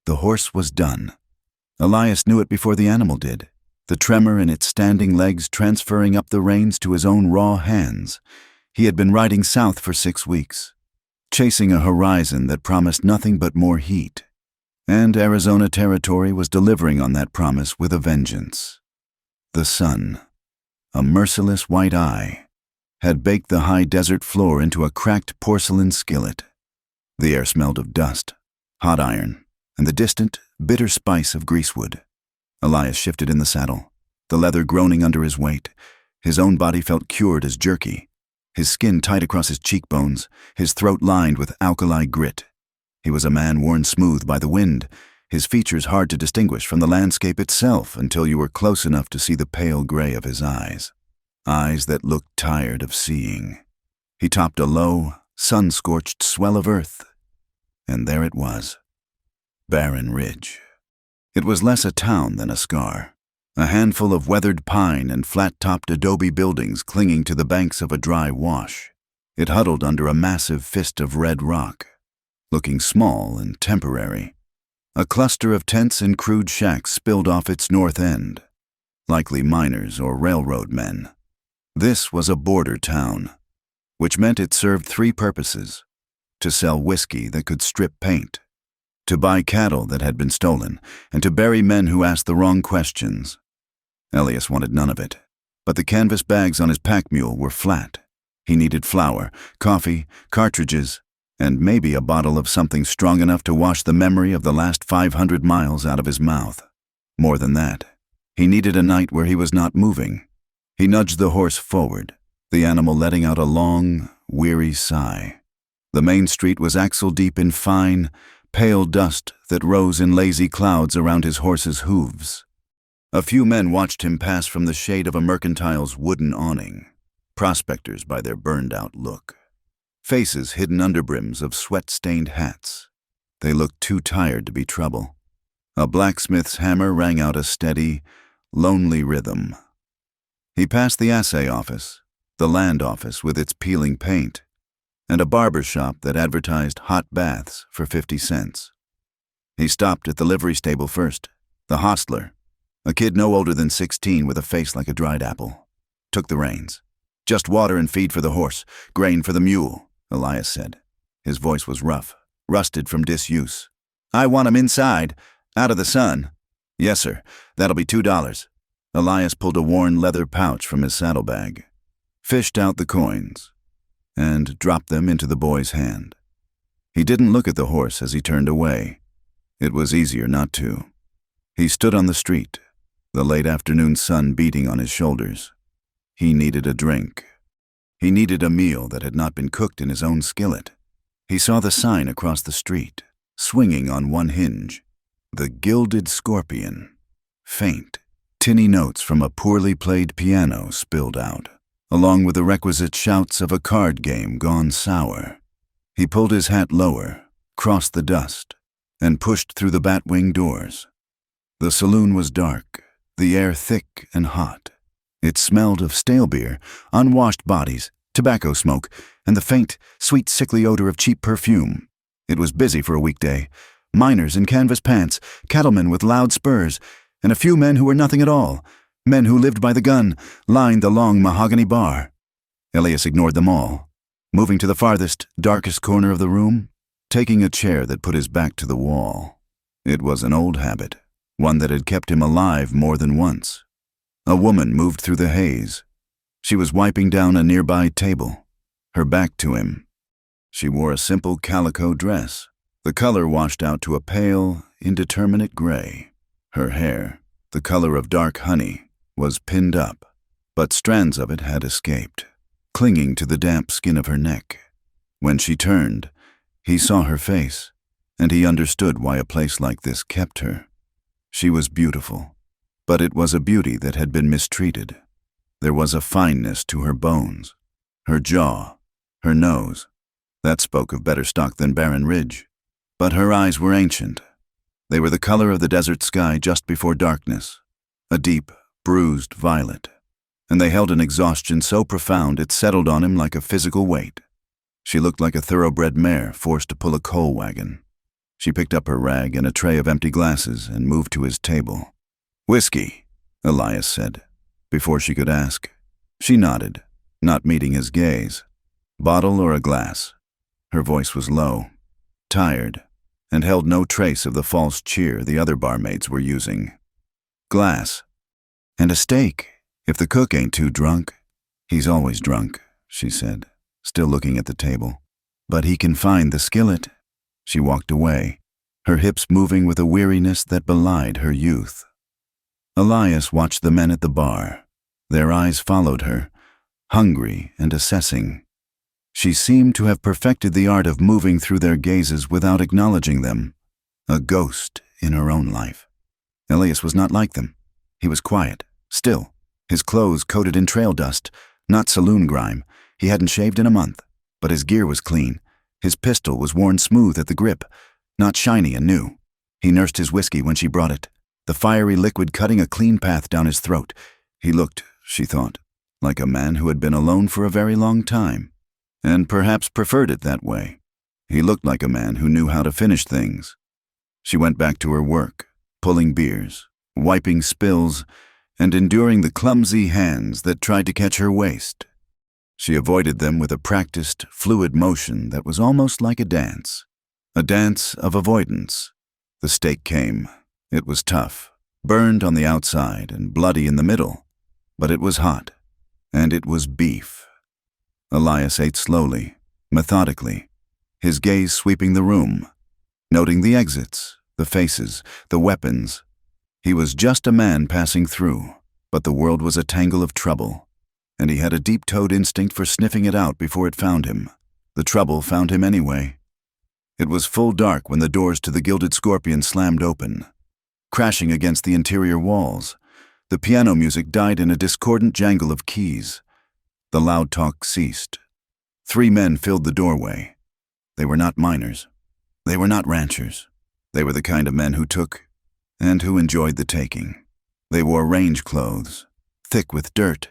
the horse was done. Elias knew it before the animal did, the tremor in its standing legs transferring up the reins to his own raw hands. He had been riding south for 6 weeks, chasing a horizon that promised nothing but more heat. And Arizona territory was delivering on that promise with a vengeance. The sun, a merciless white eye, had baked the high desert floor into a cracked porcelain skillet. The air smelled of dust, hot iron, and the distant, bitter spice of greasewood. Elias shifted in the saddle, the leather groaning under his weight. His own body felt cured as jerky, his skin tight across his cheekbones, his throat lined with alkali grit. He was a man worn smooth by the wind, his features hard to distinguish from the landscape itself until you were close enough to see the pale gray of his eyes that looked tired of seeing. He topped a low, sun-scorched swell of earth, and there it was, Barren Ridge. It was less a town than a scar, a handful of weathered pine and flat-topped adobe buildings clinging to the banks of a dry wash. It huddled under a massive fist of red rock, looking small and temporary. A cluster of tents and crude shacks spilled off its north end, likely miners or railroad men. This was a border town, which meant it served 3 purposes: to sell whiskey that could strip paint, to buy cattle that had been stolen, and to bury men who asked the wrong questions. Elias wanted none of it, but the canvas bags on his pack mule were flat. He needed flour, coffee, cartridges, and maybe a bottle of something strong enough to wash the memory of the last 500 miles out of his mouth. More than that, he needed a night where he was not moving. He nudged the horse forward, the animal letting out a long, weary sigh. The main street was axle-deep in fine, pale dust that rose in lazy clouds around his horse's hooves. A few men watched him pass from the shade of a mercantile's wooden awning, prospectors by their burned-out look. Faces hidden under brims of sweat-stained hats. They looked too tired to be trouble. A blacksmith's hammer rang out a steady, lonely rhythm. He passed the assay office, the land office with its peeling paint, and a barber shop that advertised hot baths for 50 cents. He stopped at the livery stable first. The hostler, a kid no older than 16 with a face like a dried apple, took the reins. "Just water and feed for the horse, grain for the mule," Elias said. His voice was rough, rusted from disuse. "I want 'em inside, out of the sun." "Yes, sir. That'll be $2. Elias pulled a worn leather pouch from his saddlebag, fished out the coins, and dropped them into the boy's hand. He didn't look at the horse as he turned away. It was easier not to. He stood on the street, the late afternoon sun beating on his shoulders. He needed a drink. He needed a meal that had not been cooked in his own skillet. He saw the sign across the street, swinging on one hinge. The Gilded Scorpion. Faint, tinny notes from a poorly played piano spilled out, along with the requisite shouts of a card game gone sour. He pulled his hat lower, crossed the dust, and pushed through the batwing doors. The saloon was dark, the air thick and hot. It smelled of stale beer, unwashed bodies, tobacco smoke, and the faint, sweet, sickly odor of cheap perfume. It was busy for a weekday. Miners in canvas pants, cattlemen with loud spurs, and a few men who were nothing at all, men who lived by the gun, lined the long mahogany bar. Elias ignored them all, moving to the farthest, darkest corner of the room, taking a chair that put his back to the wall. It was an old habit, one that had kept him alive more than once. A woman moved through the haze. She was wiping down a nearby table, her back to him. She wore a simple calico dress, the color washed out to a pale, indeterminate gray. Her hair, the color of dark honey, was pinned up, but strands of it had escaped, clinging to the damp skin of her neck. When she turned, he saw her face, and he understood why a place like this kept her. She was beautiful, but it was a beauty that had been mistreated. There was a fineness to her bones, her jaw, her nose. That spoke of better stock than Barren Ridge. But her eyes were ancient. They were the color of the desert sky just before darkness, a deep, bruised violet, and they held an exhaustion so profound it settled on him like a physical weight. She looked like a thoroughbred mare forced to pull a coal wagon. She picked up her rag and a tray of empty glasses and moved to his table. "Whiskey," Elias said, before she could ask. She nodded, not meeting his gaze. "Bottle or a glass?" Her voice was low, tired, and held no trace of the false cheer the other barmaids were using. "Glass. And a steak, if the cook ain't too drunk." "He's always drunk," she said, still looking at the table. "But he can find the skillet." She walked away, her hips moving with a weariness that belied her youth. Elias watched the men at the bar. Their eyes followed her, hungry and assessing. She seemed to have perfected the art of moving through their gazes without acknowledging them, a ghost in her own life. Elias was not like them. He was quiet, still, his clothes coated in trail dust, not saloon grime. He hadn't shaved in a month, but his gear was clean. His pistol was worn smooth at the grip, not shiny and new. He nursed his whiskey when she brought it, the fiery liquid cutting a clean path down his throat. He looked, she thought, like a man who had been alone for a very long time, and perhaps preferred it that way. He looked like a man who knew how to finish things. She went back to her work, pulling beers, wiping spills, and enduring the clumsy hands that tried to catch her waist. She avoided them with a practiced, fluid motion that was almost like a dance of avoidance. The steak came. It was tough, burned on the outside and bloody in the middle, but it was hot, and it was beef. Elias ate slowly, methodically, his gaze sweeping the room, noting the exits, the faces, the weapons. He was just a man passing through, but the world was a tangle of trouble, and he had a deep-toed instinct for sniffing it out before it found him. The trouble found him anyway. It was full dark when the doors to the Gilded Scorpion slammed open. Crashing against the interior walls, the piano music died in a discordant jangle of keys. The loud talk ceased. 3 men filled the doorway. They were not miners. They were not ranchers. They were the kind of men who took and who enjoyed the taking. They wore range clothes, thick with dirt,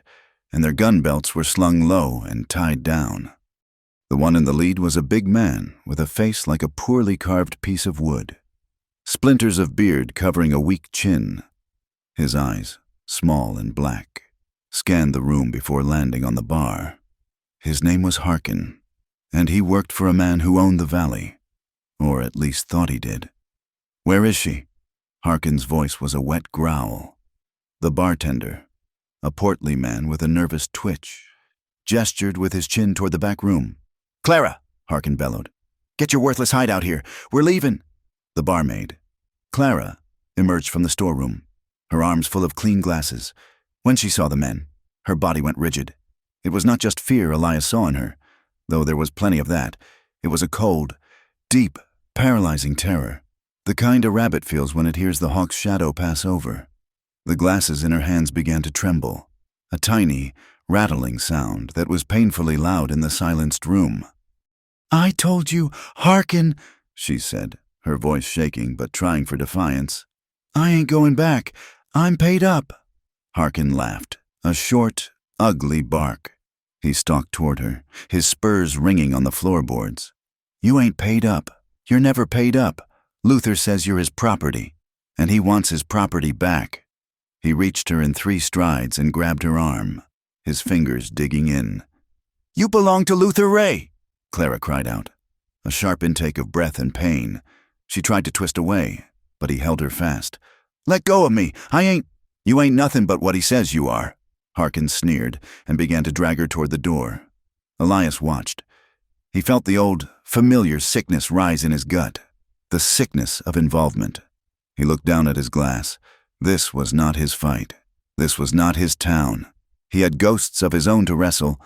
and their gun belts were slung low and tied down. The one in the lead was a big man with a face like a poorly carved piece of wood, splinters of beard covering a weak chin. His eyes, small and black, scanned the room before landing on the bar. His name was Harkin, and he worked for a man who owned the valley, or at least thought he did. "Where is she?" Harkin's voice was a wet growl. The bartender, a portly man with a nervous twitch, gestured with his chin toward the back room. "Clara," Harkin bellowed. "Get your worthless hide out here. We're leaving." The barmaid, Clara, emerged from the storeroom, her arms full of clean glasses. When she saw the men, her body went rigid. It was not just fear Elias saw in her, though there was plenty of that. It was a cold, deep, paralyzing terror, the kind a rabbit feels when it hears the hawk's shadow pass over. The glasses in her hands began to tremble, a tiny, rattling sound that was painfully loud in the silenced room. "I told you, Harkin," she said, her voice shaking but trying for defiance. "I ain't going back. I'm paid up." Harkin laughed, a short, ugly bark. He stalked toward her, his spurs ringing on the floorboards. "You ain't paid up. You're never paid up. Luther says you're his property, and he wants his property back." He reached her in 3 strides and grabbed her arm, his fingers digging in. "You belong to Luther Ray!" Clara cried out, a sharp intake of breath and pain. She tried to twist away, but he held her fast. "Let go of me! I ain't—" "You ain't nothing but what he says you are," Harkin sneered and began to drag her toward the door. Elias watched. He felt the old, familiar sickness rise in his gut, the sickness of involvement. He looked down at his glass. This was not his fight. This was not his town. He had ghosts of his own to wrestle.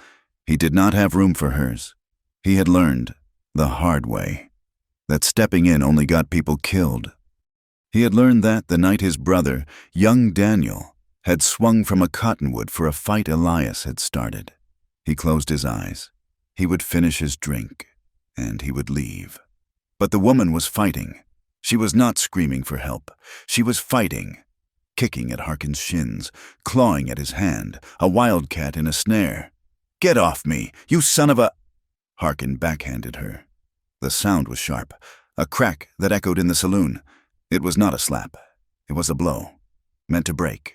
He did not have room for hers. He had learned, the hard way, that stepping in only got people killed. He had learned that the night his brother, young Daniel, had swung from a cottonwood for a fight Elias had started. He closed his eyes. He would finish his drink, and he would leave. But the woman was fighting. She was not screaming for help. She was fighting, kicking at Harkin's shins, clawing at his hand, a wildcat in a snare. "Get off me, you son of a—" Harkin backhanded her. The sound was sharp, A crack that echoed in the saloon. It was not a slap. It was a blow, meant to break.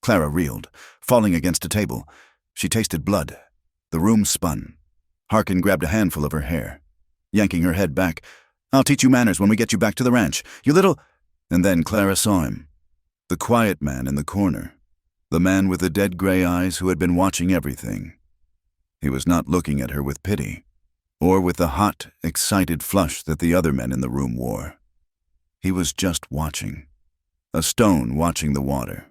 Clara reeled, falling against a table. She tasted blood. The room spun. Harkin grabbed a handful of her hair, yanking her head back. "I'll teach you manners when we get you back to the ranch, you little—" And then Clara saw him. The quiet man in the corner. The man with the dead gray eyes who had been watching everything. He was not looking at her with pity, or with the hot, excited flush that the other men in the room wore. He was just watching. A stone watching the water.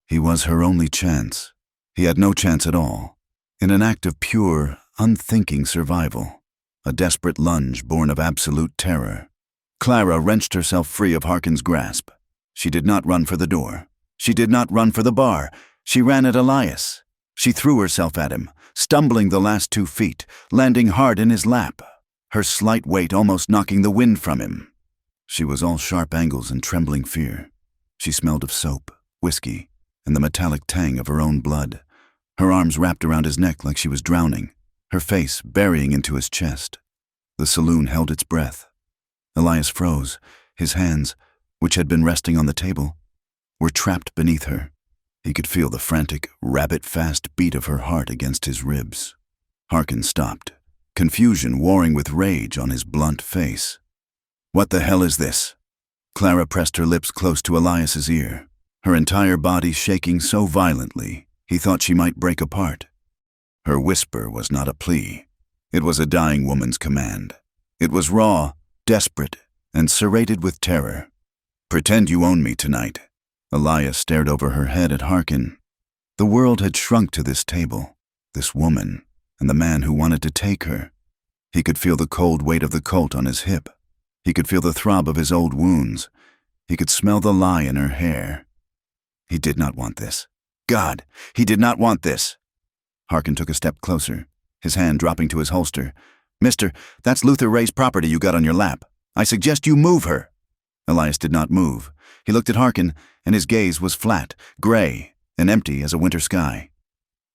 He was her only chance. He had no chance at all. In an act of pure, unthinking survival. A desperate lunge born of absolute terror. Clara wrenched herself free of Harkin's grasp. She did not run for the door. She did not run for the bar. She ran at Elias. She threw herself at him, stumbling the last 2 feet, landing hard in his lap, her slight weight almost knocking the wind from him. She was all sharp angles and trembling fear. She smelled of soap, whiskey, and the metallic tang of her own blood. Her arms wrapped around his neck like she was drowning, her face burying into his chest. The saloon held its breath. Elias froze. His hands, which had been resting on the table, were trapped beneath her. He could feel the frantic, rabbit-fast beat of her heart against his ribs. Harkin stopped, confusion warring with rage on his blunt face. "What the hell is this?" Clara pressed her lips close to Elias's ear, her entire body shaking so violently he thought she might break apart. Her whisper was not a plea. It was a dying woman's command. It was raw, desperate, and serrated with terror. "Pretend you own me tonight." Elias stared over her head at Harkin. The world had shrunk to this table, this woman, and the man who wanted to take her. He could feel the cold weight of the Colt on his hip. He could feel the throb of his old wounds. He could smell the lie in her hair. He did not want this. God, he did not want this. Harkin took a step closer, his hand dropping to his holster. "Mister, that's Luther Ray's property you got on your lap. I suggest you move her." Elias did not move. He looked at Harkin, and his gaze was flat, gray, and empty as a winter sky.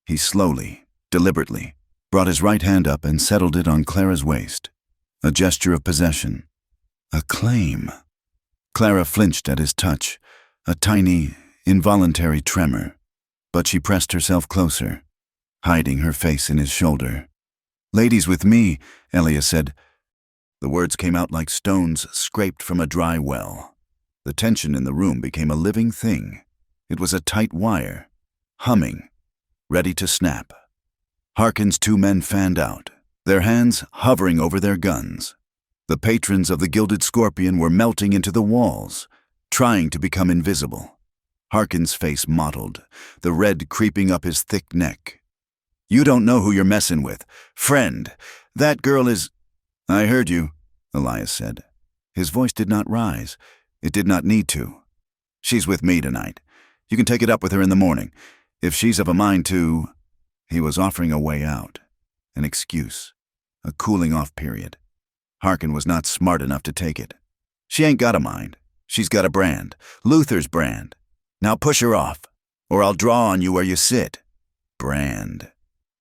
He slowly, deliberately, brought his right hand up and settled it on Clara's waist. A gesture of possession. A claim. Clara flinched at his touch, a tiny, involuntary tremor. But she pressed herself closer, hiding her face in his shoulder. "Ladies with me," Elias said. The words came out like stones scraped from a dry well. The tension in the room became a living thing. It was a tight wire, humming, ready to snap. Harkin's 2 men fanned out, their hands hovering over their guns. The patrons of the Gilded Scorpion were melting into the walls, trying to become invisible. Harkin's face mottled, the red creeping up his thick neck. "You don't know who you're messing with. Friend, that girl is—" "I heard you," Elias said. His voice did not rise. It did not need to. "She's with me tonight. You can take it up with her in the morning. If she's of a mind to—" He was offering a way out, an excuse, a cooling-off period. Harkin was not smart enough to take it. "She ain't got a mind. She's got a brand. Luther's brand. Now push her off, or I'll draw on you where you sit." Brand.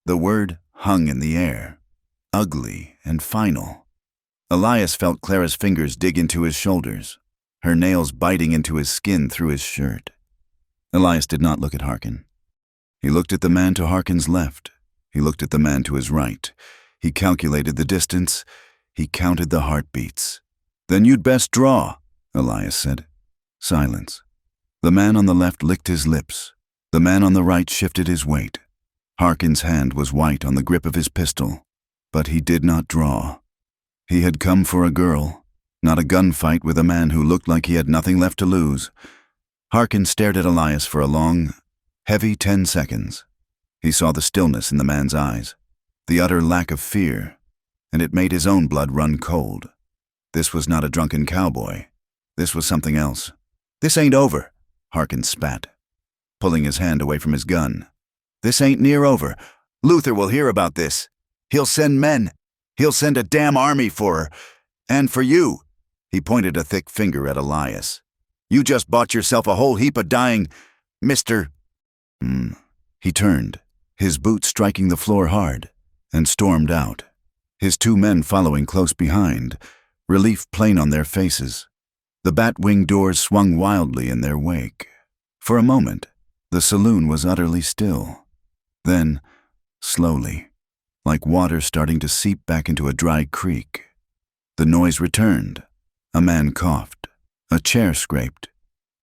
The word hung in the air, ugly and final. Elias felt Clara's fingers dig into his shoulders, her nails biting into his skin through his shirt. Elias did not look at Harkin. He looked at the man to Harkin's left. He looked at the man to his right. He calculated the distance. He counted the heartbeats. "Then you'd best draw," Elias said. Silence. The man on the left licked his lips. The man on the right shifted his weight. Harkin's hand was white on the grip of his pistol, but he did not draw. He had come for a girl, not a gunfight with a man who looked like he had nothing left to lose. Harkin stared at Elias for a long, heavy 10 seconds. He saw the stillness in the man's eyes, the utter lack of fear, and it made his own blood run cold. This was not a drunken cowboy. This was something else. "This ain't over," Harkin spat, pulling his hand away from his gun. "This ain't near over. Luther will hear about this. He'll send men. He'll send a damn army for her. And for you." He pointed a thick finger at Elias. "You just bought yourself a whole heap of dying, Mr. He turned, his boot striking the floor hard, and stormed out, his 2 men following close behind, relief plain on their faces. The bat-wing doors swung wildly in their wake. For a moment, the saloon was utterly still. Then, slowly, like water starting to seep back into a dry creek, the noise returned. A man coughed. A chair scraped.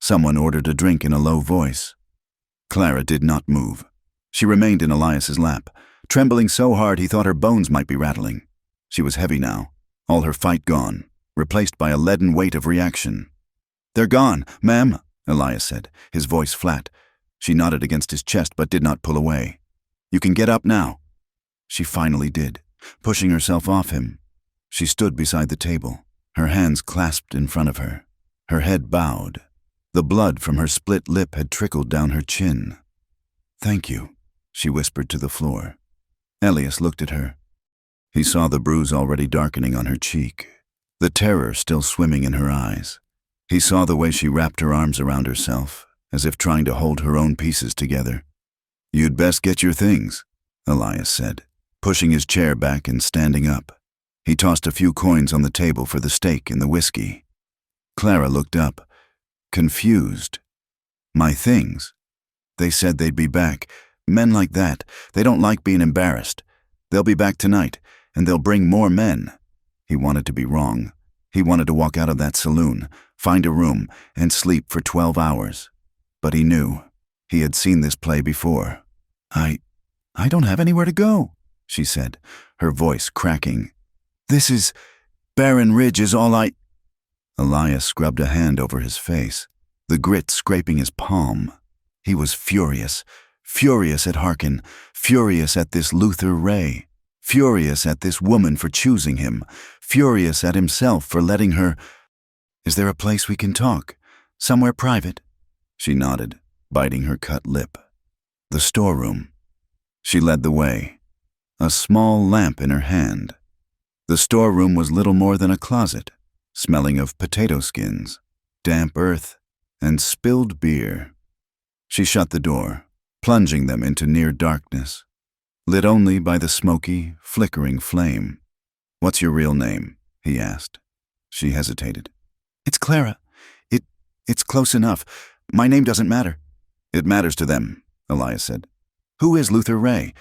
Someone ordered a drink in a low voice. Clara did not move. She remained in Elias's lap, trembling so hard he thought her bones might be rattling. She was heavy now, all her fight gone, replaced by a leaden weight of reaction. "They're gone, ma'am," Elias said, his voice flat. She nodded against his chest but did not pull away. "You can get up now." She finally did, pushing herself off him. She stood beside the table, her hands clasped in front of her, her head bowed. The blood from her split lip had trickled down her chin. "Thank you," she whispered to the floor. Elias looked at her. He saw the bruise already darkening on her cheek, the terror still swimming in her eyes. He saw the way she wrapped her arms around herself, as if trying to hold her own pieces together. "You'd best get your things," Elias said, pushing his chair back and standing up. He tossed a few coins on the table for the steak and the whiskey. Clara looked up, confused. "My things? They said they'd be back. Men like that, they don't like being embarrassed. They'll be back tonight, and they'll bring more men." He wanted to be wrong. He wanted to walk out of that saloon, find a room, and sleep for 12 hours. But he knew. He had seen this play before. I don't have anywhere to go," she said, her voice cracking. "This is... Barren Ridge is all I..." Elias scrubbed a hand over his face, the grit scraping his palm. He was furious. Furious at Harkin, furious at this Luther Ray, furious at this woman for choosing him, furious at himself for letting her... "Is there a place we can talk? Somewhere private?" She nodded, biting her cut lip. "The storeroom." She led the way, a small lamp in her hand. The storeroom was little more than a closet, smelling of potato skins, damp earth, and spilled beer. She shut the door, plunging them into near darkness, lit only by the smoky, flickering flame. "What's your real name?" he asked. She hesitated. "It's Clara. It's close enough. My name doesn't matter." "It matters to them," Elias said. "Who is Luther Ray?"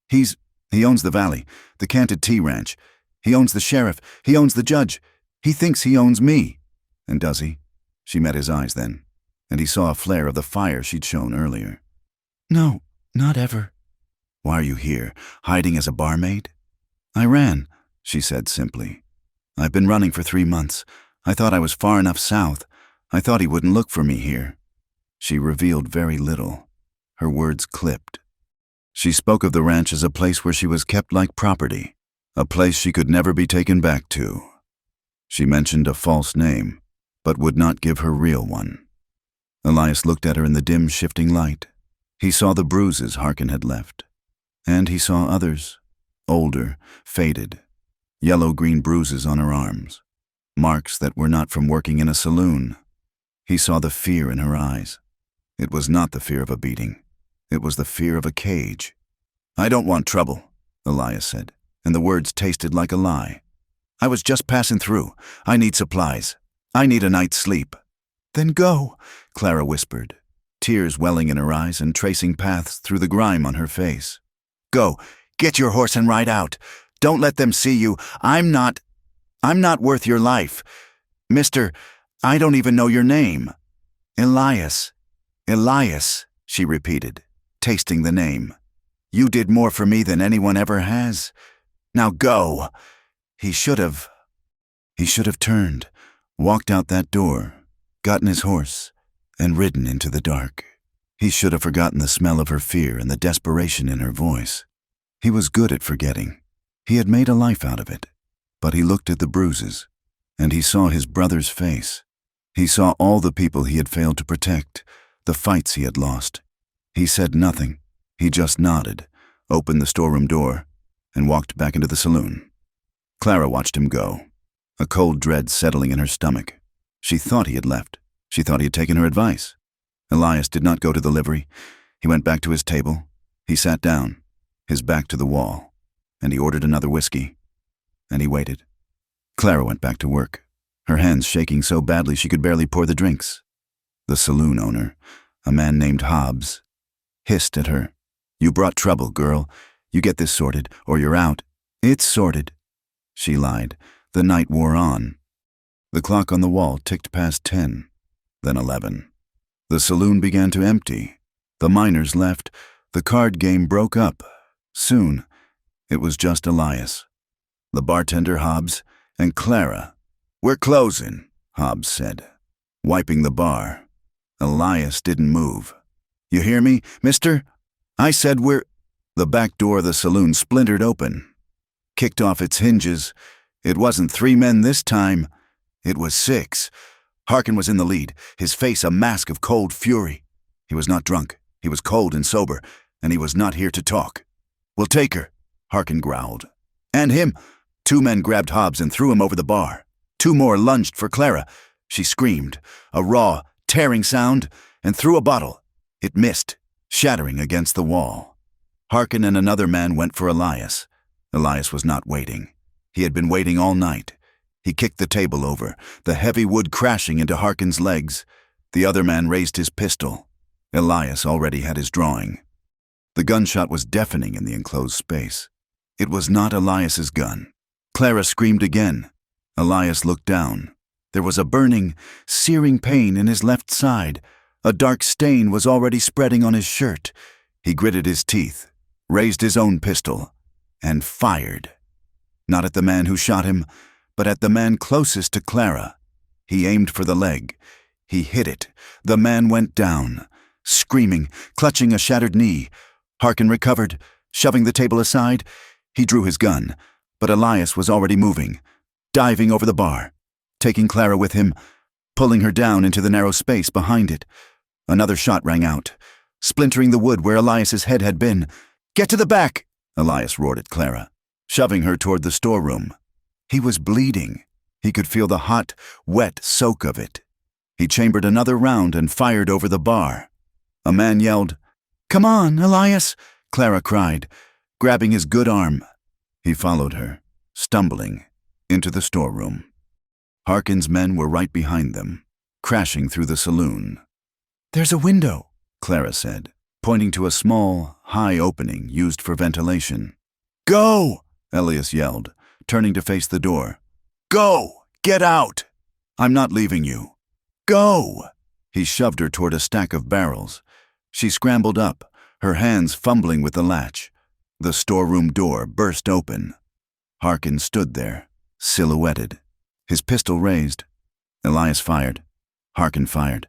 He owns the valley, the Canted Tea Ranch. He owns the sheriff. He owns the judge. He thinks he owns me." "And does he?" She met his eyes then, and he saw a flare of the fire she'd shown earlier. "No, not ever." "Why are you here, hiding as a barmaid?" "I ran," she said simply. "I've been running for 3 months. I thought I was far enough south. I thought he wouldn't look for me here." She revealed very little. Her words clipped. She spoke of the ranch as a place where she was kept like property, a place she could never be taken back to. She mentioned a false name, but would not give her real one. Elias looked at her in the dim, shifting light. He saw the bruises Harkin had left, and he saw others, older, faded, yellow-green bruises on her arms, marks that were not from working in a saloon. He saw the fear in her eyes. It was not the fear of a beating. It was the fear of a cage. "I don't want trouble," Elias said, and the words tasted like a lie. "I was just passing through. I need supplies. I need a night's sleep." "Then go," Clara whispered, tears welling in her eyes and tracing paths through the grime on her face. "Go, get your horse and ride out. Don't let them see you. I'm not worth your life. Mister, I don't even know your name." "Elias, Elias," she repeated, tasting the name. "You did more for me than anyone ever has. Now go." He should have turned, walked out that door, gotten his horse, and ridden into the dark. He should have forgotten the smell of her fear and the desperation in her voice. He was good at forgetting. He had made a life out of it. But he looked at the bruises, and he saw his brother's face. He saw all the people he had failed to protect, the fights he had lost. He said nothing. He just nodded, opened the storeroom door, and walked back into the saloon. Clara watched him go, a cold dread settling in her stomach. She thought he had left. She thought he had taken her advice. Elias did not go to the livery. He went back to his table. He sat down, his back to the wall, and he ordered another whiskey. And he waited. Clara went back to work. her hands shaking so badly she could barely pour the drinks. The saloon owner, a man named Hobbs, hissed at her. "You brought trouble, girl. You get this sorted, or you're out." "It's sorted." She lied. The night wore on. The clock on the wall ticked past 10, then 11. The saloon began to empty. The miners left. The card game broke up. Soon, it was just Elias, the bartender Hobbs, and Clara. "We're closing," Hobbs said, wiping the bar. Elias didn't move. "You hear me, mister? I said we're—" The back door of the saloon splintered open, kicked off its hinges. It wasn't 3 men this time. It was 6. Harkin was in the lead, his face a mask of cold fury. He was not drunk. He was cold and sober, and he was not here to talk. "We'll take her," Harkin growled. "And him." 2 men grabbed Hobbs and threw him over the bar. 2 more lunged for Clara. She screamed, a raw, tearing sound, and threw a bottle. It missed, shattering against the wall. Harkin and another man went for Elias. Elias was not waiting. He had been waiting all night. He kicked the table over, the heavy wood crashing into Harkin's legs. The other man raised his pistol. Elias already had his drawing. The gunshot was deafening in the enclosed space. It was not Elias's gun. Clara screamed again. Elias looked down. There was a burning, searing pain in his left side. A dark stain was already spreading on his shirt. He gritted his teeth, raised his own pistol, and fired. Not at the man who shot him, but at the man closest to Clara. He aimed for the leg. He hit it. The man went down, screaming, clutching a shattered knee. Harkin recovered, shoving the table aside. He drew his gun, but Elias was already moving, diving over the bar, taking Clara with him, pulling her down into the narrow space behind it. Another shot rang out, splintering the wood where Elias's head had been. "Get to the back!" Elias roared at Clara, shoving her toward the storeroom. He was bleeding. He could feel the hot, wet soak of it. He chambered another round and fired over the bar. A man yelled, "Come on, Elias!" Clara cried, grabbing his good arm. He followed her, stumbling, into the storeroom. Harkin's men were right behind them, crashing through the saloon. "There's a window," Clara said, pointing to a small, high opening used for ventilation. "Go!" Elias yelled, turning to face the door. "Go! Get out! I'm not leaving you. Go!" He shoved her toward a stack of barrels. She scrambled up, her hands fumbling with the latch. The storeroom door burst open. Harkin stood there, silhouetted, his pistol raised. Elias fired. Harkin fired.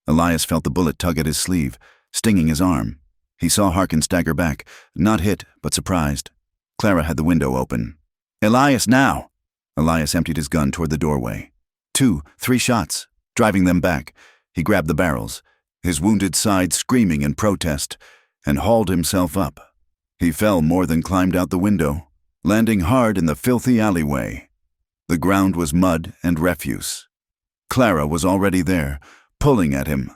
Elias felt the bullet tug at his sleeve, stinging his arm. He saw Harkin stagger back, not hit, but surprised. Clara had the window open. "Elias, now!" Elias emptied his gun toward the doorway. 2, 3 shots, driving them back. He grabbed the barrels, his wounded side screaming in protest, and hauled himself up. He fell more than climbed out the window, landing hard in the filthy alleyway. The ground was mud and refuse. Clara was already there, pulling at him.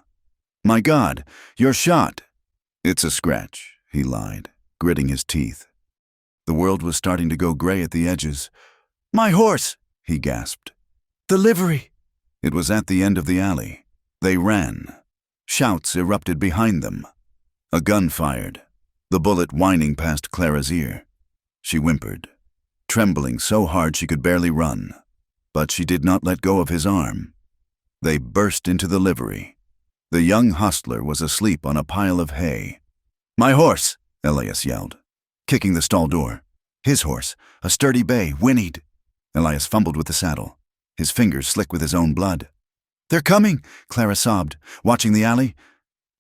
"My God, you're shot!" "It's a scratch," he lied, gritting his teeth. The world was starting to go gray at the edges. "My horse!" he gasped. "The livery!" It was at the end of the alley. They ran. Shouts erupted behind them. A gun fired, the bullet whining past Clara's ear. She whimpered, trembling so hard she could barely run. But she did not let go of his arm. They burst into the livery. The young hostler was asleep on a pile of hay. "My horse!" Elias yelled, kicking the stall door. His horse, a sturdy bay, whinnied. Elias fumbled with the saddle, his fingers slick with his own blood. "They're coming!" Clara sobbed, watching the alley.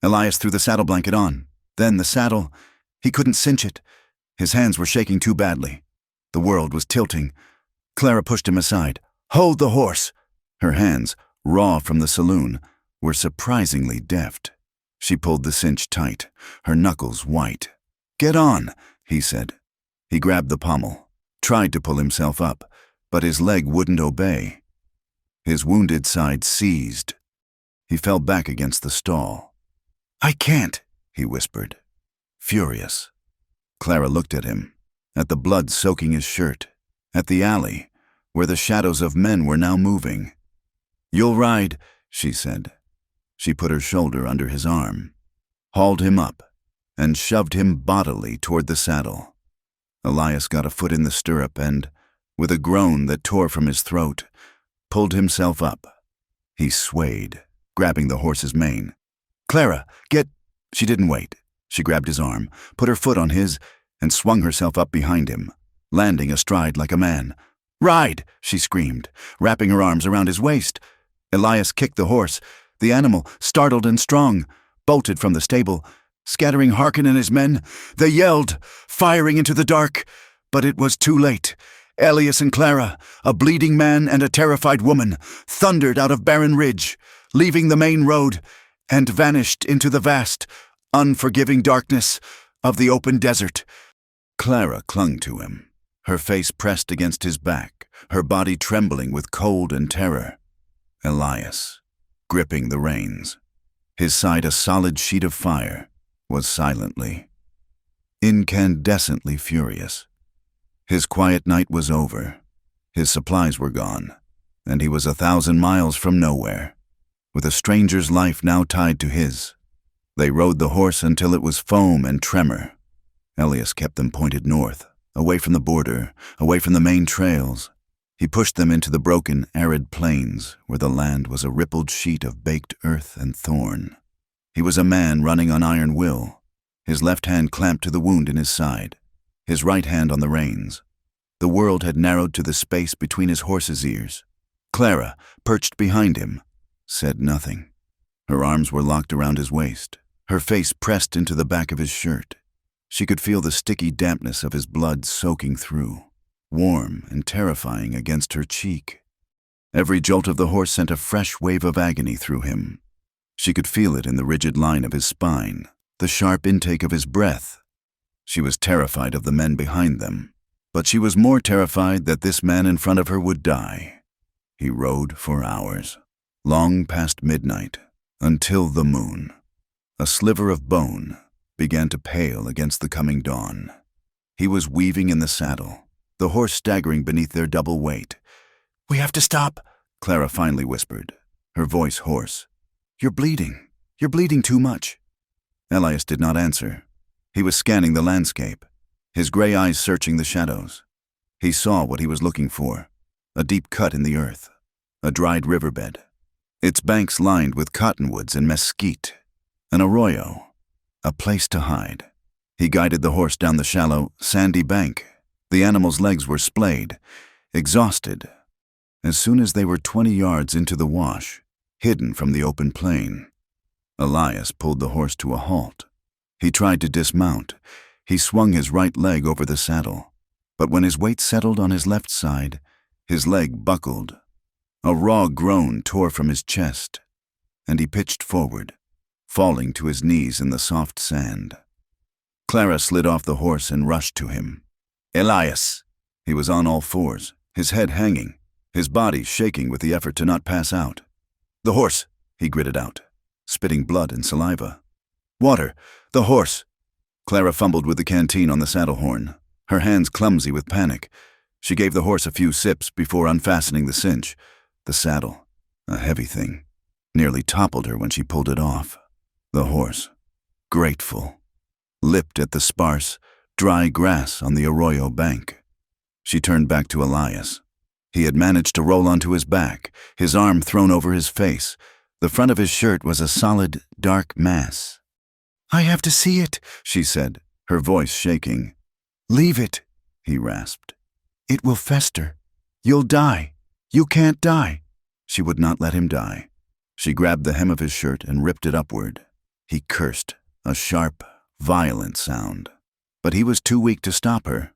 Elias threw the saddle blanket on. Then the saddle. He couldn't cinch it. His hands were shaking too badly. The world was tilting. Clara pushed him aside. "Hold the horse!" Her hands, raw from the saloon, were surprisingly deft. She pulled the cinch tight, her knuckles white. "Get on," he said. He grabbed the pommel, tried to pull himself up, but his leg wouldn't obey. His wounded side seized. He fell back against the stall. "I can't," he whispered, furious. Clara looked at him, at the blood soaking his shirt, at the alley, where the shadows of men were now moving. "You'll ride," she said. She put her shoulder under his arm, hauled him up, and shoved him bodily toward the saddle. Elias got a foot in the stirrup and, with a groan that tore from his throat, pulled himself up. He swayed, grabbing the horse's mane. "Clara, get—" She didn't wait. She grabbed his arm, put her foot on his, and swung herself up behind him, landing astride like a man. "Ride!" she screamed, wrapping her arms around his waist. Elias kicked the horse. The animal, startled and strong, bolted from the stable. Scattering Harkin and his men, they yelled, firing into the dark. But it was too late. Elias and Clara, a bleeding man and a terrified woman, thundered out of Barren Ridge, leaving the main road, and vanished into the vast, unforgiving darkness of the open desert. Clara clung to him, her face pressed against his back, her body trembling with cold and terror. Elias, gripping the reins, his side a solid sheet of fire, was silently, incandescently furious. His quiet night was over. His supplies were gone, and he was 1,000 miles from nowhere, with a stranger's life now tied to his. They rode the horse until it was foam and tremor. Elias kept them pointed north, away from the border, away from the main trails. He pushed them into the broken, arid plains, where the land was a rippled sheet of baked earth and thorn. He was a man running on iron will, his left hand clamped to the wound in his side, his right hand on the reins. The world had narrowed to the space between his horse's ears. Clara, perched behind him, said nothing. Her arms were locked around his waist, her face pressed into the back of his shirt. She could feel the sticky dampness of his blood soaking through, warm and terrifying against her cheek. Every jolt of the horse sent a fresh wave of agony through him. She could feel it in the rigid line of his spine, the sharp intake of his breath. She was terrified of the men behind them, but she was more terrified that this man in front of her would die. He rode for hours, long past midnight, until the moon, a sliver of bone, began to pale against the coming dawn. He was weaving in the saddle, the horse staggering beneath their double weight. "We have to stop," Clara finally whispered, her voice hoarse. You're bleeding too much." Elias did not answer. He was scanning the landscape, his gray eyes searching the shadows. He saw what he was looking for, a deep cut in the earth, a dried riverbed, its banks lined with cottonwoods and mesquite, an arroyo, a place to hide. He guided the horse down the shallow, sandy bank. The animal's legs were splayed, exhausted. As soon as they were 20 yards into the wash, hidden from the open plain, Elias pulled the horse to a halt. He tried to dismount. He swung his right leg over the saddle, but when his weight settled on his left side, his leg buckled. A raw groan tore from his chest, and he pitched forward, falling to his knees in the soft sand. Clara slid off the horse and rushed to him. "Elias!" He was on all fours, his head hanging, his body shaking with the effort to not pass out. "The horse!" he gritted out, spitting blood and saliva. "Water! The horse!" Clara fumbled with the canteen on the saddle horn, her hands clumsy with panic. She gave the horse a few sips before unfastening the cinch. The saddle, a heavy thing, nearly toppled her when she pulled it off. The horse, grateful, lipped at the sparse, dry grass on the arroyo bank. She turned back to Elias. He had managed to roll onto his back, his arm thrown over his face. The front of his shirt was a solid, dark mass. "I have to see it," she said, her voice shaking. "Leave it," he rasped. "It will fester. You'll die. You can't die." She would not let him die. She grabbed the hem of his shirt and ripped it upward. He cursed, a sharp, violent sound. But he was too weak to stop her.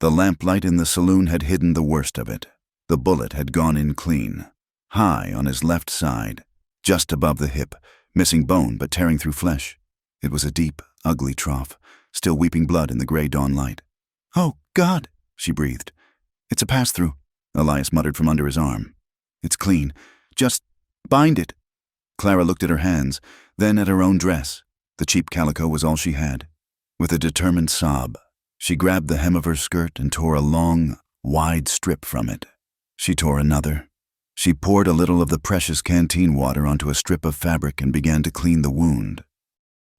The lamplight in the saloon had hidden the worst of it. The bullet had gone in clean, high on his left side, just above the hip, missing bone but tearing through flesh. It was a deep, ugly trough, still weeping blood in the gray dawn light. "Oh, God," she breathed. "It's a pass-through," Elias muttered from under his arm. "It's clean. Just bind it." Clara looked at her hands, then at her own dress. The cheap calico was all she had. With a determined sob, she grabbed the hem of her skirt and tore a long, wide strip from it. She tore another, She poured a little of the precious canteen water onto a strip of fabric and began to clean the wound.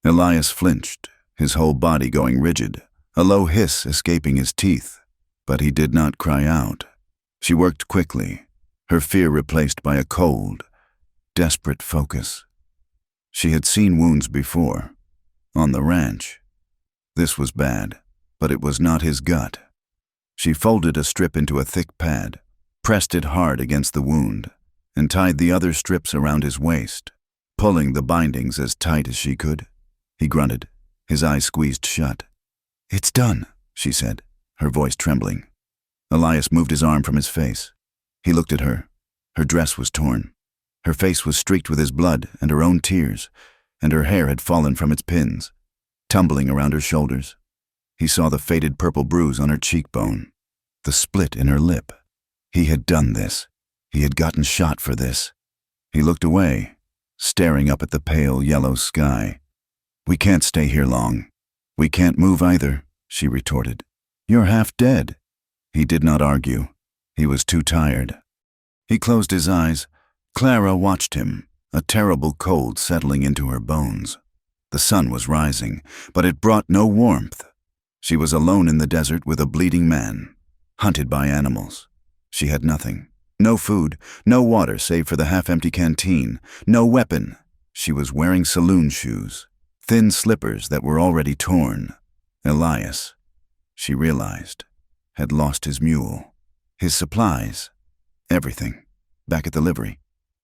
Elias flinched, his whole body going rigid, a low hiss escaping his teeth, but he did not cry out. She worked quickly, her fear replaced by a cold, desperate focus. She had seen wounds before, on the ranch. This was bad, but it was not his gut. She folded a strip into a thick pad, pressed it hard against the wound, and tied the other strips around his waist, pulling the bindings as tight as she could. He grunted, his eyes squeezed shut. "It's done," she said, her voice trembling. Elias moved his arm from his face. He looked at her. Her dress was torn. Her face was streaked with his blood and her own tears, and her hair had fallen from its pins, tumbling around her shoulders. He saw the faded purple bruise on her cheekbone, the split in her lip. He had done this. He had gotten shot for this. He looked away, staring up at the pale yellow sky. "We can't stay here long. We can't move either," she retorted. "You're half dead." He did not argue. He was too tired. He closed his eyes. Clara watched him, a terrible cold settling into her bones. The sun was rising, but it brought no warmth. She was alone in the desert with a bleeding man, hunted by animals. She had nothing. No food, no water save for the half-empty canteen, no weapon. She was wearing saloon shoes, thin slippers that were already torn. Elias, she realized, had lost his mule, his supplies, everything, back at the livery.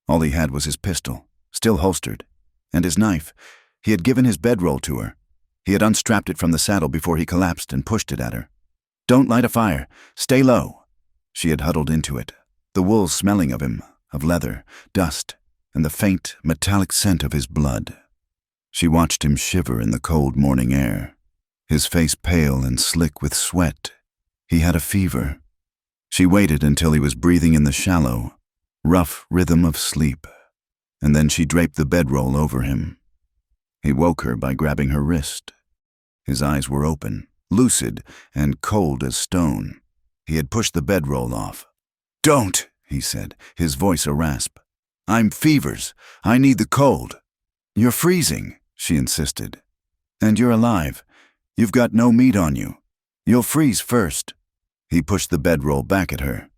All he had was his pistol, still holstered, and his knife. He had given his bedroll to her. He had unstrapped it from the saddle before he collapsed and pushed it at her. "Don't light a fire. Stay low." She had huddled into it, the wool smelling of him, of leather, dust, and the faint, metallic scent of his blood. She watched him shiver in the cold morning air, his face pale and slick with sweat. He had a fever. She waited until he was breathing in the shallow, rough rhythm of sleep, and then she draped the bedroll over him. He woke her by grabbing her wrist. His eyes were open, lucid, and cold as stone. He had pushed the bedroll off. "Don't," he said, his voice a rasp. "I'm fevers. I need the cold." "You're freezing," she insisted. "And you're alive. You've got no meat on you. You'll freeze first." He pushed the bedroll back at her.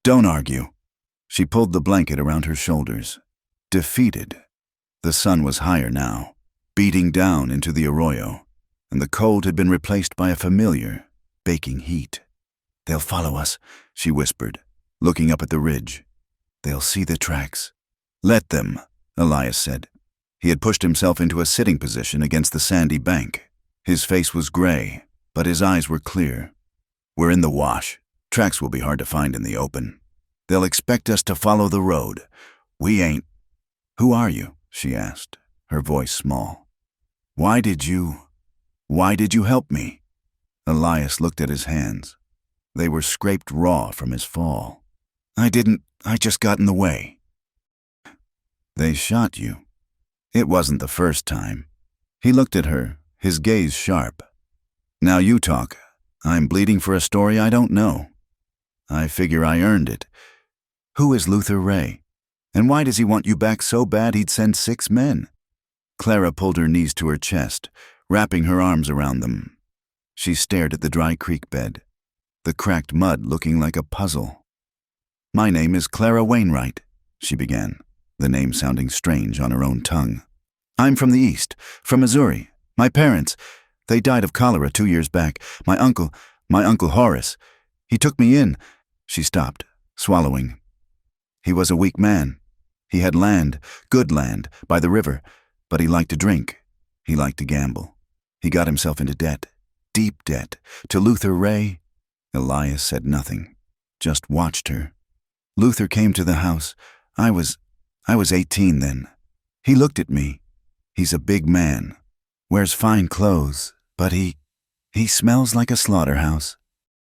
"Don't argue." She pulled the blanket around her shoulders. Defeated. The sun was higher now, beating down into the arroyo, and the cold had been replaced by a familiar, baking heat. "They'll follow us," she whispered, looking up at the ridge. "They'll see the tracks." "Let them," Elias said. He had pushed himself into a sitting position against the sandy bank. His face was gray, but his eyes were clear. "We're in the wash. Tracks will be hard to find in the open. They'll expect us to follow the road. We ain't." "Who are you?" she asked, her voice small. Why did you help me?" Elias looked at his hands. They were scraped raw from his fall. I just got in the way." "They shot you." "It wasn't the first time." He looked at her, his gaze sharp. "Now you talk. I'm bleeding for a story I don't know. I figure I earned it. Who is Luther Ray? And why does he want you back so bad he'd send 6 men? Clara pulled her knees to her chest, wrapping her arms around them. She stared at the dry creek bed, the cracked mud looking like a puzzle. "My name is Clara Wainwright," she began, the name sounding strange on her own tongue. "I'm from the East, from Missouri. My parents, they died of cholera 2 years back. My uncle Horace, he took me in." She stopped, swallowing. "He was a weak man. He had land, good land, by the river, but he liked to drink. He liked to gamble. He got himself into debt, deep debt, to Luther Ray." Elias said nothing, just watched her. "Luther came to the house. I was 18 then. He looked at me. He's a big man, wears fine clothes, but he smells like a slaughterhouse.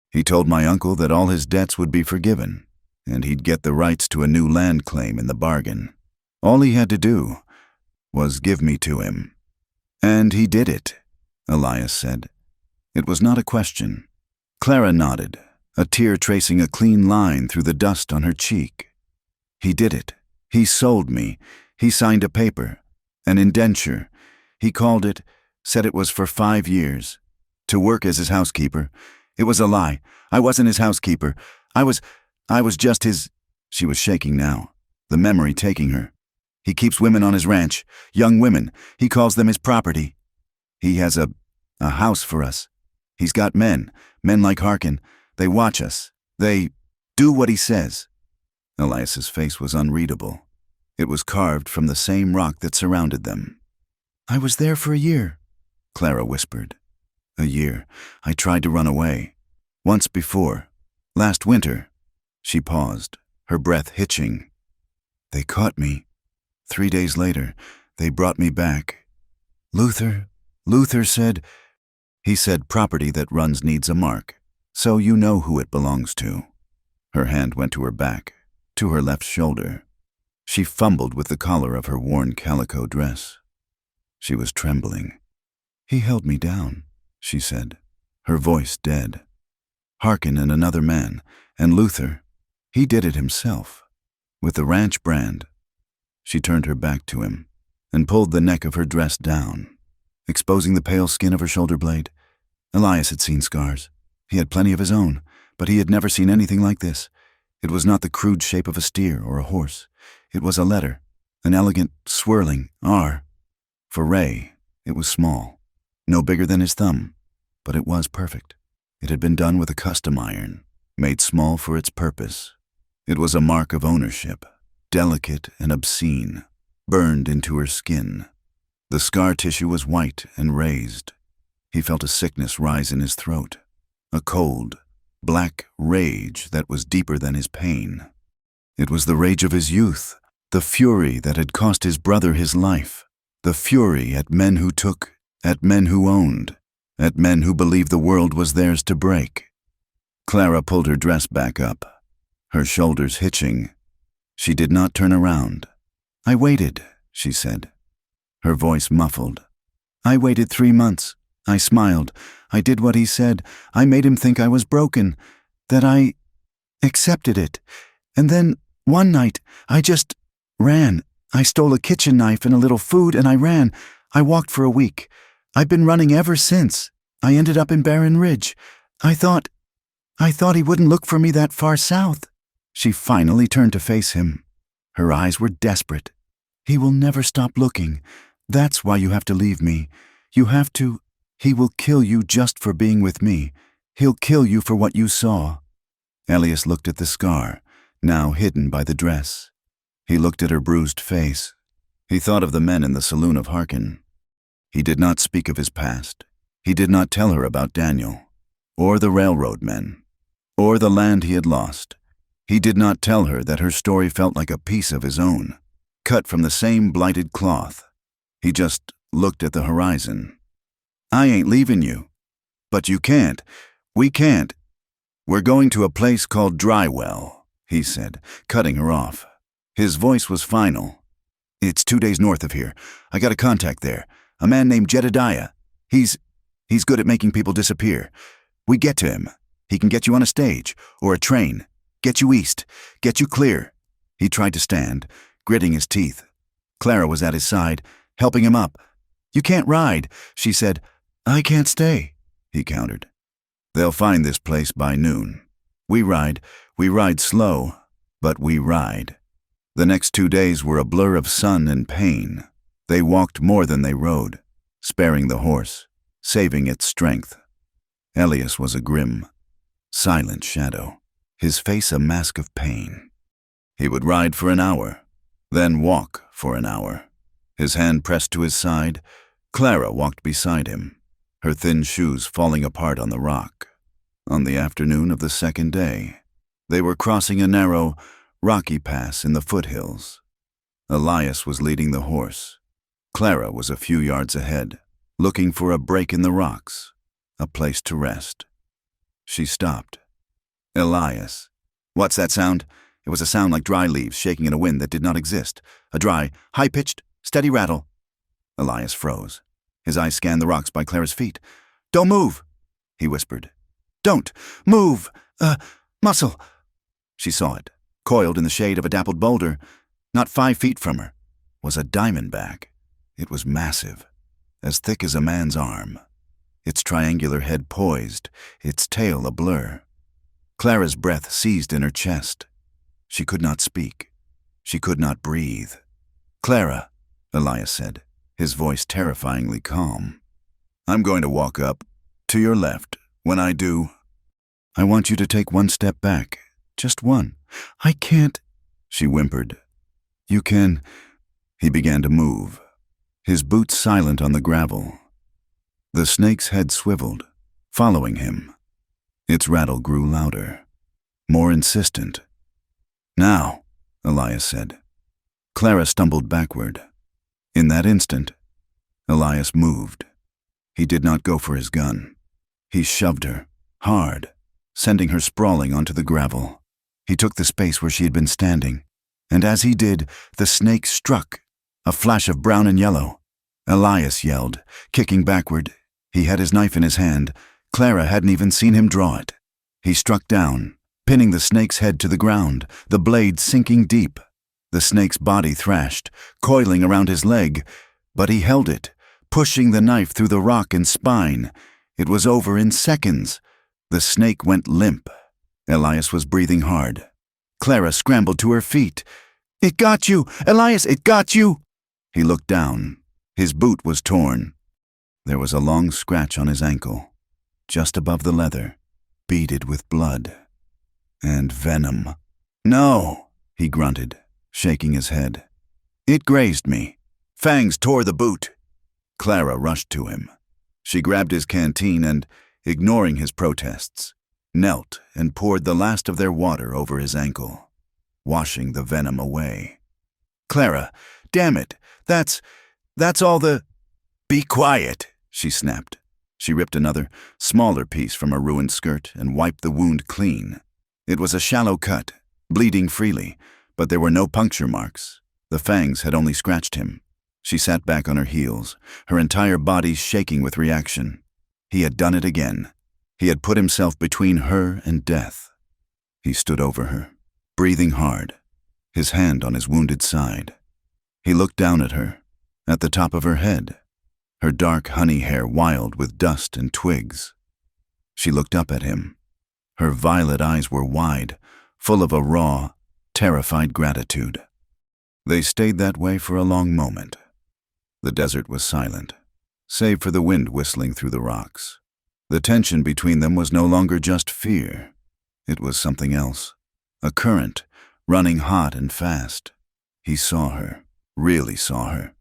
He told my uncle that all his debts would be forgiven, and he'd get the rights to a new land claim in the bargain. All he had to do was give me to him. And he did it," Elias said. It was not a question. Clara nodded, a tear tracing a clean line through the dust on her cheek. He did it. He sold me. He signed a paper, an indenture. He called it, said it was for 5 years. To work as his housekeeper. It was a lie. I wasn't his housekeeper. I was just his. She was shaking now, the memory taking her. He keeps women on his ranch, young women. He calls them his property. He has a house for us. He's got men like Harkin. They watch us. They do what he says. Elias's face was unreadable. It was carved from the same rock that surrounded them. I was there for a year, Clara whispered. A year. I tried to run away. Once before. Last winter. She paused, her breath hitching. They caught me. 3 days later, they brought me back. Luther said, he said property that runs needs a mark, so you know who it belongs to. Her hand went to her back, to her left shoulder. She fumbled with the collar of her worn calico dress. She was trembling. He held me down, she said, her voice dead. Harkin and another man, and Luther, he did it himself, with the ranch brand. She turned her back to him and pulled the neck of her dress down, exposing the pale skin of her shoulder blade. Elias had seen scars. He had plenty of his own, but he had never seen anything like this. It was not the crude shape of a steer or a horse. It was a letter, an elegant, swirling R. For Ray, it was small, no bigger than his thumb, but it was perfect. It had been done with a custom iron, made small for its purpose. It was a mark of ownership, delicate and obscene, burned into her skin. The scar tissue was white and raised. He felt a sickness rise in his throat, a cold, black rage that was deeper than his pain. It was the rage of his youth, the fury that had cost his brother his life, the fury at men who took, at men who owned, at men who believed the world was theirs to break. Clara pulled her dress back up, her shoulders hitching. She did not turn around. I waited, she said, her voice muffled. I waited 3 months. I smiled. I did what he said. I made him think I was broken, that I accepted it. And then, one night, I just ran. I stole a kitchen knife and a little food, and I ran. I walked for a week. I've been running ever since. I ended up in Barren Ridge. I thought he wouldn't look for me that far south. She finally turned to face him. Her eyes were desperate. He will never stop looking. That's why you have to leave me. You have to. He will kill you just for being with me. He'll kill you for what you saw. Elias looked at the scar, now hidden by the dress. He looked at her bruised face. He thought of the men in the saloon of Harkin. He did not speak of his past. He did not tell her about Daniel, or the railroad men, or the land he had lost. He did not tell her that her story felt like a piece of his own, cut from the same blighted cloth. He just looked at the horizon. I ain't leaving you. But you can't. We can't. We're going to a place called Drywell, he said, cutting her off. His voice was final. It's 2 days north of here. I got a contact there, a man named Jedediah. He's good at making people disappear. We get to him. He can get you on a stage or a train, get you east, get you clear. He tried to stand, gritting his teeth. Clara was at his side, helping him up. You can't ride, she said. I can't stay, he countered. They'll find this place by noon. We ride slow, but we ride. The next 2 days were a blur of sun and pain. They walked more than they rode, sparing the horse, saving its strength. Elias was a grim, silent shadow, his face a mask of pain. He would ride for an hour, then walk for an hour. His hand pressed to his side, Clara walked beside him, her thin shoes falling apart on the rock. On the afternoon of the second day, they were crossing a narrow, rocky pass in the foothills. Elias was leading the horse. Clara was a few yards ahead, looking for a break in the rocks, a place to rest. She stopped. Elias. What's that sound? It was a sound like dry leaves shaking in a wind that did not exist. A dry, high-pitched, steady rattle. Elias froze. His eyes scanned the rocks by Clara's feet. Don't move, he whispered. Don't move! Muscle! She saw it. Coiled in the shade of a dappled boulder, not 5 feet from her, was a diamondback. It was massive, as thick as a man's arm, its triangular head poised, its tail a blur. Clara's breath seized in her chest. She could not speak. She could not breathe. "Clara," Elias said, his voice terrifyingly calm. "I'm going to walk up, to your left. When I do, I want you to take 1 step back. Just 1. "I can't," she whimpered. "You can." He began to move, his boots silent on the gravel. The snake's head swiveled, following him. Its rattle grew louder, more insistent. "Now," Elias said. Clara stumbled backward. In that instant, Elias moved. He did not go for his gun. He shoved her, hard, sending her sprawling onto the gravel. He took the space where she had been standing, and as he did, the snake struck, a flash of brown and yellow. Elias yelled, kicking backward. He had his knife in his hand. Clara hadn't even seen him draw it. He struck down, pinning the snake's head to the ground, the blade sinking deep. The snake's body thrashed, coiling around his leg, but he held it, pushing the knife through the rock and spine. It was over in seconds. The snake went limp. Elias was breathing hard. Clara scrambled to her feet. "It got you! Elias, it got you!" He looked down. His boot was torn. There was a long scratch on his ankle, just above the leather, beaded with blood and venom. "No," he grunted, shaking his head. "It grazed me. Fangs tore the boot." Clara rushed to him. She grabbed his canteen and, ignoring his protests, knelt and poured the last of their water over his ankle, washing the venom away. "Clara, damn it, that's all the—" "Be quiet," she snapped. She ripped another, smaller piece from her ruined skirt and wiped the wound clean. It was a shallow cut, bleeding freely, but there were no puncture marks. The fangs had only scratched him. She sat back on her heels, her entire body shaking with reaction. He had done it again. He had put himself between her and death. He stood over her, breathing hard, his hand on his wounded side. He looked down at her, at the top of her head, her dark honey hair wild with dust and twigs. She looked up at him. Her violet eyes were wide, full of a raw, terrified gratitude. They stayed that way for a long moment. The desert was silent, save for the wind whistling through the rocks. The tension between them was no longer just fear. It was something else, a current, running hot and fast. He saw her, really saw her,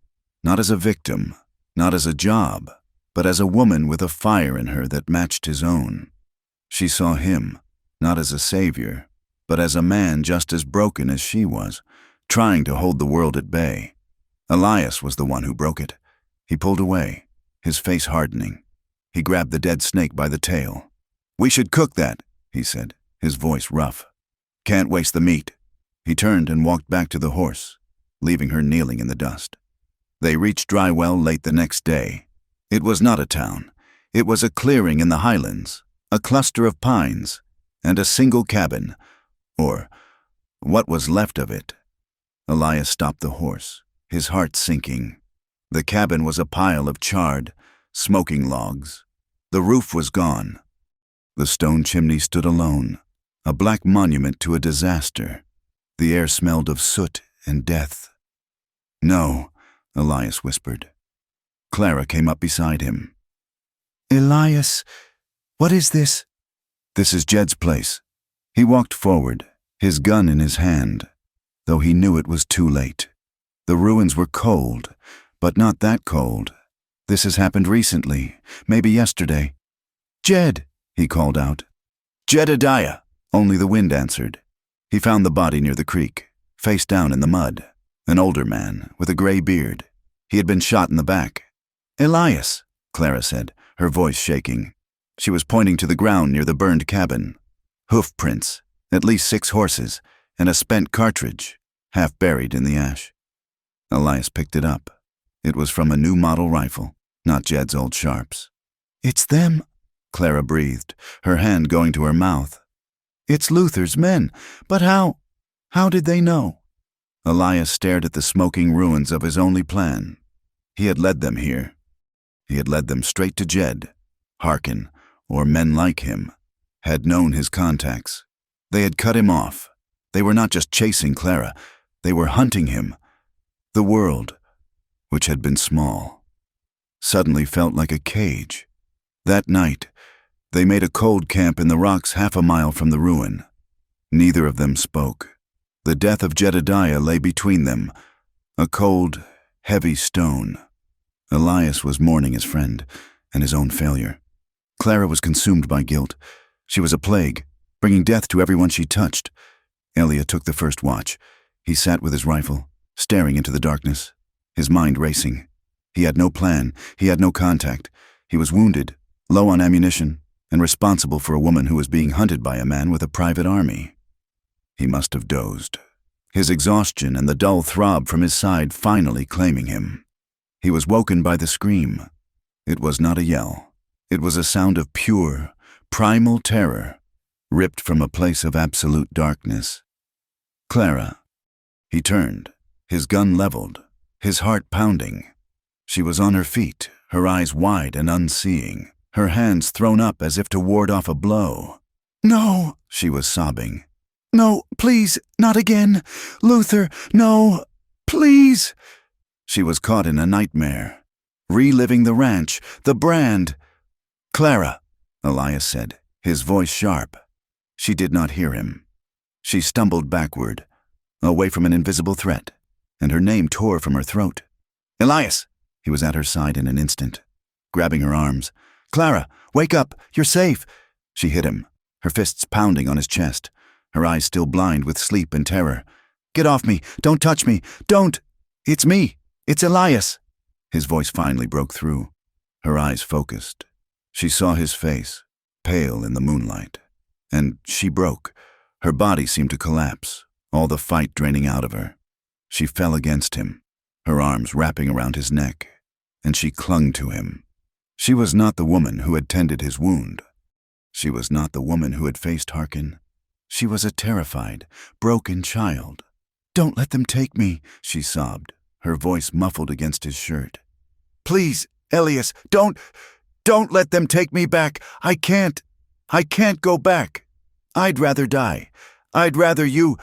not as a victim, not as a job, but as a woman with a fire in her that matched his own. She saw him, not as a savior, but as a man just as broken as she was, trying to hold the world at bay. Elias was the one who broke it. He pulled away, his face hardening. He grabbed the dead snake by the tail. "We should cook that," he said, his voice rough. "Can't waste the meat." He turned and walked back to the horse, leaving her kneeling in the dust. They reached Drywell late the next day. It was not a town. It was a clearing in the highlands, a cluster of pines, and a single cabin, or what was left of it. Elias stopped the horse, his heart sinking. The cabin was a pile of charred, smoking logs. The roof was gone. The stone chimney stood alone, a black monument to a disaster. The air smelled of soot and death. "No," Elias whispered. Clara came up beside him. "Elias, what is this?" "This is Jed's place." He walked forward, his gun in his hand, though he knew it was too late. The ruins were cold, but not that cold. This has happened recently, maybe yesterday. "Jed," he called out. "Jedediah," only the wind answered. He found the body near the creek, face down in the mud, an older man with a gray beard. He had been shot in the back. "Elias," Clara said, her voice shaking. She was pointing to the ground near the burned cabin. Hoof prints, at least 6 horses, and a spent cartridge, half buried in the ash. Elias picked it up. It was from a new model rifle, not Jed's old sharps. "It's them," Clara breathed, her hand going to her mouth. "It's Luther's men, but how—" How did they know? Elias stared at the smoking ruins of his only plan. He had led them here. He had led them straight to Jed. Harkin, or men like him, had known his contacts. They had cut him off. They were not just chasing Clara. They were hunting him. The world, which had been small, suddenly felt like a cage. That night, they made a cold camp in the rocks 1/2 mile from the ruin. Neither of them spoke. The death of Jedediah lay between them, a cold, heavy stone. Elias was mourning his friend and his own failure. Clara was consumed by guilt. She was a plague, bringing death to everyone she touched. Elia took the first watch. He sat with his rifle, staring into the darkness, his mind racing. He had no plan. He had no contact. He was wounded, low on ammunition, and responsible for a woman who was being hunted by a man with a private army. He must have dozed, his exhaustion and the dull throb from his side finally claiming him. He was woken by the scream. It was not a yell. It was a sound of pure, primal terror, ripped from a place of absolute darkness. Clara. He turned, his gun leveled, his heart pounding. She was on her feet, her eyes wide and unseeing, her hands thrown up as if to ward off a blow. "No," she was sobbing. "No, please, not again. Luther, no, please." She was caught in a nightmare, reliving the ranch, the brand. "Clara," Elias said, his voice sharp. She did not hear him. She stumbled backward, away from an invisible threat, and her name tore from her throat. "Elias!" He was at her side in an instant, grabbing her arms. "Clara, wake up! You're safe!" She hit him, her fists pounding on his chest, her eyes still blind with sleep and terror. "Get off me! Don't touch me! Don't! It's me! It's Elias!" His voice finally broke through. Her eyes focused. She saw his face, pale in the moonlight. And she broke. Her body seemed to collapse, all the fight draining out of her. She fell against him, her arms wrapping around his neck, and she clung to him. She was not the woman who had tended his wound. She was not the woman who had faced Harkin. She was a terrified, broken child. "Don't let them take me," she sobbed, her voice muffled against his shirt. "Please, Elias, don't let them take me back. I can't go back. I'd rather die. I'd rather you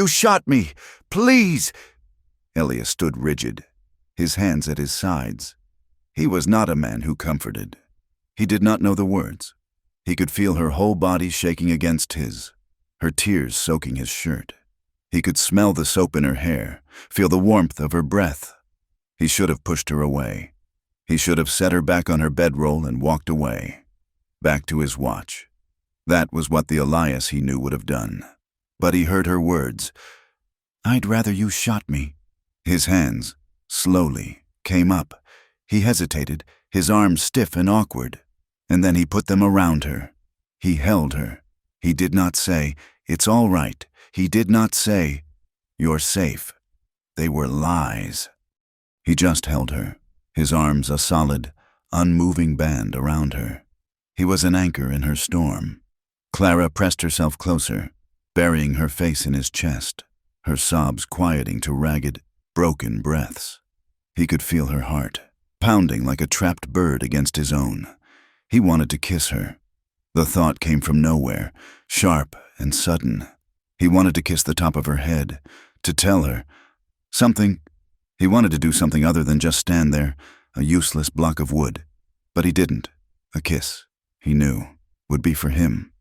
shot me. Please." Elias stood rigid, his hands at his sides. He was not a man who comforted. He did not know the words. He could feel her whole body shaking against his, her tears soaking his shirt. He could smell the soap in her hair, feel the warmth of her breath. He should have pushed her away. He should have set her back on her bedroll and walked away, back to his watch. That was what the Elias he knew would have done. But he heard her words. "I'd rather you shot me." His hands, slowly, came up. He hesitated, his arms stiff and awkward. And then he put them around her. He held her. He did not say, "It's all right." He did not say, "You're safe." They were lies. He just held her, his arms a solid, unmoving band around her. He was an anchor in her storm. Clara pressed herself closer, burying her face in his chest, her sobs quieting to ragged, broken breaths. He could feel her heart, pounding like a trapped bird against his own. He wanted to kiss her. The thought came from nowhere, sharp and sudden. He wanted to kiss the top of her head, to tell her something. He wanted to do something other than just stand there, a useless block of wood. But he didn't. A kiss, he knew, would be for him,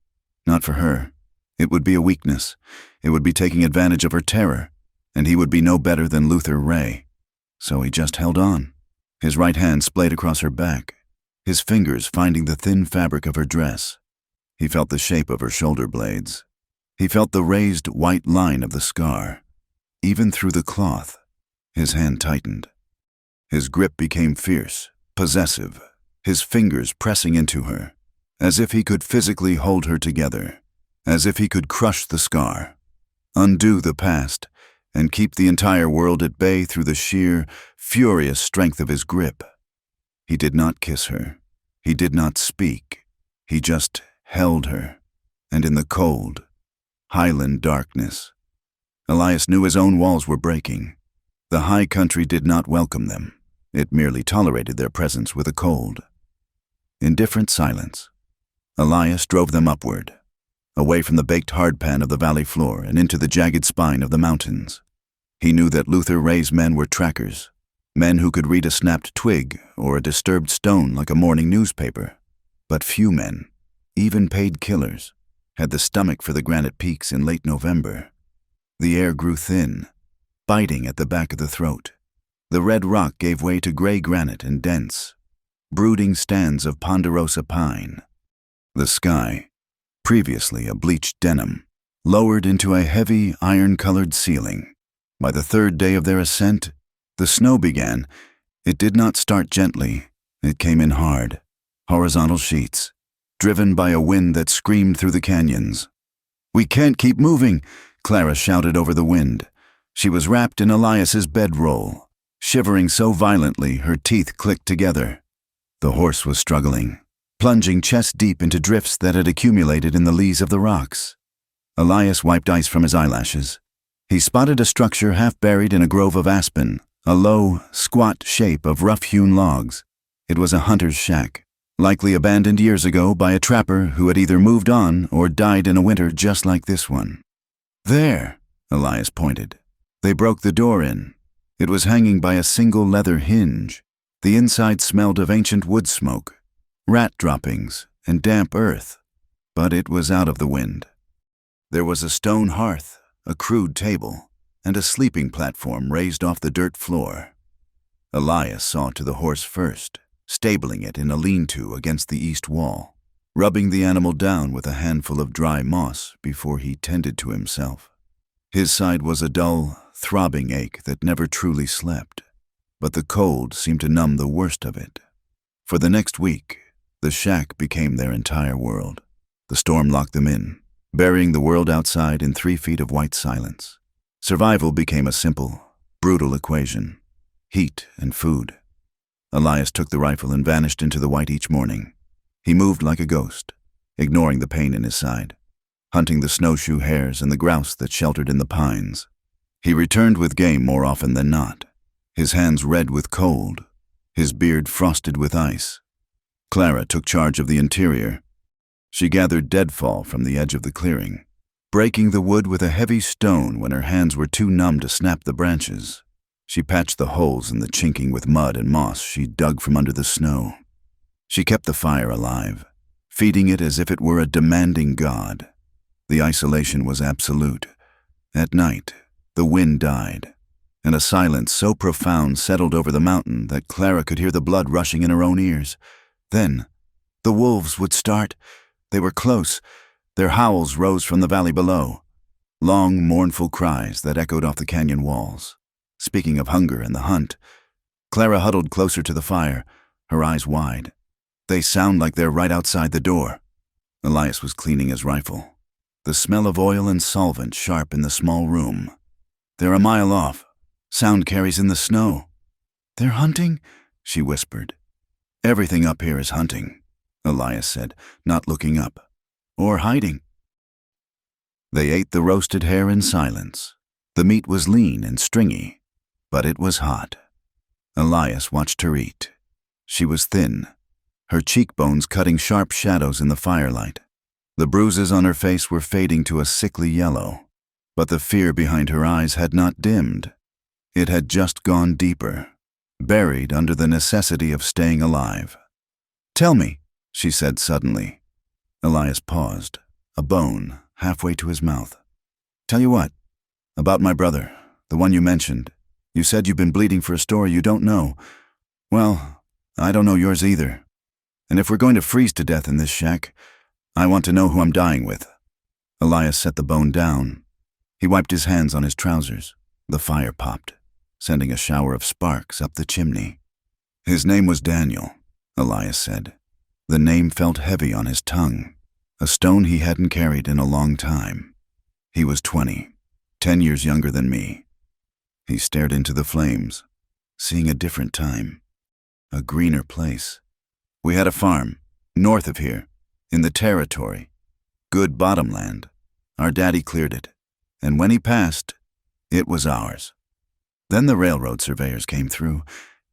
not for her. It would be a weakness. It would be taking advantage of her terror, and he would be no better than Luther Ray. So he just held on, his right hand splayed across her back, his fingers finding the thin fabric of her dress. He felt the shape of her shoulder blades. He felt the raised white line of the scar. Even through the cloth, his hand tightened. His grip became fierce, possessive, his fingers pressing into her, as if he could physically hold her together, as if he could crush the scar, undo the past, and keep the entire world at bay through the sheer, furious strength of his grip. He did not kiss her. He did not speak. He just held her, and in the cold, Highland darkness, Elias knew his own walls were breaking. The high country did not welcome them. It merely tolerated their presence with a cold, indifferent silence. Elias drove them upward, away from the baked hardpan of the valley floor and into the jagged spine of the mountains. He knew that Luther Ray's men were trackers, men who could read a snapped twig or a disturbed stone like a morning newspaper. But few men, even paid killers, had the stomach for the granite peaks in late November. The air grew thin, biting at the back of the throat. The red rock gave way to gray granite and dense, brooding stands of ponderosa pine. The sky, previously a bleached denim, lowered into a heavy, iron-colored ceiling. By the third day of their ascent, the snow began. It did not start gently. It came in hard, horizontal sheets, driven by a wind that screamed through the canyons. "We can't keep moving," Clara shouted over the wind. She was wrapped in Elias's bedroll, shivering so violently her teeth clicked together. The horse was struggling, plunging chest-deep into drifts that had accumulated in the lees of the rocks. Elias wiped ice from his eyelashes. He spotted a structure half buried in a grove of aspen, a low, squat shape of rough-hewn logs. It was a hunter's shack, likely abandoned years ago by a trapper who had either moved on or died in a winter just like this one. "There," Elias pointed. They broke the door in. It was hanging by a single leather hinge. The inside smelled of ancient wood smoke, rat droppings, and damp earth, but it was out of the wind. There was a stone hearth, a crude table, and a sleeping platform raised off the dirt floor. Elias saw to the horse first, stabling it in a lean-to against the east wall, rubbing the animal down with a handful of dry moss before he tended to himself. His side was a dull, throbbing ache that never truly slept, but the cold seemed to numb the worst of it. For the next week, the shack became their entire world. The storm locked them in, burying the world outside in 3 feet of white silence. Survival became a simple, brutal equation: heat and food. Elias took the rifle and vanished into the white each morning. He moved like a ghost, ignoring the pain in his side, hunting the snowshoe hares and the grouse that sheltered in the pines. He returned with game more often than not, his hands red with cold, his beard frosted with ice. Clara took charge of the interior. She gathered deadfall from the edge of the clearing, breaking the wood with a heavy stone when her hands were too numb to snap the branches. She patched the holes in the chinking with mud and moss she dug from under the snow. She kept the fire alive, feeding it as if it were a demanding god. The isolation was absolute. At night, the wind died, and a silence so profound settled over the mountain that Clara could hear the blood rushing in her own ears. Then, the wolves would start. They were close. Their howls rose from the valley below, long, mournful cries that echoed off the canyon walls. Speaking of hunger and the hunt, Clara huddled closer to the fire, her eyes wide. "They sound like they're right outside the door." Elias was cleaning his rifle, the smell of oil and solvent sharp in the small room. "They're a mile off. Sound carries in the snow." "They're hunting?" she whispered. "Everything up here is hunting," Elias said, not looking up. "Or hiding." They ate the roasted hare in silence. The meat was lean and stringy, but it was hot. Elias watched her eat. She was thin, her cheekbones cutting sharp shadows in the firelight. The bruises on her face were fading to a sickly yellow, but the fear behind her eyes had not dimmed. It had just gone deeper, buried under the necessity of staying alive. "Tell me," she said suddenly. Elias paused, a bone halfway to his mouth. "Tell you what, about my brother, the one you mentioned. You said you've been bleeding for a story you don't know. Well, I don't know yours either. And if we're going to freeze to death in this shack, I want to know who I'm dying with." Elias set the bone down. He wiped his hands on his trousers. The fire popped, sending a shower of sparks up the chimney. "His name was Daniel," Elias said. The name felt heavy on his tongue, a stone he hadn't carried in a long time. He was 20, 10 years younger than me. He stared into the flames, seeing a different time, a greener place. "We had a farm, north of here, in the territory. Good bottomland. Our daddy cleared it, and when he passed, It was ours. Then the railroad surveyors came through,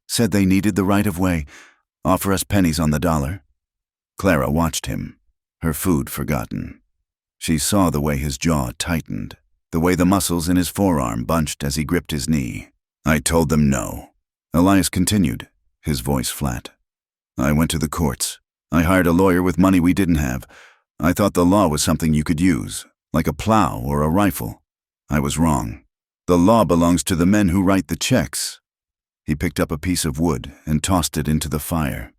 said they needed the right-of-way, offer us pennies on the dollar. Clara watched him, her food forgotten. She saw the way his jaw tightened, the way the muscles in his forearm bunched as he gripped his knee. I told them no. Elias continued, his voice flat. I went to the courts. I hired a lawyer with money we didn't have. I thought the law was something you could use, like a plow or a rifle. I was wrong. The law belongs to the men who write the checks. He picked up a piece of wood and tossed it into the fire.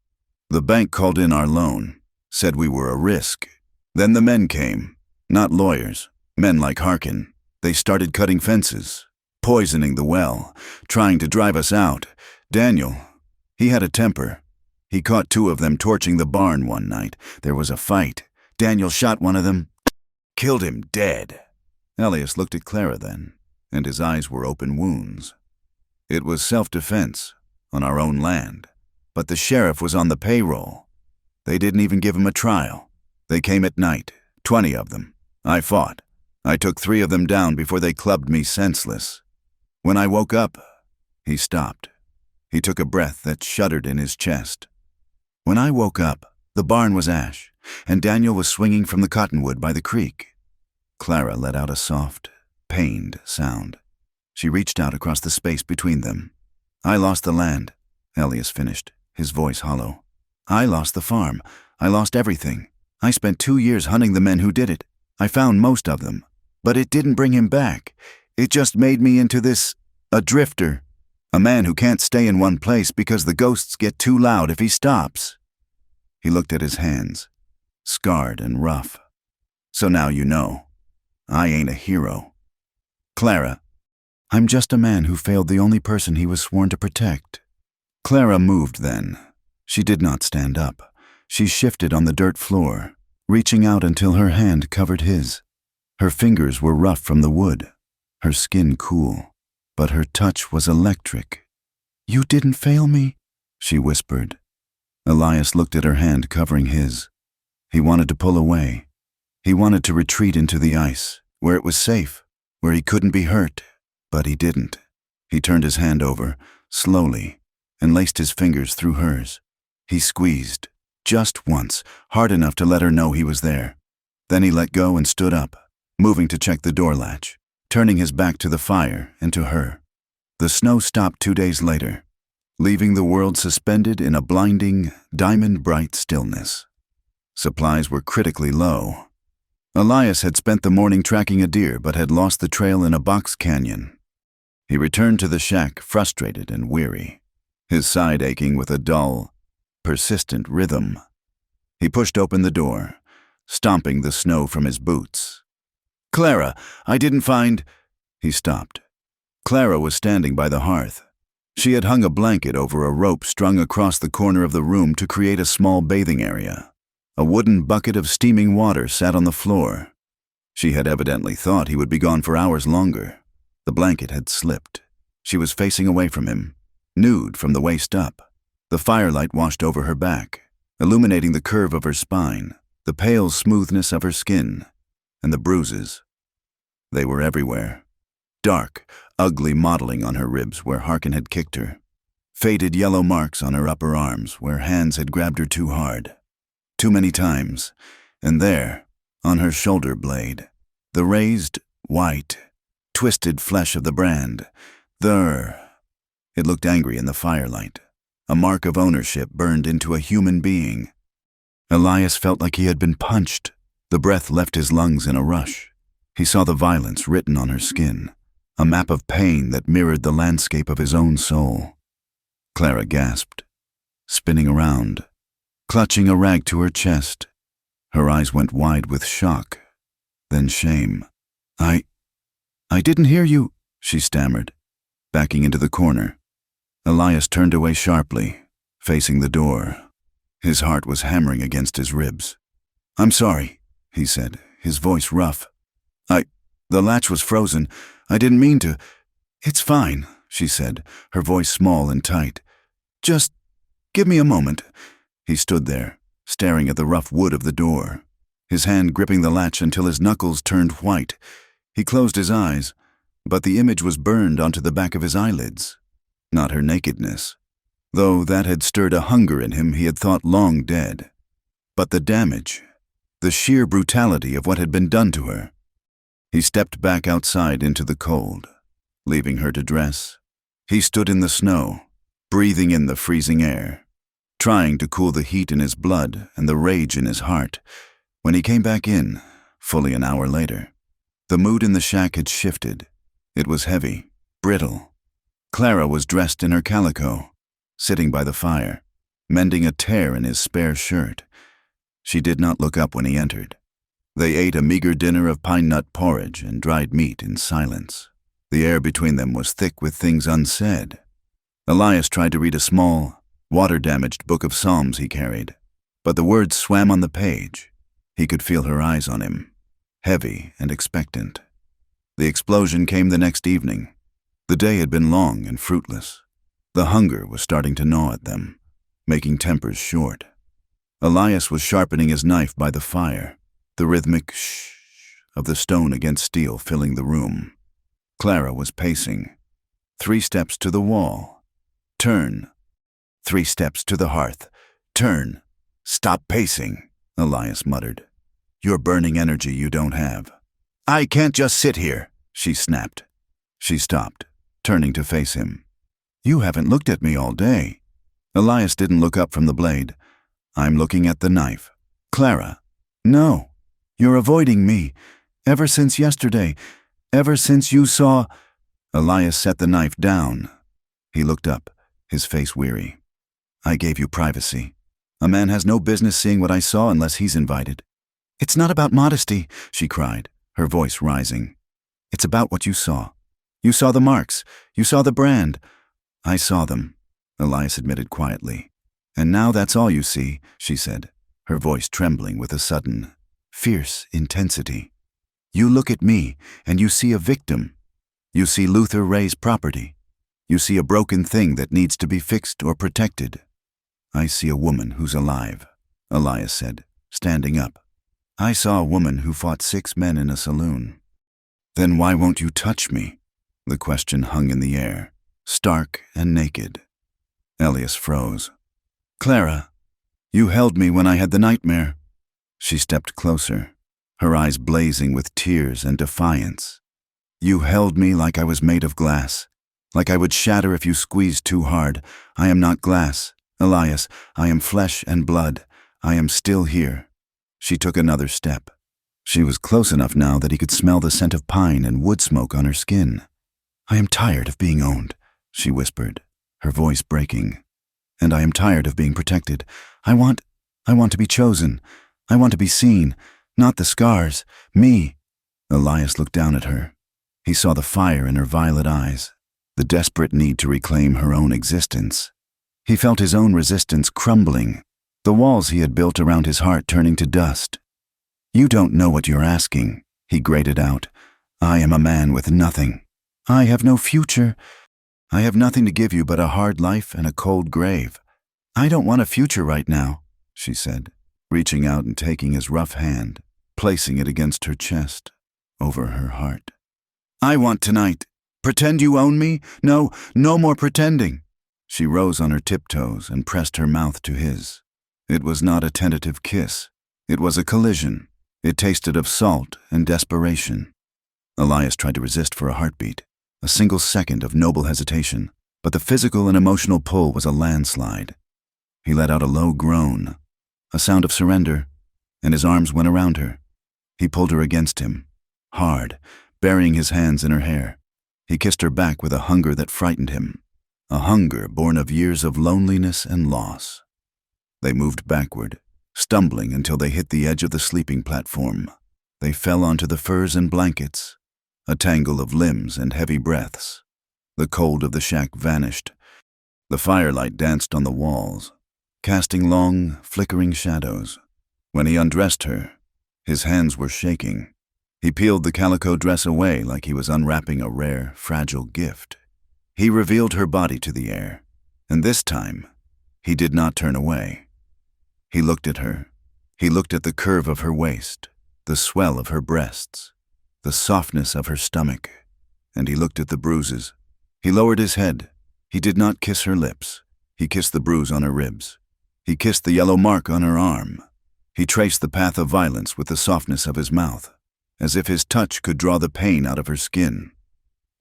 The bank called in our loan, said we were a risk. Then the men came, not lawyers, men like Harkin. They started cutting fences, poisoning the well, trying to drive us out. Daniel, he had a temper. He caught 2 of them torching the barn one night. There was a fight. Daniel shot one of them, killed him dead. Elias looked at Clara then, and his eyes were open wounds. It was self-defense, on our own land. But the sheriff was on the payroll. They didn't even give him a trial. They came at night, 20 of them. I fought. I took 3 of them down before they clubbed me senseless. When I woke up, he stopped. He took a breath that shuddered in his chest. When I woke up, the barn was ash, and Daniel was swinging from the cottonwood by the creek. Clara let out a soft, pained sound. She reached out across the space between them. I lost the land, Elias finished, his voice hollow. I lost the farm. I lost everything. I spent 2 years hunting the men who did it. I found most of them. But it didn't bring him back. It just made me into a drifter. A man who can't stay in one place because the ghosts get too loud if he stops. He looked at his hands, scarred and rough. So now you know. I ain't a hero. Clara, I'm just a man who failed the only person he was sworn to protect. Clara moved then. She did not stand up. She shifted on the dirt floor, reaching out until her hand covered his. Her fingers were rough from the wood, her skin cool, but her touch was electric. You didn't fail me, she whispered. Elias looked at her hand covering his. He wanted to pull away. He wanted to retreat into the ice, where it was safe, where he couldn't be hurt, but he didn't. He turned his hand over, slowly, and laced his fingers through hers. He squeezed, just once, hard enough to let her know he was there. Then he let go and stood up, moving to check the door latch, turning his back to the fire and to her. The snow stopped 2 days later, leaving the world suspended in a blinding, diamond-bright stillness. Supplies were critically low. Elias had spent the morning tracking a deer but had lost the trail in a box canyon. He returned to the shack frustrated and weary, his side aching with a dull, persistent rhythm. He pushed open the door, stomping the snow from his boots. Clara, I didn't find... He stopped. Clara was standing by the hearth. She had hung a blanket over a rope strung across the corner of the room to create a small bathing area. A wooden bucket of steaming water sat on the floor. She had evidently thought he would be gone for hours longer. The blanket had slipped. She was facing away from him, nude from the waist up. The firelight washed over her back, illuminating the curve of her spine, the pale smoothness of her skin, and the bruises. They were everywhere. Dark, ugly mottling on her ribs where Harkin had kicked her. Faded yellow marks on her upper arms where hands had grabbed her too hard. Too many times. And there, on her shoulder blade, the raised, white, twisted flesh of the brand. It looked angry in the firelight. A mark of ownership burned into a human being. Elias felt like he had been punched. The breath left his lungs in a rush. He saw the violence written on her skin, a map of pain that mirrored the landscape of his own soul. Clara gasped, spinning around, clutching a rag to her chest. Her eyes went wide with shock, then shame. I didn't hear you, she stammered, backing into the corner. Elias turned away sharply, facing the door. His heart was hammering against his ribs. I'm sorry, he said, his voice rough. The latch was frozen. I didn't mean to. It's fine, she said, her voice small and tight. Just give me a moment. He stood there, staring at the rough wood of the door, his hand gripping the latch until his knuckles turned white. He closed his eyes, But the image was burned onto the back of his eyelids, not her nakedness, though that had stirred a hunger in him he had thought long dead. But the damage, the sheer brutality of what had been done to her. He stepped back outside into the cold, leaving her to dress. He stood in the snow, breathing in the freezing air, trying to cool the heat in his blood and the rage in his heart. When he came back in, fully an hour later, the mood in the shack had shifted. It was heavy, brittle. Clara was dressed in her calico, sitting by the fire, mending a tear in his spare shirt. She did not look up when he entered. They ate a meager dinner of pine nut porridge and dried meat in silence. The air between them was thick with things unsaid. Elias tried to read a small, water-damaged book of Psalms he carried, but the words swam on the page. He could feel her eyes on him, heavy and expectant. The explosion came the next evening. The day had been long and fruitless. The hunger was starting to gnaw at them, making tempers short. Elias was sharpening his knife by the fire, the rhythmic shh of the stone against steel filling the room. Clara was pacing. 3 steps to the wall. Turn. 3 steps to the hearth. Turn. Stop pacing, Elias muttered. You're burning energy you don't have. I can't just sit here, she snapped. She stopped, turning to face him. You haven't looked at me all day. Elias didn't look up from the blade. I'm looking at the knife. Clara. No. You're avoiding me. Ever since yesterday. Ever since you saw... Elias set the knife down. He looked up, his face weary. I gave you privacy. A man has no business seeing what I saw unless he's invited. It's not about modesty, she cried, her voice rising. It's about what you saw. You saw the marks. You saw the brand. I saw them, Elias admitted quietly. And now that's all you see, she said, her voice trembling with a sudden, fierce intensity. You look at me, and you see a victim. You see Luther Ray's property. You see a broken thing that needs to be fixed or protected. I see a woman who's alive, Elias said, standing up. I saw a woman who fought 6 men in a saloon. Then why won't you touch me? The question hung in the air, stark and naked. Elias froze. Clara, you held me when I had the nightmare. She stepped closer, her eyes blazing with tears and defiance. You held me like I was made of glass, like I would shatter if you squeezed too hard. I am not glass, Elias. I am flesh and blood. I am still here. She took another step. She was close enough now that he could smell the scent of pine and wood smoke on her skin. I am tired of being owned, she whispered, her voice breaking. And I am tired of being protected. I want to be chosen. I want to be seen, not the scars, me. Elias looked down at her. He saw the fire in her violet eyes, the desperate need to reclaim her own existence. He felt his own resistance crumbling, the walls he had built around his heart turning to dust. You don't know what you're asking, he grated out. I am a man with nothing. I have no future. I have nothing to give you but a hard life and a cold grave. I don't want a future right now, she said, reaching out and taking his rough hand, placing it against her chest, over her heart. I want tonight. Pretend you own me? No, no more pretending. She rose on her tiptoes and pressed her mouth to his. It was not a tentative kiss. It was a collision. It tasted of salt and desperation. Elias tried to resist for a heartbeat, a single second of noble hesitation, but the physical and emotional pull was a landslide. He let out a low groan, a sound of surrender, and his arms went around her. He pulled her against him, hard, burying his hands in her hair. He kissed her back with a hunger that frightened him, a hunger born of years of loneliness and loss. They moved backward, stumbling until they hit the edge of the sleeping platform. They fell onto the furs and blankets, a tangle of limbs and heavy breaths. The cold of the shack vanished. The firelight danced on the walls, casting long, flickering shadows. When he undressed her, his hands were shaking. He peeled the calico dress away like he was unwrapping a rare, fragile gift. He revealed her body to the air, and this time, he did not turn away. He looked at her. He looked at the curve of her waist, the swell of her breasts, the softness of her stomach, and he looked at the bruises. He lowered his head. He did not kiss her lips. He kissed the bruise on her ribs. He kissed the yellow mark on her arm. He traced the path of violence with the softness of his mouth, as if his touch could draw the pain out of her skin.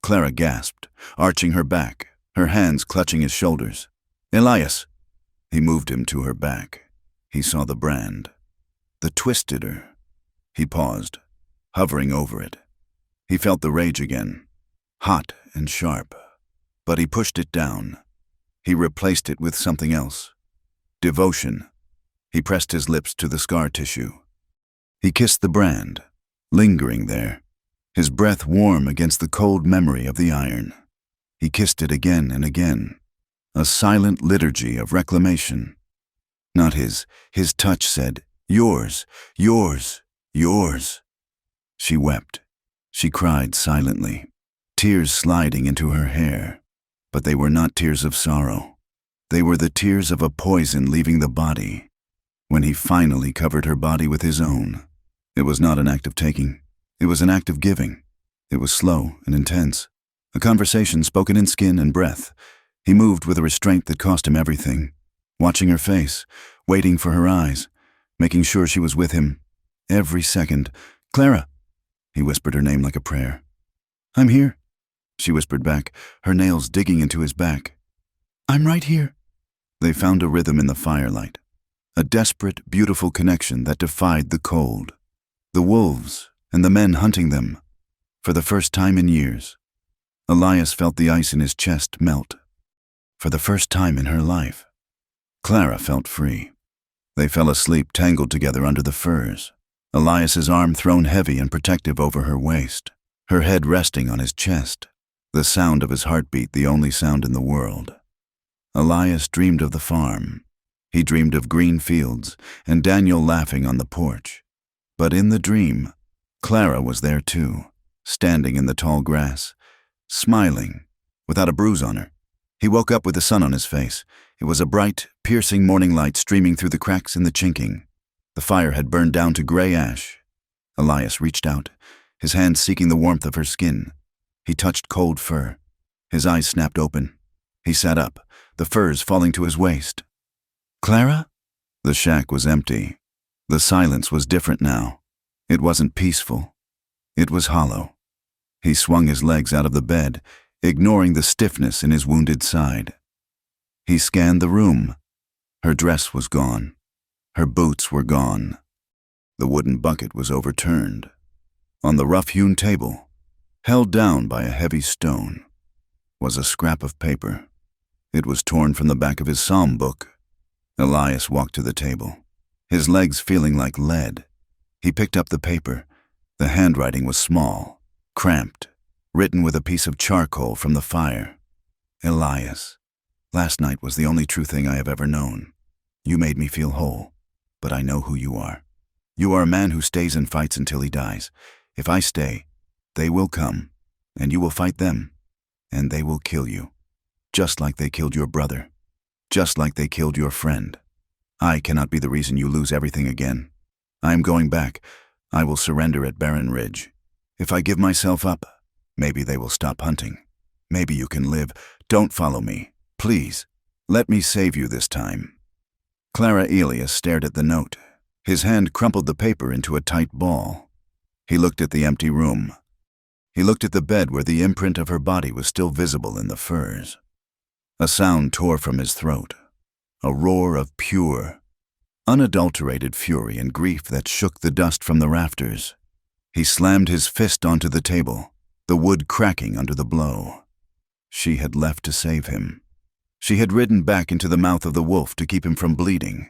Clara gasped, arching her back, her hands clutching his shoulders. "Elias!" He moved him to her back. He saw the brand. The twisted her. He paused, hovering over it. He felt the rage again, hot and sharp, but he pushed it down. He replaced it with something else. Devotion. He pressed his lips to the scar tissue. He kissed the brand, lingering there, his breath warm against the cold memory of the iron. He kissed it again and again, a silent liturgy of reclamation. Not his touch said, "Yours, yours, yours." She wept. She cried silently, tears sliding into her hair. But they were not tears of sorrow. They were the tears of a poison leaving the body. When he finally covered her body with his own, it was not an act of taking. It was an act of giving. It was slow and intense, a conversation spoken in skin and breath. He moved with a restraint that cost him everything, watching her face, waiting for her eyes, making sure she was with him. Every second. "Clara!" He whispered her name like a prayer. "I'm here," she whispered back, her nails digging into his back. "I'm right here." They found a rhythm in the firelight, a desperate, beautiful connection that defied the cold, the wolves, and the men hunting them. For the first time in years, Elias felt the ice in his chest melt. For the first time in her life, Clara felt free. They fell asleep tangled together under the furs, Elias's arm thrown heavy and protective over her waist, her head resting on his chest, the sound of his heartbeat the only sound in the world. Elias dreamed of the farm. He dreamed of green fields and Daniel laughing on the porch. But in the dream, Clara was there too, standing in the tall grass, smiling, without a bruise on her. He woke up with the sun on his face. It was a bright, piercing morning light streaming through the cracks in the chinking. The fire had burned down to gray ash. Elias reached out, his hand seeking the warmth of her skin. He touched cold fur. His eyes snapped open. He sat up, the furs falling to his waist. "Clara?" The shack was empty. The silence was different now. It wasn't peaceful. It was hollow. He swung his legs out of the bed, ignoring the stiffness in his wounded side. He scanned the room. Her dress was gone. Her boots were gone. The wooden bucket was overturned. On the rough-hewn table, held down by a heavy stone, was a scrap of paper. It was torn from the back of his psalm book. Elias walked to the table, his legs feeling like lead. He picked up the paper. The handwriting was small, cramped, written with a piece of charcoal from the fire. "Elias, last night was the only true thing I have ever known. You made me feel whole, but I know who you are. You are a man who stays and fights until he dies. If I stay, they will come, and you will fight them, and they will kill you, just like they killed your brother, just like they killed your friend. I cannot be the reason you lose everything again. I am going back. I will surrender at Barren Ridge. If I give myself up, maybe they will stop hunting. Maybe you can live. Don't follow me. Please, let me save you this time." Clara Elias stared at the note. His hand crumpled the paper into a tight ball. He looked at the empty room. He looked at the bed where the imprint of her body was still visible in the furs. A sound tore from his throat, a roar of pure, unadulterated fury and grief that shook the dust from the rafters. He slammed his fist onto the table, the wood cracking under the blow. She had left to save him. She had ridden back into the mouth of the wolf to keep him from bleeding.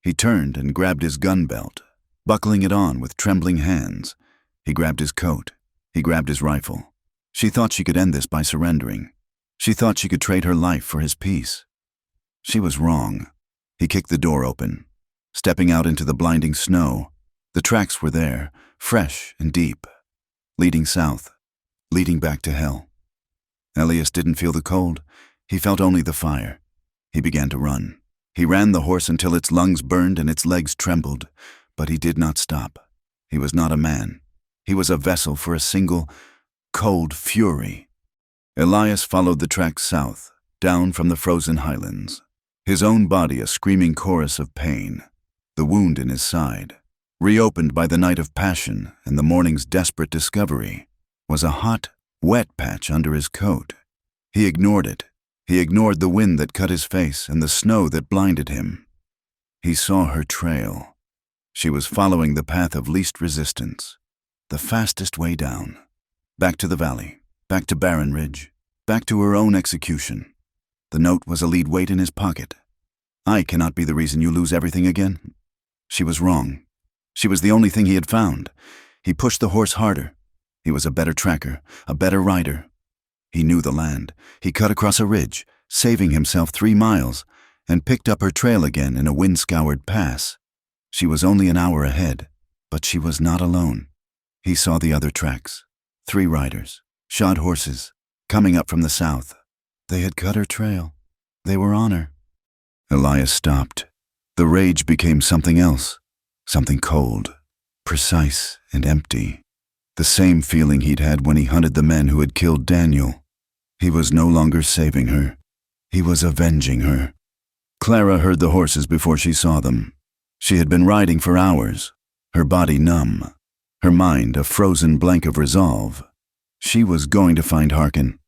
He turned and grabbed his gun belt, buckling it on with trembling hands. He grabbed his coat. He grabbed his rifle. She thought she could end this by surrendering. She thought she could trade her life for his peace. She was wrong. He kicked the door open. Stepping out into the blinding snow, the tracks were there, fresh and deep, leading south, leading back to hell. Elias didn't feel the cold. He felt only the fire. He began to run. He ran the horse until its lungs burned and its legs trembled, but he did not stop. He was not a man. He was a vessel for a single, cold fury. Elias followed the tracks south, down from the frozen highlands, his own body a screaming chorus of pain, the wound in his side, reopened by the night of passion and the morning's desperate discovery, was a hot, wet patch under his coat. He ignored it. He ignored the wind that cut his face and the snow that blinded him. He saw her trail. She was following the path of least resistance, the fastest way down, back to the valley, back to Barren Ridge, back to her own execution. The note was a lead weight in his pocket. I cannot be the reason you lose everything again. She was wrong. She was the only thing he had found. He pushed the horse harder. He was a better tracker, a better rider. He knew the land. He cut across a ridge, saving himself 3 miles, and picked up her trail again in a wind-scoured pass. She was only an hour ahead, but she was not alone. He saw the other tracks. 3 riders, shod horses, coming up from the south. They had cut her trail. They were on her. Elias stopped. The rage became something else, something cold, precise and empty. The same feeling he'd had when he hunted the men who had killed Daniel. He was no longer saving her. He was avenging her. Clara heard the horses before she saw them. She had been riding for hours, her body numb, her mind a frozen blank of resolve. She was going to find Harkin,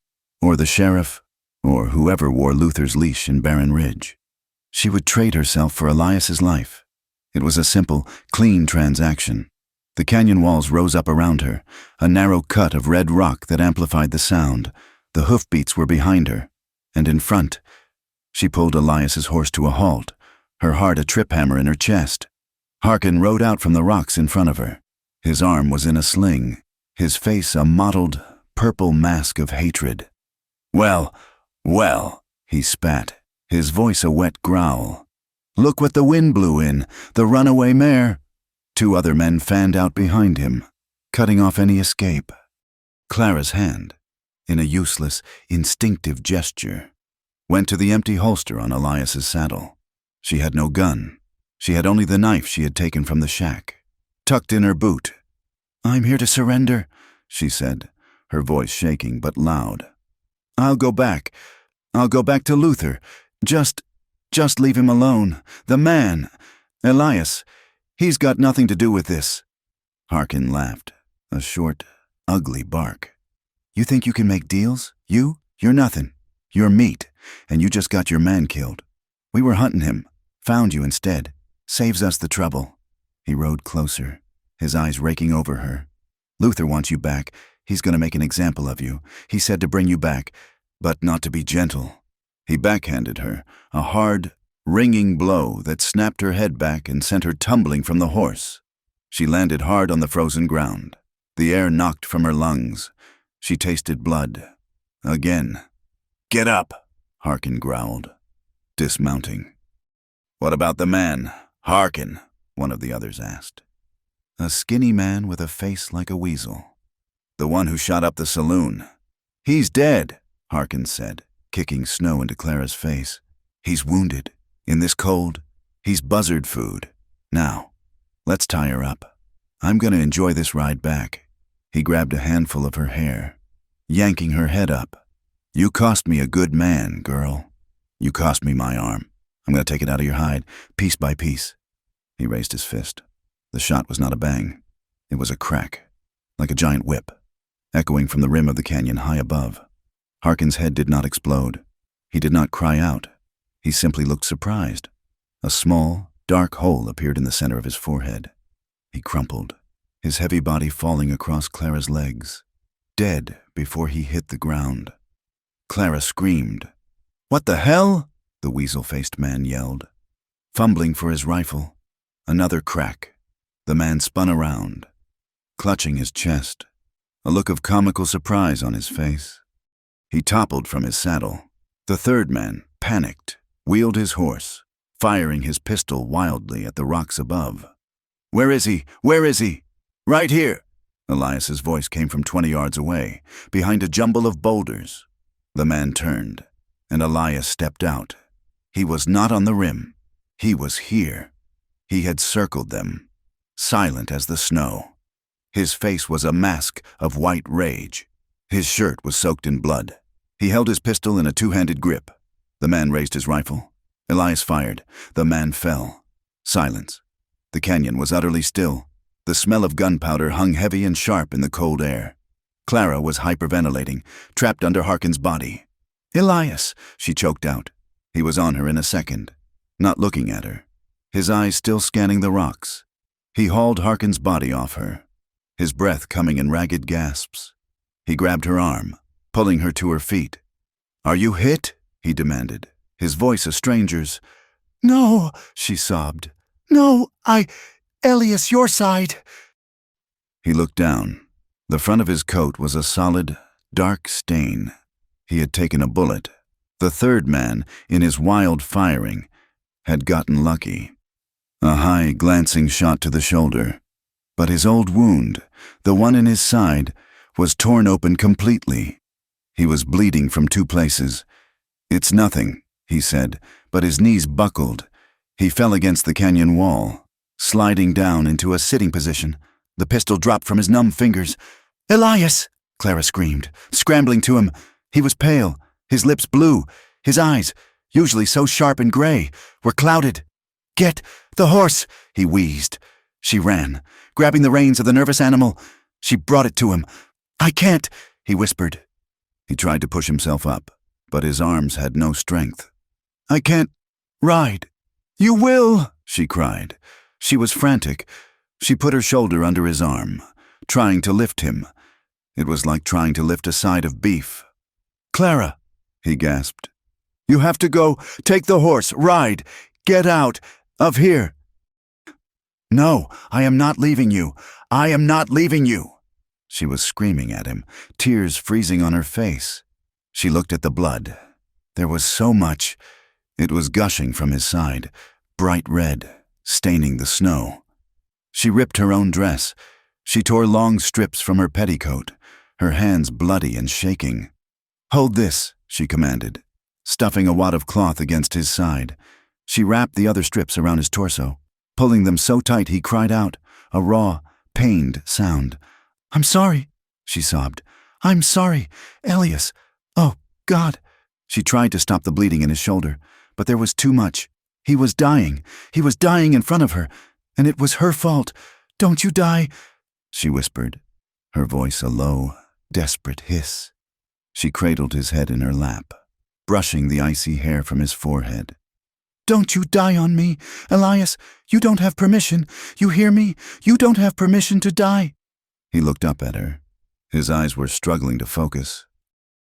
or the sheriff, or whoever wore Luther's leash in Barren Ridge. She would trade herself for Elias's life. It was a simple, clean transaction. The canyon walls rose up around her, a narrow cut of red rock that amplified the sound. The hoofbeats were behind her, and in front. She pulled Elias's horse to a halt, her heart a trip hammer in her chest. Harkin rode out from the rocks in front of her. His arm was in a sling, his face a mottled, purple mask of hatred. Well, he spat, his voice a wet growl. Look what the wind blew in, the runaway mare. 2 other men fanned out behind him, cutting off any escape. Clara's hand, in a useless, instinctive gesture, went to the empty holster on Elias's saddle. She had no gun. She had only the knife she had taken from the shack, tucked in her boot. I'm here to surrender, she said, her voice shaking but loud. I'll go back to Luther. Just leave him alone. The man, Elias, he's got nothing to do with this. Harkin laughed, a short, ugly bark. You think you can make deals? You're nothing. You're meat, and you just got your man killed. We were hunting him, found you instead. Saves us the trouble. He rode closer, his eyes raking over her. Luther wants you back. He's going to make an example of you. He said to bring you back, but not to be gentle. He backhanded her, a hard, ringing blow that snapped her head back and sent her tumbling from the horse. She landed hard on the frozen ground. The air knocked from her lungs. She tasted blood. Again. Get up, Harkin growled, dismounting. What about the man, Harkin? One of the others asked. A skinny man with a face like a weasel. The one who shot up the saloon. He's dead, Harkin said, kicking snow into Clara's face. He's wounded. In this cold, he's buzzard food. Now, let's tie her up. I'm going to enjoy this ride back. He grabbed a handful of her hair, yanking her head up. You cost me a good man, girl. You cost me my arm. I'm going to take it out of your hide, piece by piece. He raised his fist. The shot was not a bang. It was a crack, like a giant whip, echoing from the rim of the canyon high above. Harkin's head did not explode. He did not cry out. He simply looked surprised. A small, dark hole appeared in the center of his forehead. He crumpled, his heavy body falling across Clara's legs, dead before he hit the ground. Clara screamed. What the hell? The weasel-faced man yelled. Fumbling for his rifle. Another crack. The man spun around, clutching his chest, a look of comical surprise on his face. He toppled from his saddle. The third man, panicked, wheeled his horse, firing his pistol wildly at the rocks above. Where is he? Where is he? Right here! Elias's voice came from 20 yards away, behind a jumble of boulders. The man turned, and Elias stepped out. He was not on the rim. He was here. He had circled them, silent as the snow. His face was a mask of white rage. His shirt was soaked in blood. He held his pistol in a two-handed grip. The man raised his rifle. Elias fired. The man fell. Silence. The canyon was utterly still. The smell of gunpowder hung heavy and sharp in the cold air. Clara was hyperventilating, trapped under Harkin's body. "Elias," she choked out. He was on her in a second, not looking at her, his eyes still scanning the rocks. He hauled Harkin's body off her, his breath coming in ragged gasps. He grabbed her arm, pulling her to her feet. "Are you hit?" he demanded, his voice a stranger's. "No," she sobbed. "No, Elias, your side." He looked down. The front of his coat was a solid, dark stain. He had taken a bullet. The third man, in his wild firing, had gotten lucky. A high, glancing shot to the shoulder. But his old wound, the one in his side, was torn open completely. He was bleeding from two places. "It's nothing," he said, but his knees buckled. He fell against the canyon wall, sliding down into a sitting position. The pistol dropped from his numb fingers. "Elias!" Clara screamed, scrambling to him. He was pale, his lips blue, his eyes, usually so sharp and gray, were clouded. "Get the horse," he wheezed. She ran, grabbing the reins of the nervous animal. She brought it to him. "I can't," he whispered. He tried to push himself up, but his arms had no strength. "I can't ride." "You will," she cried. She was frantic. She put her shoulder under his arm, trying to lift him. It was like trying to lift a side of beef. "Clara," he gasped. "You have to go. Take the horse. Ride. Get out of here." "No, I am not leaving you. I am not leaving you." She was screaming at him, tears freezing on her face. She looked at the blood. There was so much. It was gushing from his side, bright red, staining the snow. She ripped her own dress. She tore long strips from her petticoat, her hands bloody and shaking. "Hold this," she commanded, stuffing a wad of cloth against his side. She wrapped the other strips around his torso, pulling them so tight he cried out, a raw, pained sound. "I'm sorry," she sobbed. "I'm sorry, Elias. Oh, God." She tried to stop the bleeding in his shoulder, but there was too much. He was dying. He was dying in front of her, and it was her fault. "Don't you die," she whispered, her voice a low, desperate hiss. She cradled his head in her lap, brushing the icy hair from his forehead. "Don't you die on me, Elias. You don't have permission. You hear me? You don't have permission to die." He looked up at her. His eyes were struggling to focus.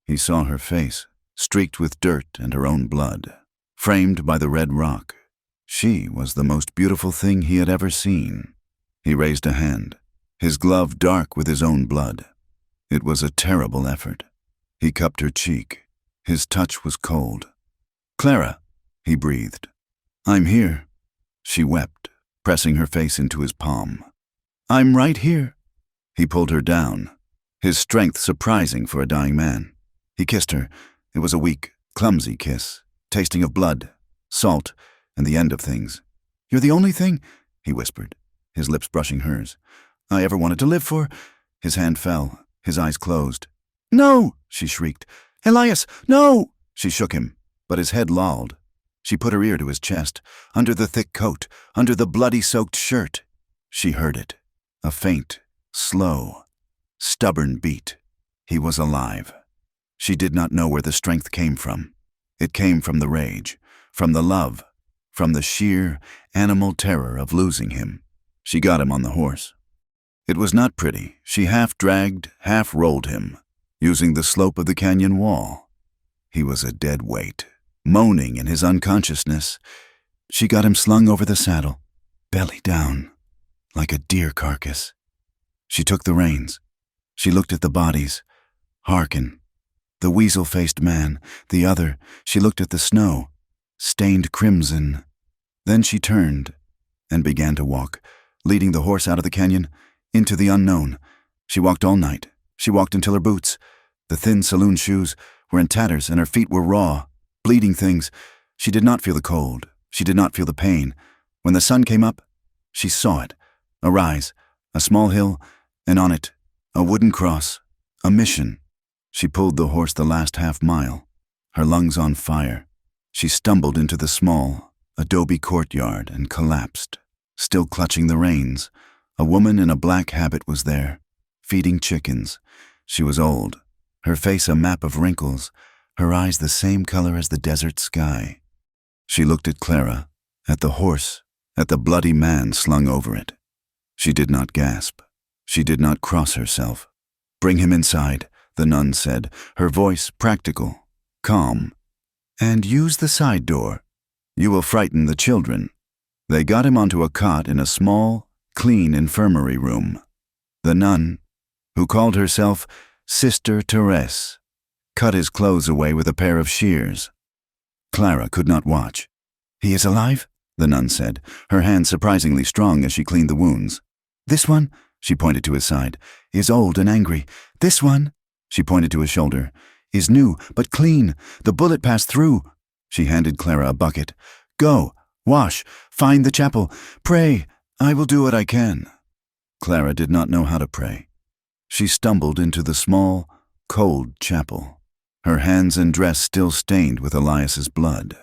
He saw her face, streaked with dirt and her own blood, framed by the red rock. She was the most beautiful thing he had ever seen. He raised a hand, his glove dark with his own blood. It was a terrible effort. He cupped her cheek. His touch was cold. "Clara," he breathed. "I'm here." She wept, pressing her face into his palm. "I'm right here." He pulled her down, his strength surprising for a dying man. He kissed her. It was a weak, clumsy kiss, tasting of blood, salt, and the end of things. "You're the only thing," he whispered, his lips brushing hers, "I ever wanted to live for." His hand fell, his eyes closed. "No!" she shrieked. "Elias, no!" She shook him, but his head lolled. She put her ear to his chest, under the thick coat, under the bloody-soaked shirt. She heard it, a faint, slow, stubborn beat. He was alive. She did not know where the strength came from. It came from the rage, from the love, from the sheer, animal terror of losing him. She got him on the horse. It was not pretty. She half-dragged, half-rolled him, using the slope of the canyon wall. He was a dead weight, moaning in his unconsciousness. She got him slung over the saddle, belly down, like a deer carcass. She took the reins. She looked at the bodies. Harkin, the weasel-faced man, the other. She looked at the snow, stained crimson. Then she turned and began to walk, leading the horse out of the canyon, into the unknown. She walked all night. She walked until her boots, the thin saloon shoes, were in tatters and her feet were raw, bleeding things. She did not feel the cold. She did not feel the pain. When the sun came up, she saw it. A rise, a small hill, and on it, a wooden cross, a mission. She pulled the horse the last half-mile, her lungs on fire. She stumbled into the small, adobe courtyard and collapsed, still clutching the reins. A woman in a black habit was there, feeding chickens. She was old, her face a map of wrinkles, her eyes the same color as the desert sky. She looked at Clara, at the horse, at the bloody man slung over it. She did not gasp. She did not cross herself. "Bring him inside," the nun said, her voice practical, calm. "And use the side door. You will frighten the children." They got him onto a cot in a small, clean infirmary room. The nun, who called herself Sister Therese, cut his clothes away with a pair of shears. Clara could not watch. "He is alive?" the nun said, her hand surprisingly strong as she cleaned the wounds. "This one," she pointed to his side, "is old and angry. This one," she pointed to his shoulder, "is new but clean. The bullet passed through." She handed Clara a bucket. "Go, wash, find the chapel, pray. I will do what I can." Clara did not know how to pray. She stumbled into the small, cold chapel, her hands and dress still stained with Elias's blood.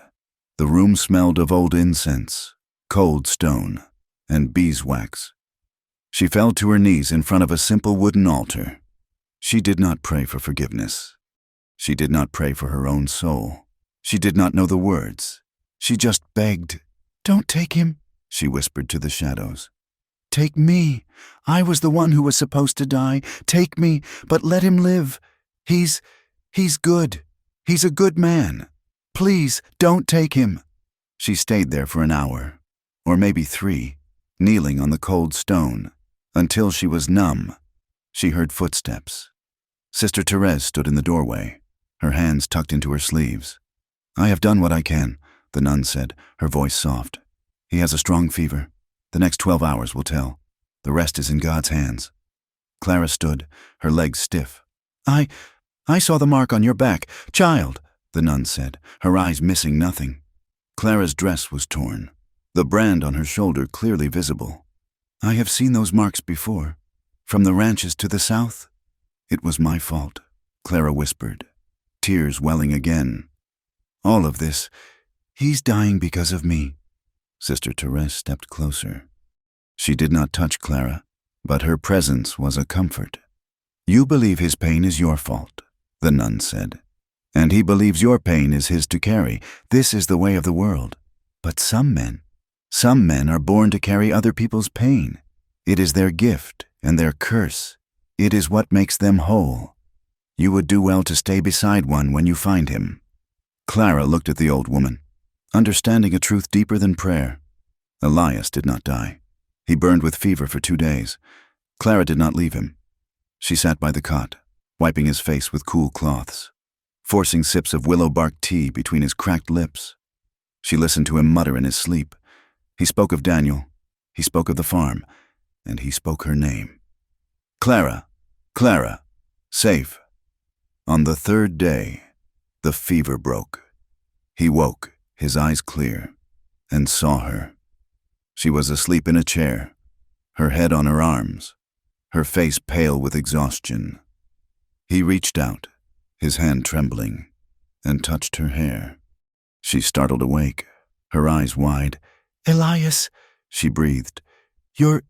The room smelled of old incense, cold stone, and beeswax. She fell to her knees in front of a simple wooden altar. She did not pray for forgiveness. She did not pray for her own soul. She did not know the words. She just begged. "Don't take him," she whispered to the shadows. "Take me. I was the one who was supposed to die. Take me, but let him live. He's good. He's a good man. Please, don't take him." She stayed there for an hour, or maybe 3, kneeling on the cold stone, until she was numb. She heard footsteps. Sister Therese stood in the doorway, her hands tucked into her sleeves. "I have done what I can," the nun said, her voice soft. "He has a strong fever. The next 12 hours will tell. The rest is in God's hands." Clara stood, her legs stiff. I saw the mark on your back, child," the nun said, her eyes missing nothing. Clara's dress was torn, the brand on her shoulder clearly visible. "I have seen those marks before, from the ranches to the south." "It was my fault," Clara whispered, tears welling again. "All of this, he's dying because of me." Sister Therese stepped closer. She did not touch Clara, but her presence was a comfort. "You believe his pain is your fault," the nun said, "and he believes your pain is his to carry. This is the way of the world. But some men are born to carry other people's pain. It is their gift and their curse. It is what makes them whole. You would do well to stay beside one when you find him." Clara looked at the old woman, understanding a truth deeper than prayer. Elias did not die. He burned with fever for 2 days. Clara did not leave him. She sat by the cot, wiping his face with cool cloths, forcing sips of willow bark tea between his cracked lips. She listened to him mutter in his sleep. He spoke of Daniel, he spoke of the farm, and he spoke her name. "Clara, Clara, safe." On the 3rd day, the fever broke. He woke, his eyes clear, and saw her. She was asleep in a chair, her head on her arms, her face pale with exhaustion. He reached out, his hand trembling, and touched her hair. She startled awake, her eyes wide. "Elias," she breathed. "You're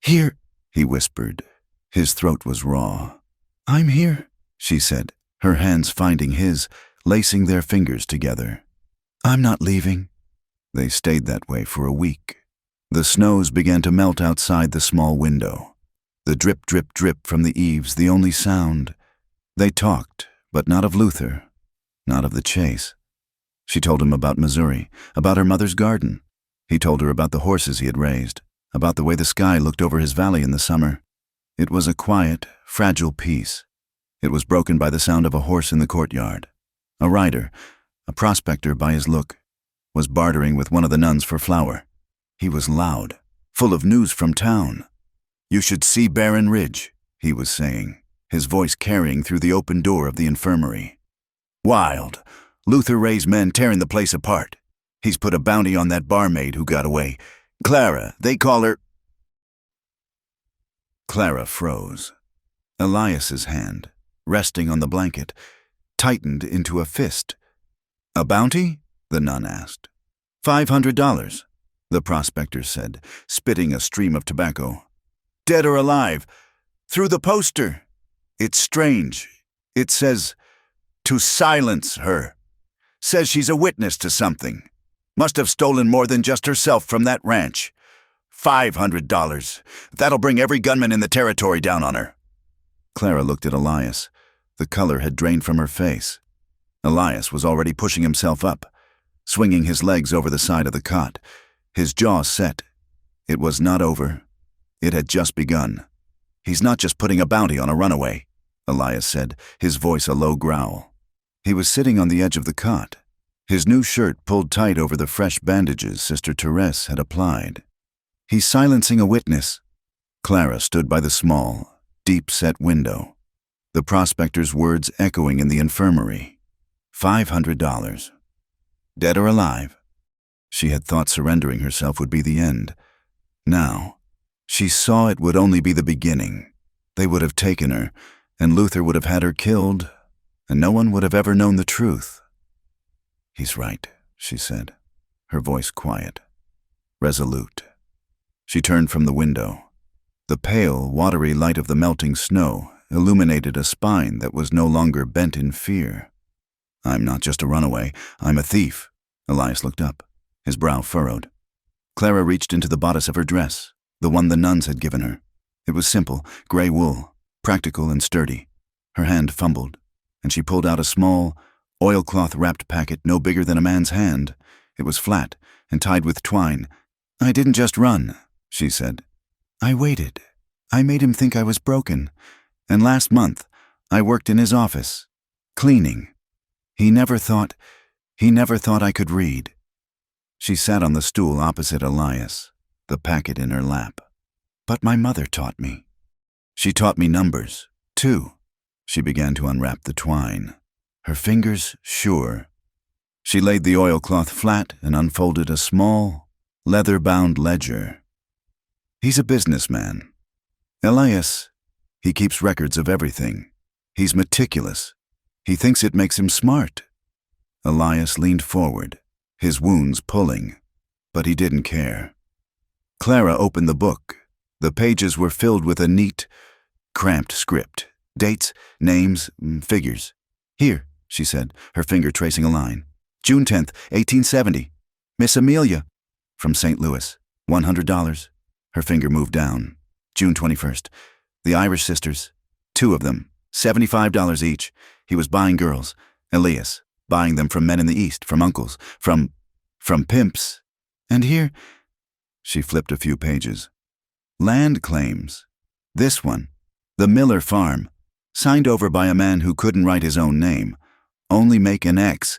here," he whispered. His throat was raw. "I'm here," she said, her hands finding his, lacing their fingers together. "I'm not leaving." They stayed that way for a week. The snows began to melt outside the small window. The drip, drip, drip from the eaves, the only sound. They talked, but not of Luther, not of the chase. She told him about Missouri, about her mother's garden. He told her about the horses he had raised, about the way the sky looked over his valley in the summer. It was a quiet, fragile peace. It was broken by the sound of a horse in the courtyard. A rider, a prospector by his look, was bartering with one of the nuns for flour. He was loud, full of news from town. "You should see Barren Ridge," he was saying, his voice carrying through the open door of the infirmary. "Wild. Luther raised men tearing the place apart. He's put a bounty on that barmaid who got away. Clara, they call her—" Clara froze. Elias's hand, resting on the blanket, tightened into a fist. "A bounty?" the nun asked. $500, the prospector said, spitting a stream of tobacco. "Dead or alive? Through the poster. It's strange. It says, 'To silence her.' Says she's a witness to something. Must have stolen more than just herself from that ranch. $500. That'll bring every gunman in the territory down on her." Clara looked at Elias. The color had drained from her face. Elias was already pushing himself up, swinging his legs over the side of the cot, his jaw set. It was not over. It had just begun. "He's not just putting a bounty on a runaway," Elias said, his voice a low growl. He was sitting on the edge of the cot, his new shirt pulled tight over the fresh bandages Sister Therese had applied. "He's silencing a witness." Clara stood by the small, deep-set window, the prospector's words echoing in the infirmary. $500. Dead or alive? She had thought surrendering herself would be the end. Now, she saw it would only be the beginning. They would have taken her, and Luther would have had her killed, and no one would have ever known the truth. "He's right," she said, her voice quiet, resolute. She turned from the window. The pale, watery light of the melting snow illuminated a spine that was no longer bent in fear. "I'm not just a runaway, I'm a thief." Elias looked up, his brow furrowed. Clara reached into the bodice of her dress, the one the nuns had given her. It was simple, gray wool, practical and sturdy. Her hand fumbled, and she pulled out a small, oilcloth-wrapped packet no bigger than a man's hand. It was flat and tied with twine. "I didn't just run," she said. "I waited. I made him think I was broken. And last month, I worked in his office, cleaning. He never thought I could read." She sat on the stool opposite Elias, the packet in her lap. "But my mother taught me. She taught me numbers, too." She began to unwrap the twine, her fingers sure. She laid the oilcloth flat and unfolded a small, leather-bound ledger. "He's a businessman. Elias, he keeps records of everything. He's meticulous. He thinks it makes him smart." Elias leaned forward, his wounds pulling, but he didn't care. Clara opened the book. The pages were filled with a neat, cramped script. Dates, names, figures. "Here," she said, her finger tracing a line. "June 10th, 1870. Miss Amelia, from St. Louis, $100. Her finger moved down. "June 21st. The Irish sisters, 2 of them, $75 each. He was buying girls. Elias, buying them from men in the East, from uncles, from pimps. And here," she flipped a few pages. "Land claims. This one, the Miller Farm, signed over by a man who couldn't write his own name, only make an X.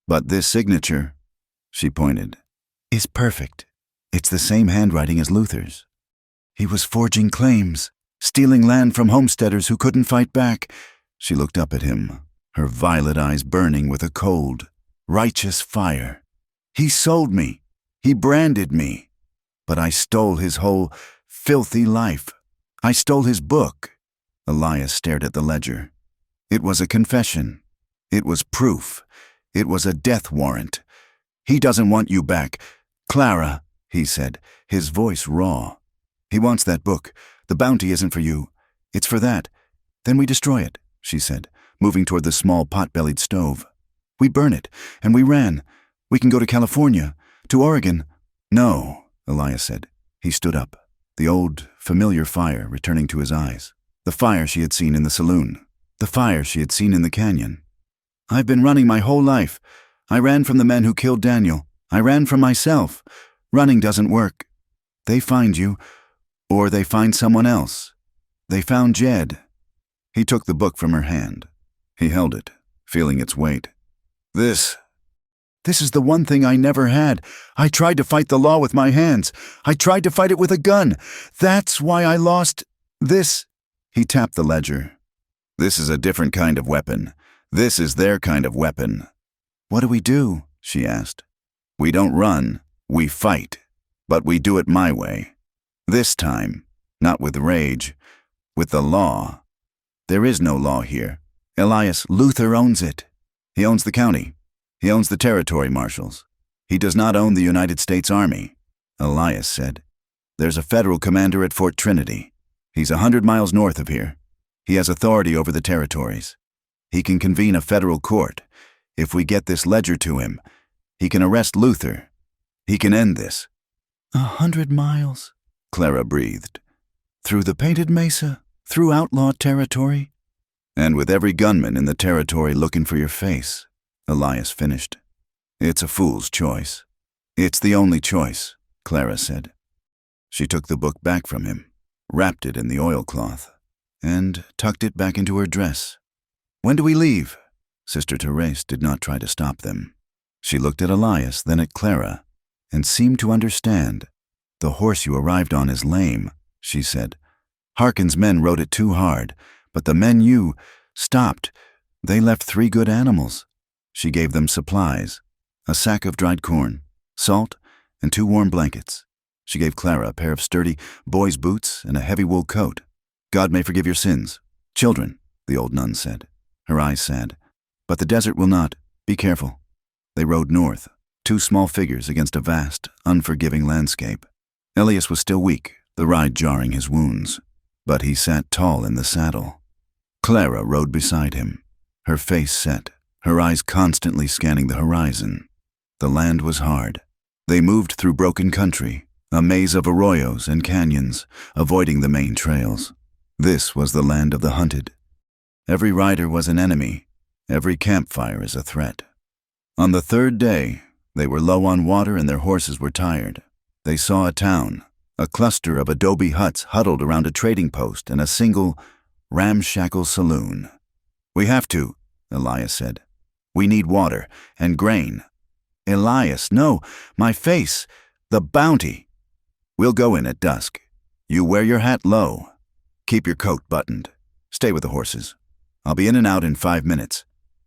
But this signature," she pointed, "is perfect. It's the same handwriting as Luther's. He was forging claims, stealing land from homesteaders who couldn't fight back." She looked up at him, her violet eyes burning with a cold, righteous fire. "He sold me. He branded me. But I stole his whole filthy life. I stole his book." Elias stared at the ledger. It was a confession. It was proof. It was a death warrant. "He doesn't want you back, Clara," he said, his voice raw. "He wants that book. The bounty isn't for you. It's for that. Then we destroy it," she said, moving toward the small pot-bellied stove. "We burn it, and we ran. We can go to California, to Oregon." "No," Elias said. He stood up, the old, familiar fire returning to his eyes. The fire she had seen in the saloon. The fire she had seen in the canyon. "I've been running my whole life. I ran from the men who killed Daniel. I ran from myself. Running doesn't work. They find you, or they find someone else. They found Jed." He took the book from her hand. He held it, feeling its weight. This is the one thing I never had. I tried to fight the law with my hands. I tried to fight it with a gun. That's why I lost this." He tapped the ledger. "This is a different kind of weapon. This is their kind of weapon." "What do we do?" she asked. "We don't run. We fight. But we do it my way. This time, not with rage, with the law." There is no law here. Elias, Luther owns it. He owns the county. He owns the territory marshals. He does not own the United States Army. Elias said, There's a federal commander at Fort Trinity. He's 100 miles north of here. He has authority over the territories. He can convene a federal court. If we get this ledger to him, he can arrest Luther. He can end this. 100 miles, Clara breathed. through the Painted Mesa, through outlaw territory. And with every gunman in the territory looking for your face, Elias finished. It's a fool's choice. It's the only choice, Clara said. She took the book back from him, wrapped it in the oilcloth, and tucked it back into her dress. When do we leave? Sister Therese did not try to stop them. She looked at Elias, then at Clara, and seemed to understand. The horse you arrived on is lame, she said. Harkin's men rode it too hard, but the men you stopped, they left 3 good animals. She gave them supplies, a sack of dried corn, salt, and 2 warm blankets. She gave Clara a pair of sturdy boy's boots and a heavy wool coat. God may forgive your sins. Children, the old nun said, her eyes sad. But the desert will not. Be careful. They rode north, 2 small figures against a vast, unforgiving landscape. Elias was still weak, the ride jarring his wounds, but he sat tall in the saddle. Clara rode beside him, her face set, her eyes constantly scanning the horizon. The land was hard. They moved through broken country, a maze of arroyos and canyons, avoiding the main trails. This was the land of the hunted. Every rider was an enemy. Every campfire is a threat. On the 3rd day, they were low on water and their horses were tired. They saw a town, a cluster of adobe huts huddled around a trading post and a single, ramshackle saloon. We have to, Elias said. We need water and grain. Elias, no, my face, the bounty. We'll go in at dusk. You wear your hat low. Keep your coat buttoned. Stay with the horses. I'll be in and out in 5 minutes.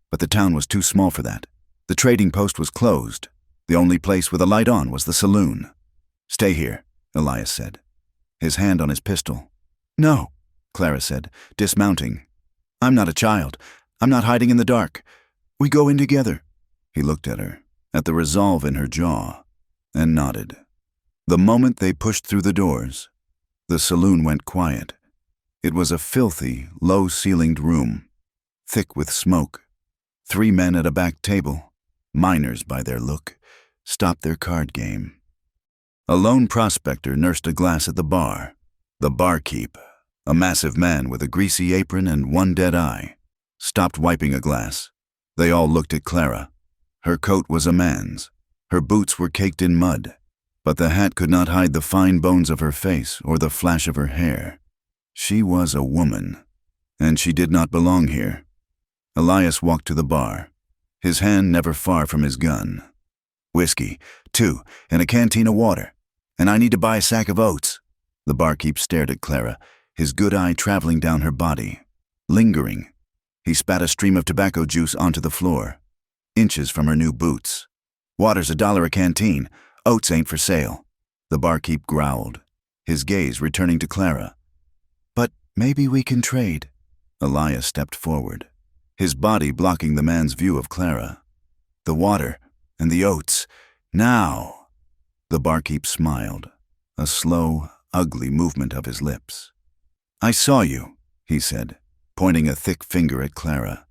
But the town was too small for that. The trading post was closed. The only place with a light on was the saloon. Stay here, Elias said, his hand on his pistol. No, Clara said, dismounting. I'm not a child. I'm not hiding in the dark. We go in together. He looked at her, at the resolve in her jaw, and nodded. The moment they pushed through the doors, the saloon went quiet. It was a filthy, low-ceilinged room, thick with smoke. 3 men at a back table, miners by their look, stopped their card game. A lone prospector nursed a glass at the bar. The barkeep, a massive man with a greasy apron and 1 dead eye, stopped wiping a glass. They all looked at Clara. Her coat was a man's. Her boots were caked in mud, but the hat could not hide the fine bones of her face or the flash of her hair. She was a woman, and she did not belong here. Elias walked to the bar, his hand never far from his gun. Whiskey, 2, and a canteen of water, and I need to buy a sack of oats. The barkeep stared at Clara, his good eye traveling down her body, lingering. He spat a stream of tobacco juice onto the floor, inches from her new boots. Water's $1 a canteen. Oats ain't for sale. The barkeep growled, his gaze returning to Clara. But maybe we can trade. Elias stepped forward, his body blocking the man's view of Clara. The water and the oats. Now. The barkeep smiled, a slow, ugly movement of his lips. I saw you, he said, pointing a thick finger at Clara.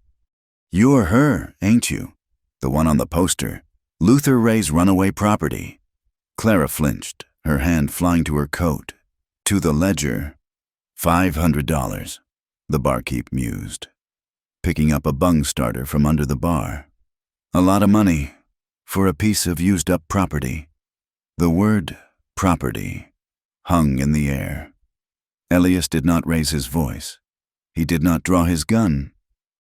You're her, ain't you? The one on the poster. Luther Ray's runaway property. Clara flinched, her hand flying to her coat. To the ledger. $500, the barkeep mused, picking up a bung starter from under the bar. A lot of money for a piece of used-up property. The word property hung in the air. Elias did not raise his voice. He did not draw his gun.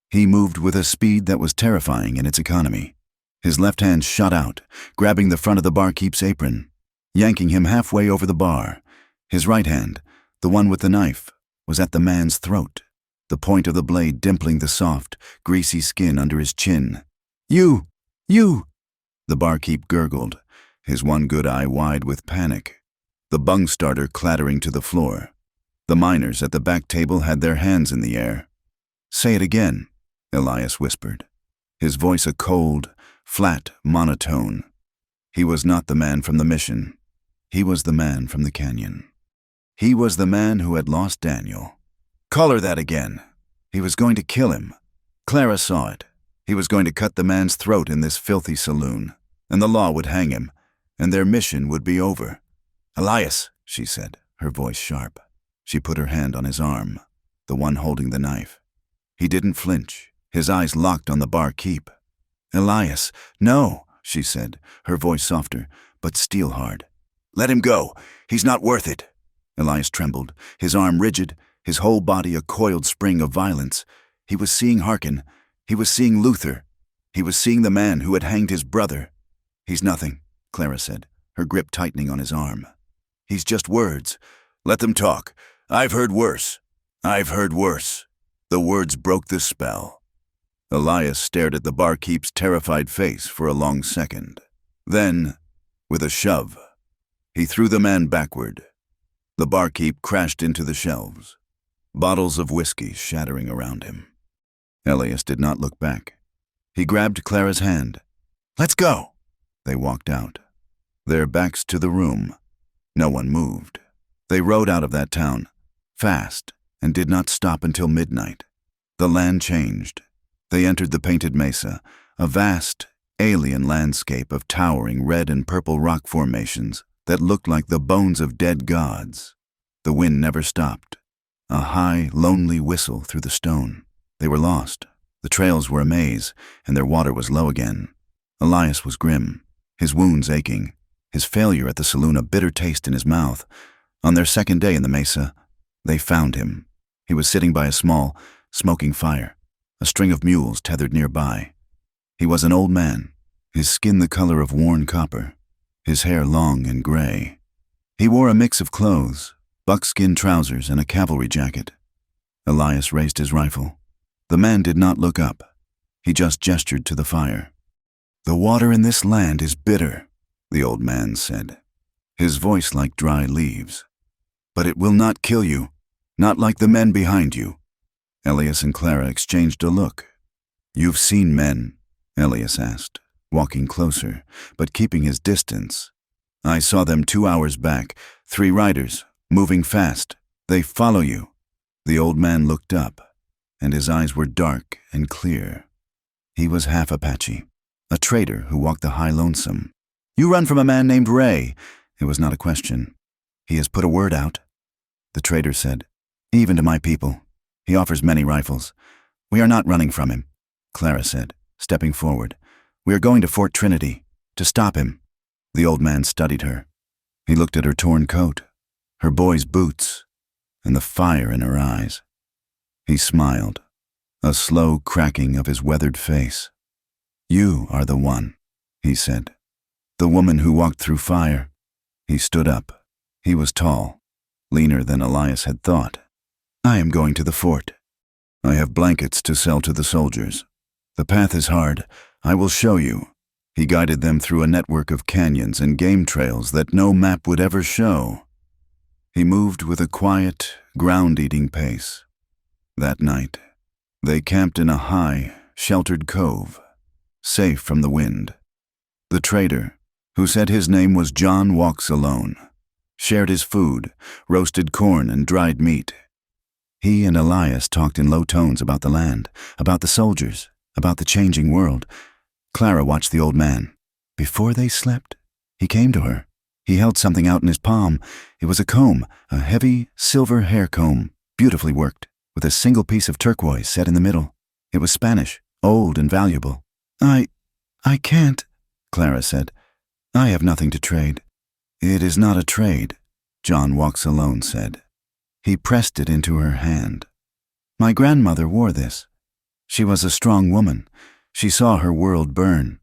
He moved with a speed that was terrifying in its economy. His left hand shot out, grabbing the front of the barkeep's apron, yanking him halfway over the bar. His right hand, the one with the knife, was at the man's throat, the point of the blade dimpling the soft, greasy skin under his chin. You! The barkeep gurgled, his one good eye wide with panic, the bung starter clattering to the floor. The miners at the back table had their hands in the air. Say it again, Elias whispered, his voice a cold, flat monotone. He was not the man from the mission. He was the man from the canyon. He was the man who had lost Daniel. Call her that again. He was going to kill him. Clara saw it. He was going to cut the man's throat in this filthy saloon, and the law would hang him, and their mission would be over. Elias, she said, her voice sharp. She put her hand on his arm, the one holding the knife. He didn't flinch, his eyes locked on the barkeep. Elias, no, she said, her voice softer, but steel hard. Let him go. He's not worth it. Elias trembled, his arm rigid, his whole body a coiled spring of violence. He was seeing Harkin. He was seeing Luther. He was seeing the man who had hanged his brother. He's nothing, Clara said, her grip tightening on his arm. He's just words. Let them talk. I've heard worse. I've heard worse. The words broke the spell. Elias stared at the barkeep's terrified face for a long second. Then, with a shove, he threw the man backward. The barkeep crashed into the shelves, bottles of whiskey shattering around him. Elias did not look back. He grabbed Clara's hand. Let's go! They walked out, their backs to the room. No one moved. They rode out of that town, fast, and did not stop until midnight. The land changed. They entered the painted mesa, a vast, alien landscape of towering red and purple rock formations that looked like the bones of dead gods. The wind never stopped, a high, lonely whistle through the stone. They were lost. The trails were a maze, and their water was low again. Elias was grim, his wounds aching, his failure at the saloon a bitter taste in his mouth. On their second day in the mesa, they found him. He was sitting by a small, smoking fire, a string of mules tethered nearby. He was an old man, his skin the color of worn copper, his hair long and gray. He wore a mix of clothes, buckskin trousers and a cavalry jacket. Elias raised his rifle. The man did not look up. He just gestured to the fire. The water in this land is bitter, the old man said, his voice like dry leaves. But it will not kill you, not like the men behind you. Elias and Clara exchanged a look. You've seen men? Elias asked, walking closer, but keeping his distance. I saw them 2 hours back, 3 riders, moving fast. They follow you. The old man looked up, and his eyes were dark and clear. He was half Apache, a trader who walked the high lonesome. You run from a man named Ray. It was not a question. He has put a word out. The trader said, even to my people. He offers many rifles. We are not running from him, Clara said, stepping forward. We are going to Fort Trinity, to stop him. The old man studied her. He looked at her torn coat, her boy's boots, and the fire in her eyes. He smiled, a slow cracking of his weathered face. You are the one, he said. The woman who walked through fire. He stood up. He was tall, leaner than Elias had thought. I am going to the fort. I have blankets to sell to the soldiers. The path is hard. I will show you. He guided them through a network of canyons and game trails that no map would ever show. He moved with a quiet, ground-eating pace. That night, they camped in a high, sheltered cove, safe from the wind. The trader, who said his name was John Walks Alone, shared his food, roasted corn and dried meat. He and Elias talked in low tones about the land, about the soldiers, about the changing world. Clara watched the old man. Before they slept, he came to her. He held something out in his palm. It was a comb, a heavy silver hair comb, beautifully worked, with a single piece of turquoise set in the middle. It was Spanish, old and valuable. I can't, Clara said. I have nothing to trade. It is not a trade, John Walks Alone said. He pressed it into her hand. My grandmother wore this. She was a strong woman. She saw her world burn,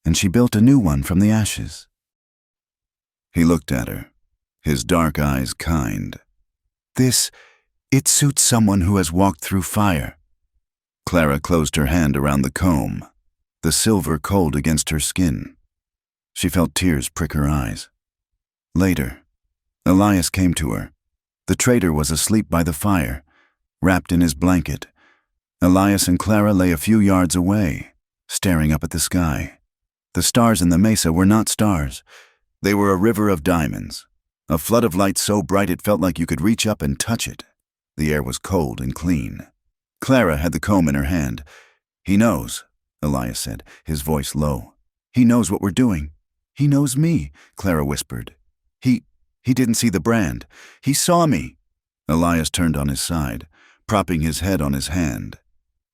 and she built a new one from the ashes. He looked at her, his dark eyes kind. It suits someone who has walked through fire. Clara closed her hand around the comb, the silver cold against her skin. She felt tears prick her eyes. Later, Elias came to her. The trader was asleep by the fire, wrapped in his blanket. Elias and Clara lay a few yards away, staring up at the sky. The stars in the mesa were not stars. They were a river of diamonds, a flood of light so bright it felt like you could reach up and touch it. The air was cold and clean. Clara had the comb in her hand. "He knows," Elias said, his voice low. "He knows what we're doing." "He knows me," Clara whispered. He didn't see the brand. He saw me." Elias turned on his side, propping his head on his hand.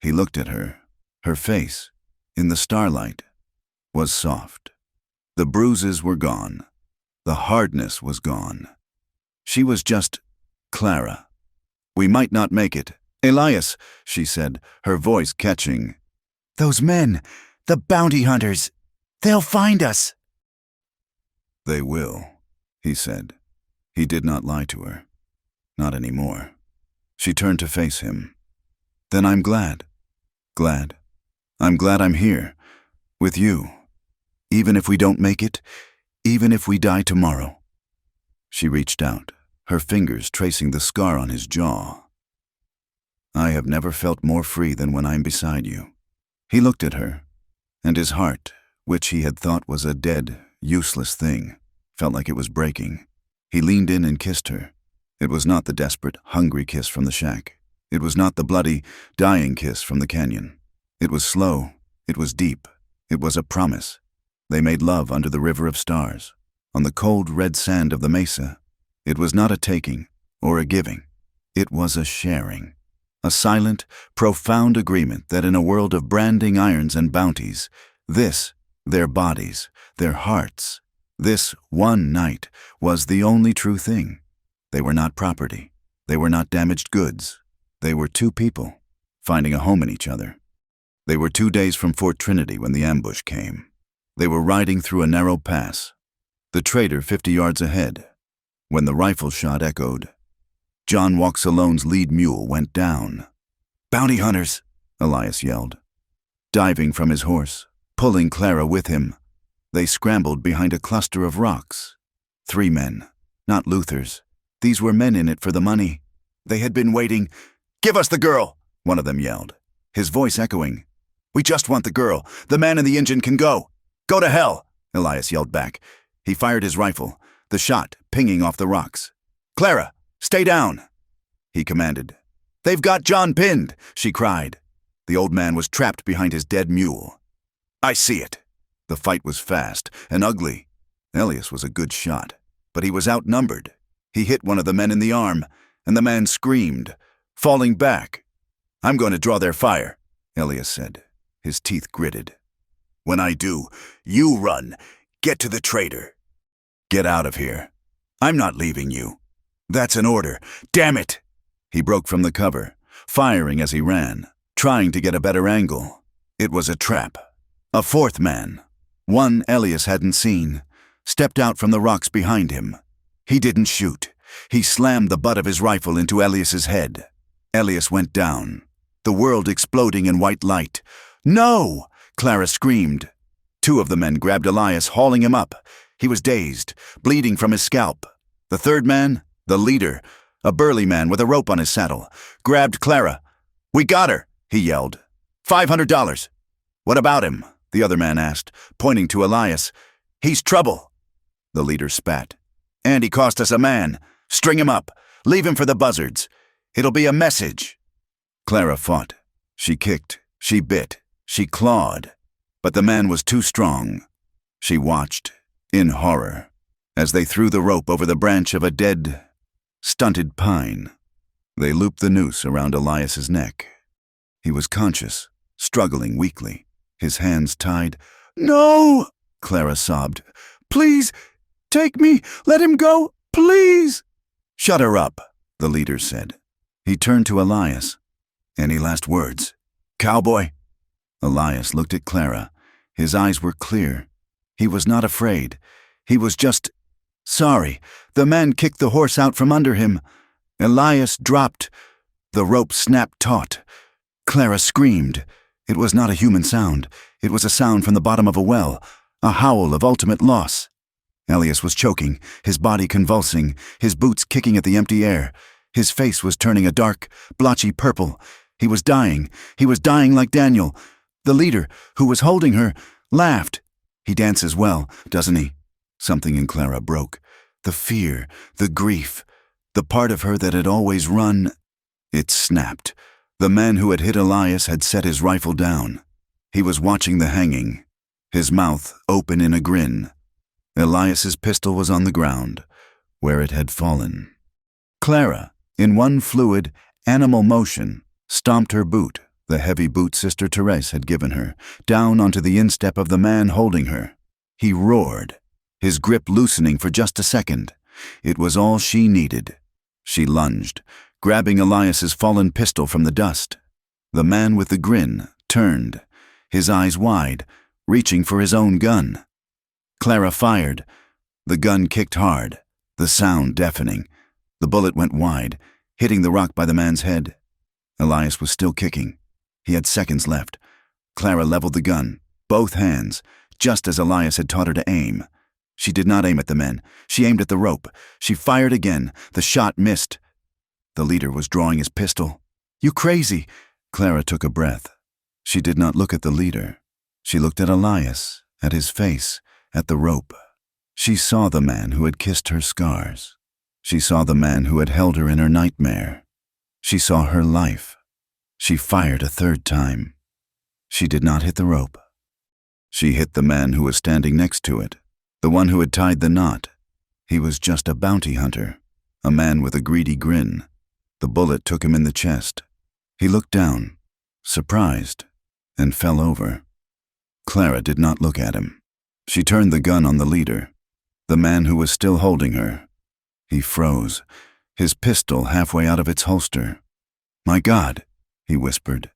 He looked at her. Her face, in the starlight, was soft. The bruises were gone. The hardness was gone. She was just Clara. "We might not make it." "Elias," she said, her voice catching. "Those men, the bounty hunters, they'll find us." "They will," he said. He did not lie to her. Not anymore. She turned to face him. "Then I'm glad. Glad. I'm glad I'm here. With you. Even if we don't make it, even if we die tomorrow." She reached out, her fingers tracing the scar on his jaw. "I have never felt more free than when I'm beside you." He looked at her, and his heart, which he had thought was a dead, useless thing, felt like it was breaking. He leaned in and kissed her. It was not the desperate, hungry kiss from the shack. It was not the bloody, dying kiss from the canyon. It was slow. It was deep. It was a promise. They made love under the river of stars, on the cold red sand of the mesa. It was not a taking or a giving. It was a sharing. A silent, profound agreement that in a world of branding irons and bounties, this, their bodies, their hearts, this one night was the only true thing. They were not property. They were not damaged goods. They were two people, finding a home in each other. They were 2 days from Fort Trinity when the ambush came. They were riding through a narrow pass, the trader 50 yards ahead, when the rifle shot echoed. John Walks Alone's lead mule went down. "Bounty hunters!" Elias yelled, diving from his horse, pulling Clara with him. They scrambled behind a cluster of rocks. 3 men, not Luthers. These were men in it for the money. They had been waiting. "Give us the girl!" one of them yelled, his voice echoing. "We just want the girl. The man in the engine can go." "Go to hell!" Elias yelled back. He fired his rifle, the shot pinging off the rocks. "Clara, stay down!" he commanded. "They've got John pinned!" she cried. The old man was trapped behind his dead mule. "I see it." The fight was fast and ugly. Elias was a good shot, but he was outnumbered. He hit one of the men in the arm, and the man screamed, falling back. "I'm going to draw their fire," Elias said, his teeth gritted. "When I do, you run. Get to the trader." "Get out of here." "I'm not leaving you." "That's an order. Damn it!" He broke from the cover, firing as he ran, trying to get a better angle. It was a trap. A 4th man, one Elias hadn't seen, stepped out from the rocks behind him. He didn't shoot. He slammed the butt of his rifle into Elias's head. Elias went down, the world exploding in white light. "No!" Clara screamed. 2 of the men grabbed Elias, hauling him up. He was dazed, bleeding from his scalp. The 3rd man, the leader, a burly man with a rope on his saddle, grabbed Clara. "We got her!" he yelled. $500. "What about him?" the other man asked, pointing to Elias. "He's trouble." The leader spat. "And he cost us a man. String him up. Leave him for the buzzards. It'll be a message." Clara fought. She kicked. She bit. She clawed. But the man was too strong. She watched, in horror, as they threw the rope over the branch of a dead, stunted pine. They looped the noose around Elias's neck. He was conscious, struggling weakly, his hands tied. "No!" Clara sobbed. "Please, take me! Let him go! Please!" "Shut her up," the leader said. He turned to Elias. "Any last words? Cowboy?" Elias looked at Clara. His eyes were clear. He was not afraid. He was just sorry. The man kicked the horse out from under him. Elias dropped. The rope snapped taut. Clara screamed. It was not a human sound. It was a sound from the bottom of a well, a howl of ultimate loss. Elias was choking, his body convulsing, his boots kicking at the empty air. His face was turning a dark, blotchy purple. He was dying. He was dying like Daniel. The leader, who was holding her, laughed. He dances well, doesn't he? Something in Clara broke. The fear, the grief, the part of her that had always run. It snapped. The man who had hit Elias had set his rifle down. He was watching the hanging, his mouth open in a grin. Elias's pistol was on the ground, where it had fallen. Clara, in one fluid, animal motion, stomped her boot, the heavy boot Sister Therese had given her, down onto the instep of the man holding her. He roared, his grip loosening for just a second. It was all she needed. She lunged, grabbing Elias's fallen pistol from the dust. The man with the grin turned, his eyes wide, reaching for his own gun. Clara fired. The gun kicked hard, the sound deafening. The bullet went wide, hitting the rock by the man's head. Elias was still kicking. He had seconds left. Clara leveled the gun, both hands, just as Elias had taught her to aim. She did not aim at the men. She aimed at the rope. She fired again. The shot missed. The leader was drawing his pistol. "You crazy!" Clara took a breath. She did not look at the leader. She looked at Elias, at his face, at the rope. She saw the man who had kissed her scars. She saw the man who had held her in her nightmare. She saw her life. She fired a third time. She did not hit the rope. She hit the man who was standing next to it, the one who had tied the knot. He was just a bounty hunter, a man with a greedy grin. The bullet took him in the chest. He looked down, surprised, and fell over. Clara did not look at him. She turned the gun on the leader, the man who was still holding her. He froze, his pistol halfway out of its holster. "My God," he whispered.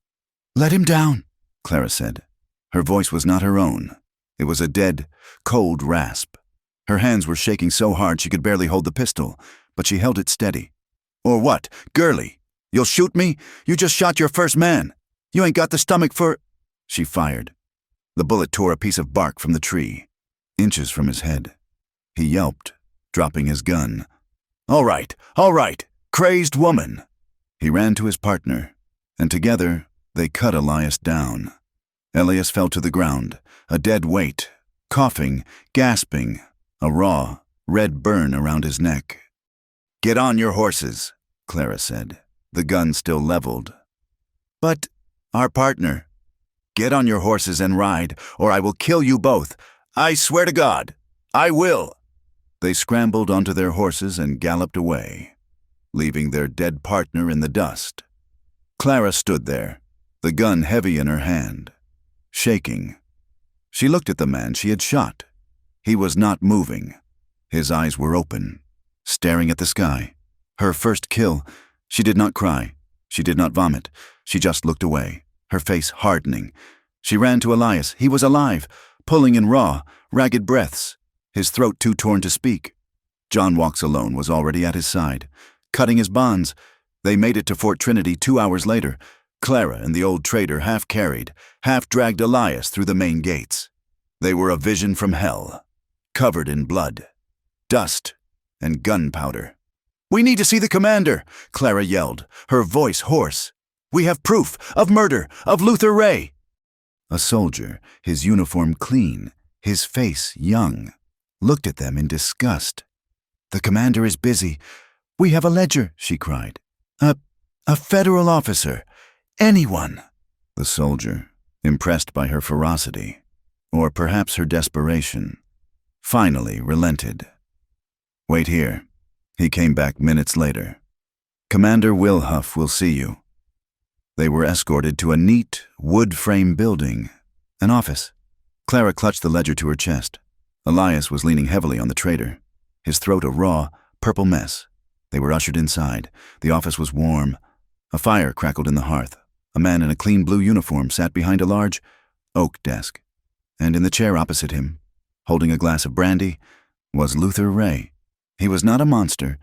"Let him down," Clara said. Her voice was not her own. It was a dead, cold rasp. Her hands were shaking so hard she could barely hold the pistol, but she held it steady. "Or what, girlie? You'll shoot me? You just shot your first man. You ain't got the stomach for—" She fired. The bullet tore a piece of bark from the tree, inches from his head. He yelped, dropping his gun. All right, crazed woman." He ran to his partner, and together they cut Elias down. Elias fell to the ground, a dead weight, coughing, gasping, a raw, red burn around his neck. "Get on your horses," Clara said, the gun still leveled. "But our partner—" "Get on your horses and ride, or I will kill you both. I swear to God, I will." They scrambled onto their horses and galloped away, leaving their dead partner in the dust. Clara stood there, the gun heavy in her hand, shaking. She looked at the man she had shot. He was not moving. His eyes were open, staring at the sky. Her first kill. She did not cry. She did not vomit. She just looked away, her face hardening. She ran to Elias. He was alive, pulling in raw, ragged breaths, his throat too torn to speak. John Walks Alone was already at his side, cutting his bonds. They made it to Fort Trinity 2 hours later. Clara and the old trader half-carried, half-dragged Elias through the main gates. They were a vision from hell, covered in blood, dust, and gunpowder. "We need to see the commander," Clara yelled, her voice hoarse. "We have proof of murder, of Luther Ray." A soldier, his uniform clean, his face young, looked at them in disgust. "The commander is busy. We have a ledger," she cried. A federal officer. Anyone." The soldier, impressed by her ferocity, or perhaps her desperation, finally relented. "Wait here." He came back minutes later. "Commander Will Huff will see you." They were escorted to a neat, wood-frame building, an office. Clara clutched the ledger to her chest. Elias was leaning heavily on the trader, his throat a raw, purple mess. They were ushered inside. The office was warm. A fire crackled in the hearth. A man in a clean blue uniform sat behind a large oak desk, and in the chair opposite him, holding a glass of brandy, was Luther Ray. He was not a monster.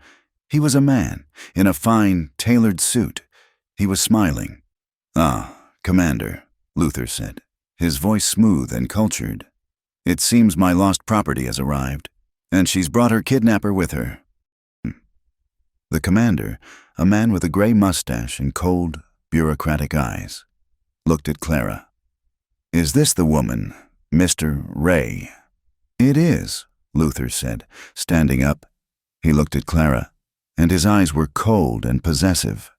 He was a man, in a fine, tailored suit. He was smiling. "Ah, Commander," Luther said, his voice smooth and cultured. "It seems my lost property has arrived, and she's brought her kidnapper with her." The commander, a man with a gray mustache and cold, bureaucratic eyes, looked at Clara. "Is this the woman, Mr. Ray?" "It is," Luther said, standing up. He looked at Clara, and his eyes were cold and possessive.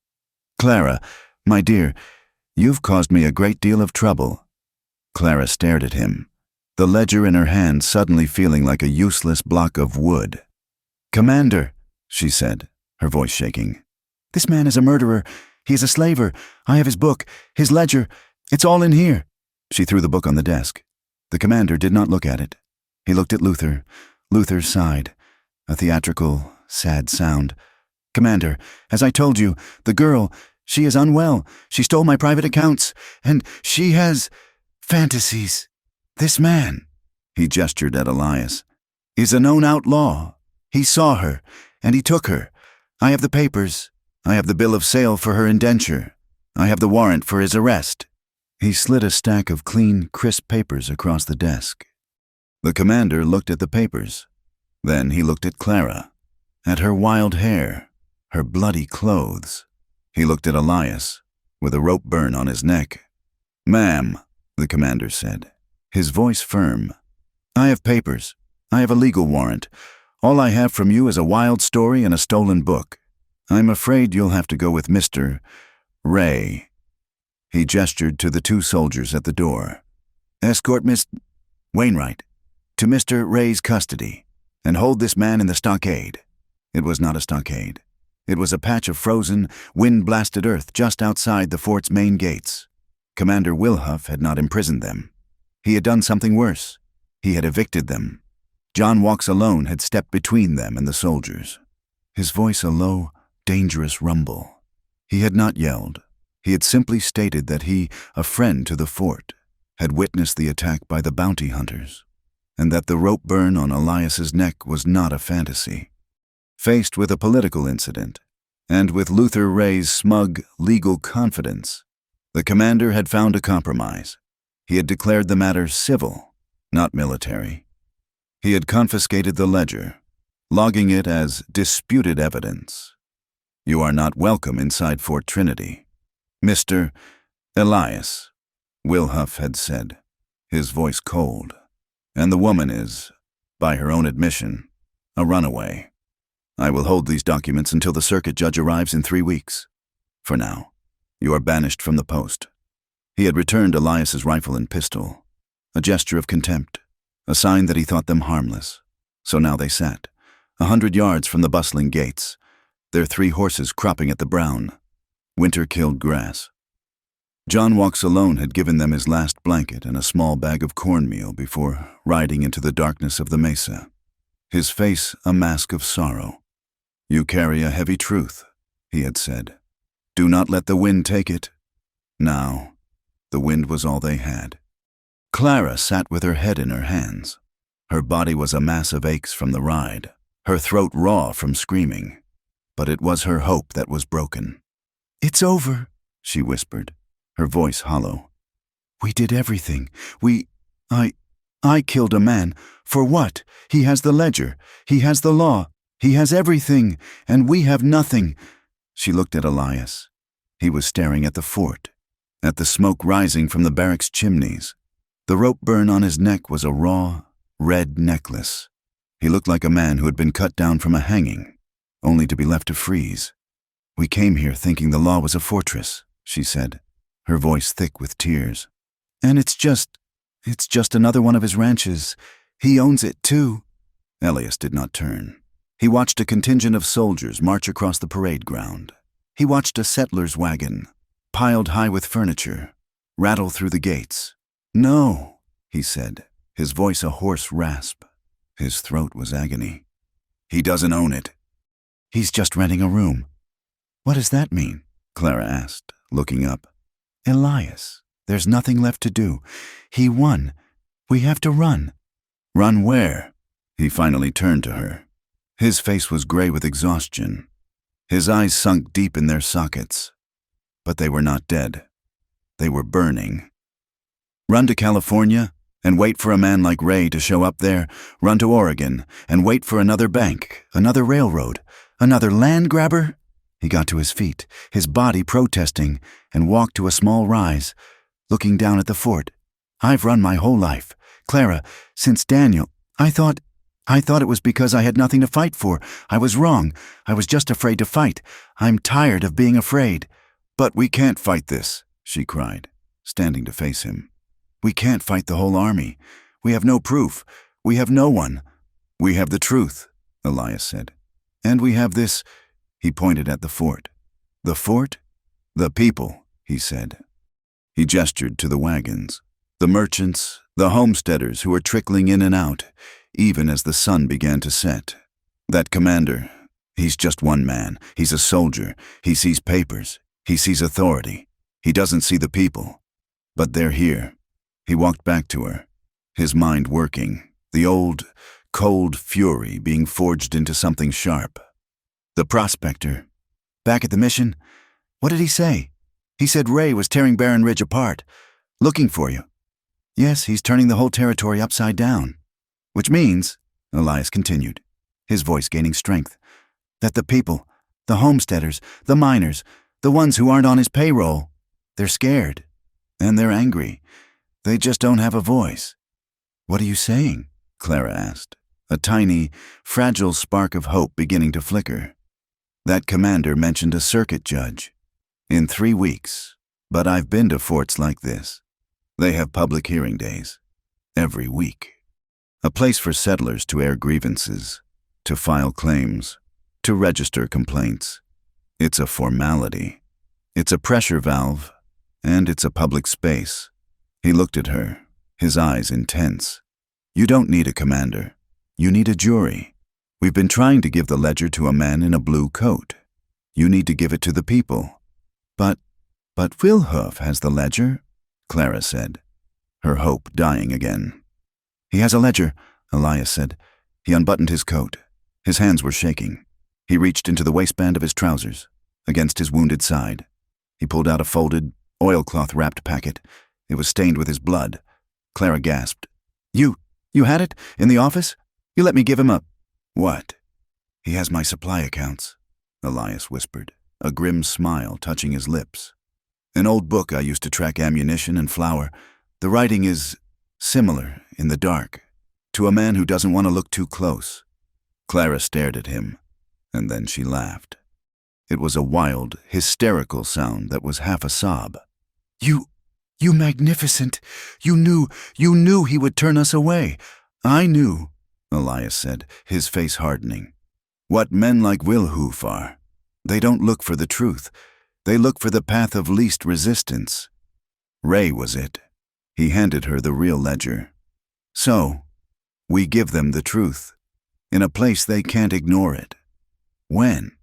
"Clara, my dear, you've caused me a great deal of trouble." Clara stared at him, the ledger in her hand suddenly feeling like a useless block of wood. "Commander," she said, her voice shaking. "This man is a murderer. He is a slaver. I have his book, his ledger. It's all in here." She threw the book on the desk. The commander did not look at it. He looked at Luther. Luther sighed, a theatrical, sad sound. "Commander, as I told you, the girl, she is unwell. She stole my private accounts, and she has fantasies. This man," he gestured at Elias, "is a known outlaw. He saw her, and he took her. I have the papers. I have the bill of sale for her indenture. I have the warrant for his arrest." He slid a stack of clean, crisp papers across the desk. The commander looked at the papers. Then he looked at Clara, at her wild hair, her bloody clothes. He looked at Elias, with a rope burn on his neck. "Ma'am," the commander said, his voice firm, "I have papers. I have a legal warrant. All I have from you is a wild story and a stolen book. I'm afraid you'll have to go with Mr. Ray." He gestured to the two soldiers at the door. "Escort Miss Wainwright to Mr. Ray's custody, and hold this man in the stockade." It was not a stockade. It was a patch of frozen, wind-blasted earth just outside the fort's main gates. Commander Wilhuff had not imprisoned them. He had done something worse. He had evicted them. John Walks alone had stepped between them and the soldiers. His voice a low, dangerous rumble. He had not yelled. He had simply stated that he, a friend to the fort, had witnessed the attack by the bounty hunters, and that the rope burn on Elias's neck was not a fantasy. Faced with a political incident, and with Luther Ray's smug, legal confidence, the commander had found a compromise. He had declared the matter civil, not military. He had confiscated the ledger, logging it as disputed evidence. "You are not welcome inside Fort Trinity, Mr. Elias," Wilhuff had said, his voice cold. "And the woman is, by her own admission, a runaway. I will hold these documents until the circuit judge arrives in 3 weeks. For now, you are banished from the post." He had returned Elias's rifle and pistol, a gesture of contempt, a sign that he thought them harmless. So now they sat, 100 yards from the bustling gates, their 3 horses cropping at the brown, winter-killed grass. John Walks alone had given them his last blanket and a small bag of cornmeal before riding into the darkness of the mesa, his face a mask of sorrow. "You carry a heavy truth," he had said. "Do not let the wind take it." Now, the wind was all they had. Clara sat with her head in her hands. Her body was a mass of aches from the ride, her throat raw from screaming. But it was her hope that was broken. "It's over," she whispered, her voice hollow. "We did everything. I killed a man. For what? He has the ledger. He has the law. He has everything, and we have nothing." She looked at Elias. He was staring at the fort, at the smoke rising from the barracks chimneys. The rope burn on his neck was a raw, red necklace. He looked like a man who had been cut down from a hanging, only to be left to freeze. "We came here thinking the law was a fortress," she said, her voice thick with tears. "And it's just another one of his ranches. He owns it, too." Elias did not turn. He watched a contingent of soldiers march across the parade ground. He watched a settler's wagon, piled high with furniture, rattle through the gates. "No," he said, his voice a hoarse rasp. His throat was agony. "He doesn't own it. He's just renting a room." "What does that mean?" Clara asked, looking up. "Elias, there's nothing left to do. He won. We have to run." "Run where?" He finally turned to her. His face was gray with exhaustion. His eyes sunk deep in their sockets. But they were not dead. They were burning. "Run to California and wait for a man like Ray to show up there. Run to Oregon and wait for another bank, another railroad, another land grabber?" He got to his feet, his body protesting, and walked to a small rise, looking down at the fort. "I've run my whole life. Clara, since Daniel, I thought it was because I had nothing to fight for. I was wrong. I was just afraid to fight. I'm tired of being afraid." "But we can't fight this," she cried, standing to face him. "We can't fight the whole army. We have no proof. We have no one." "We have the truth," Elias said. "And we have this," he pointed at the fort. "The fort? The people," he said. He gestured to the wagons, the merchants, the homesteaders who were trickling in and out, even as the sun began to set. "That commander, he's just one man. He's a soldier. He sees papers. He sees authority. He doesn't see the people. But they're here." He walked back to her, his mind working, the old, cold fury being forged into something sharp. "The prospector. Back at the mission? What did he say?" "He said Ray was tearing Barren Ridge apart, looking for you." "Yes, he's turning the whole territory upside down. Which means," Elias continued, his voice gaining strength, "that the people, the homesteaders, the miners, the ones who aren't on his payroll, they're scared. And they're angry. They just don't have a voice." "What are you saying?" Clara asked, a tiny, fragile spark of hope beginning to flicker. "That commander mentioned a circuit judge. In 3 weeks. But I've been to forts like this. They have public hearing days. Every week. A place for settlers to air grievances, to file claims, to register complaints. It's a formality. It's a pressure valve, and it's a public space." He looked at her, his eyes intense. "You don't need a commander. You need a jury. We've been trying to give the ledger to a man in a blue coat. You need to give it to the people." But Wilhoof has the ledger," Clara said, her hope dying again. "He has a ledger," Elias said. He unbuttoned his coat. His hands were shaking. He reached into the waistband of his trousers, against his wounded side. He pulled out a folded, oilcloth-wrapped packet. It was stained with his blood. Clara gasped. You had it? In the office? You let me give him up." "What?" "He has my supply accounts," Elias whispered, a grim smile touching his lips. "An old book I used to track ammunition and flour. The writing is similar, in the dark, to a man who doesn't want to look too close." Clara stared at him, and then she laughed. It was a wild, hysterical sound that was half a sob. You magnificent. You knew he would turn us away." "I knew," Elias said, his face hardening. "What men like Wilhoof are. They don't look for the truth. They look for the path of least resistance. Ray was it." He handed her the real ledger. "So, we give them the truth, in a place they can't ignore it." "When?"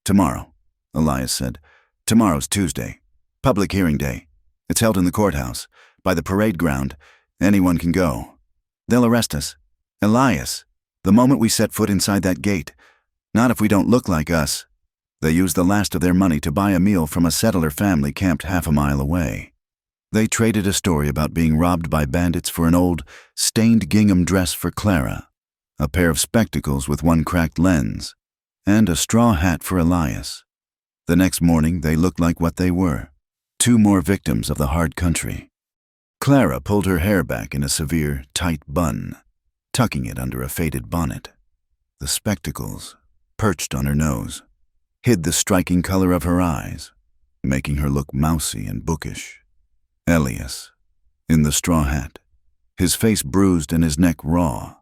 "Tomorrow," Elias said. "Tomorrow's Tuesday. Public hearing day. It's held in the courthouse, by the parade ground. Anyone can go. They'll arrest us. Elias, the moment we set foot inside that gate. Not if we don't look like us." They used the last of their money to buy a meal from a settler family camped half a mile away. They traded a story about being robbed by bandits for an old, stained gingham dress for Clara, a pair of spectacles with one cracked lens, and a straw hat for Elias. The next morning they looked like what they were, 2 more victims of the hard country. Clara pulled her hair back in a severe, tight bun, tucking it under a faded bonnet. The spectacles, perched on her nose, hid the striking color of her eyes, making her look mousy and bookish. Elias, in the straw hat, his face bruised and his neck raw,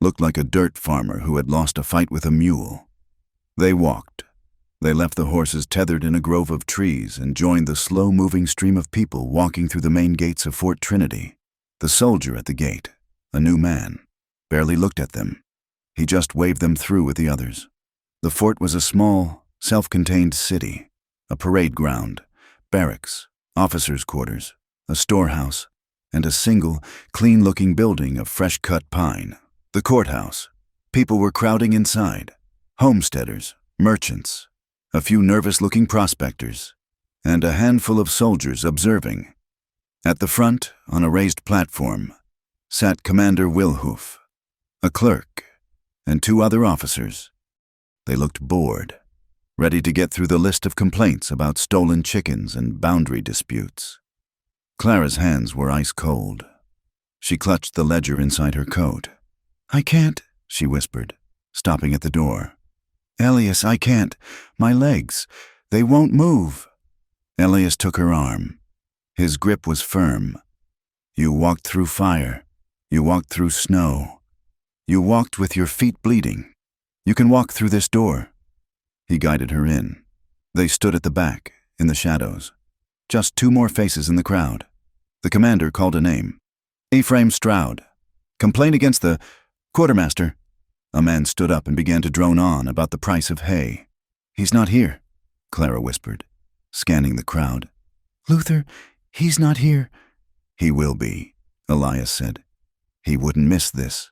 looked like a dirt farmer who had lost a fight with a mule. They walked. They left the horses tethered in a grove of trees and joined the slow-moving stream of people walking through the main gates of Fort Trinity. The soldier at the gate, a new man, barely looked at them. He just waved them through with the others. The fort was a small, self-contained city, a parade ground, barracks, officers' quarters, a storehouse, and a single, clean-looking building of fresh-cut pine. The courthouse. People were crowding inside. Homesteaders, merchants, a few nervous-looking prospectors, and a handful of soldiers observing. At the front, on a raised platform, sat Commander Wilhoof, a clerk, and 2 other officers. They looked bored. ready to get through the list of complaints about stolen chickens and boundary disputes. Clara's hands were ice cold. She clutched the ledger inside her coat. "I can't," she whispered, stopping at the door. "Elias, I can't. My legs, they won't move." Elias took her arm. His grip was firm. "You walked through fire. You walked through snow. You walked with your feet bleeding. You can walk through this door." He guided her in. They stood at the back, in the shadows. Just two more faces in the crowd. The commander called a name. "Ephraim Stroud. Complaint against the quartermaster." A man stood up and began to drone on about the price of hay. "He's not here," Clara whispered, scanning the crowd. "Luther, he's not here." "He will be," Elias said. He wouldn't miss this.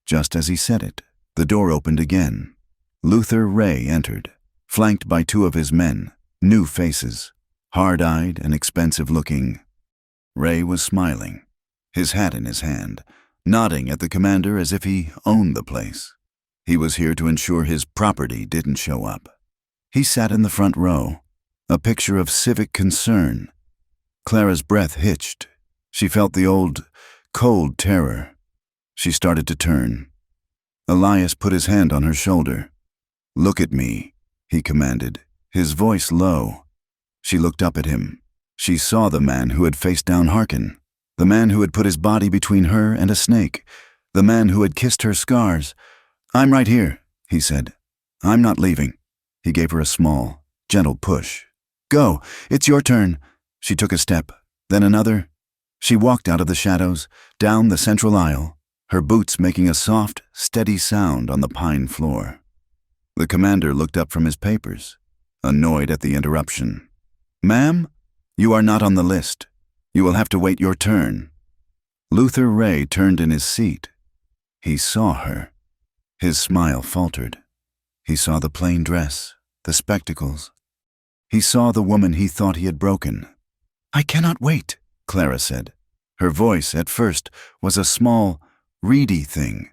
Just as he said it, the door opened again. Luther Ray entered, flanked by two of his men, new faces, hard-eyed and expensive-looking. Ray was smiling, his hat in his hand, nodding at the commander as if he owned the place. He was here to ensure his property didn't show up. He sat in the front row, a picture of civic concern. Clara's breath hitched. She felt the old, cold terror. She started to turn. Elias put his hand on her shoulder. "Look at me," he commanded, his voice low. She looked up at him. She saw the man who had faced down Harkin, the man who had put his body between her and a snake, the man who had kissed her scars. "I'm right here," he said. "I'm not leaving." He gave her a small, gentle push. "Go, it's your turn." She took a step, then another. She walked out of the shadows, down the central aisle, her boots making a soft, steady sound on the pine floor. The commander looked up from his papers, annoyed at the interruption. "Ma'am, you are not on the list. You will have to wait your turn." Luther Ray turned in his seat. He saw her. His smile faltered. He saw the plain dress, the spectacles. He saw the woman he thought he had broken. "I cannot wait," Clara said. Her voice, at first, was a small, reedy thing.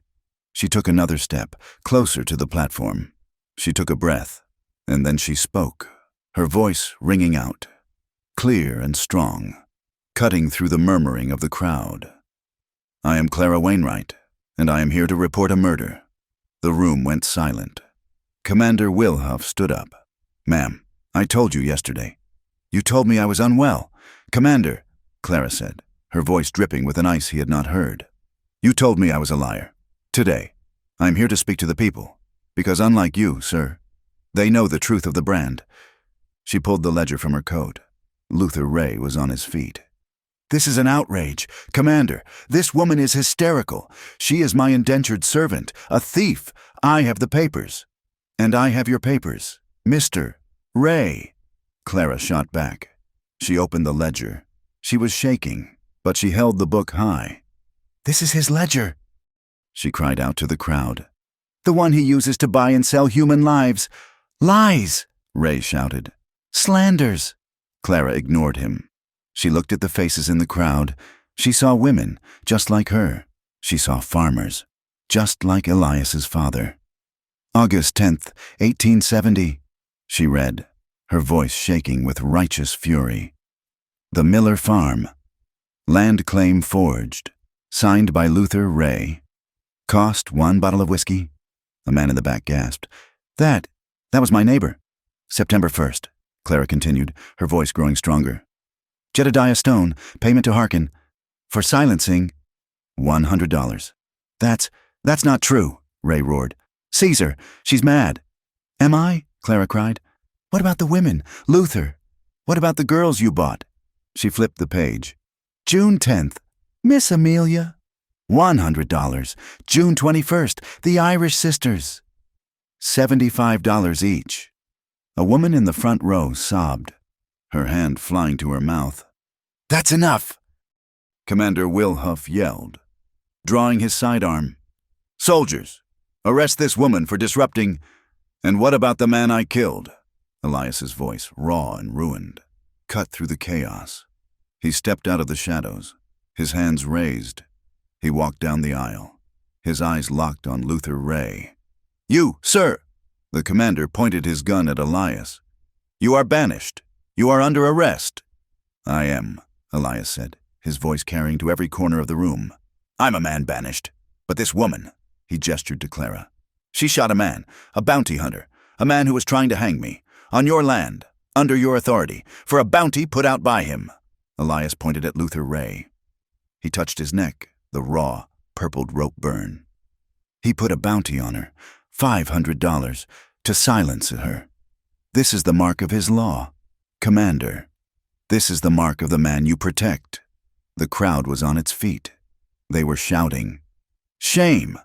She took another step, closer to the platform. She took a breath, and then she spoke, her voice ringing out, clear and strong, cutting through the murmuring of the crowd. "I am Clara Wainwright, and I am here to report a murder." The room went silent. Commander Wilhuff stood up. "Ma'am, I told you yesterday. You told me I was unwell." "Commander," Clara said, her voice dripping with an ice he had not heard. "You told me I was a liar. Today, I am here to speak to the people, because unlike you, sir, they know the truth of the brand." She pulled the ledger from her coat. Luther Ray was on his feet. "This is an outrage. Commander, this woman is hysterical. She is my indentured servant, a thief. I have the papers." "And I have your papers, Mr. Ray," Clara shot back. She opened the ledger. She was shaking, but she held the book high. "This is his ledger," she cried out to the crowd. "The one he uses to buy and sell human lives." "Lies!" Ray shouted. "Slanders!" Clara ignored him. She looked at the faces in the crowd. She saw women, just like her. She saw farmers, just like Elias's father. "August 10th, 1870, she read, her voice shaking with righteous fury. "The Miller Farm. Land claim forged. Signed by Luther Ray. Cost 1 bottle of whiskey." A man in the back gasped. That was my neighbor." "September 1st, Clara continued, her voice growing stronger. "Jedediah Stone, payment to Harkin. For silencing, $100. That's not true," Ray roared. "Caesar, she's mad." "Am I?" Clara cried. "What about the women? Luther? What about the girls you bought?" She flipped the page. "June 10th, Miss Amelia. $100. June 21st, the Irish Sisters. $75 each." A woman in the front row sobbed, her hand flying to her mouth. "That's enough!" Commander Wilhuff yelled, drawing his sidearm. "Soldiers, arrest this woman for disrupting—" "And what about the man I killed?" Elias's voice, raw and ruined, cut through the chaos. He stepped out of the shadows, his hands raised. He walked down the aisle, his eyes locked on Luther Ray. "You, sir!" The commander pointed his gun at Elias. "You are banished. You are under arrest." "I am," Elias said, his voice carrying to every corner of the room. "I'm a man banished. But this woman," he gestured to Clara. "She shot a man, a bounty hunter, a man who was trying to hang me, on your land, under your authority, for a bounty put out by him." Elias pointed at Luther Ray. He touched his neck, the raw, purpled rope burn. "He put a bounty on her, $500, to silence her. This is the mark of his law. Commander, this is the mark of the man you protect." The crowd was on its feet. They were shouting, "Shame!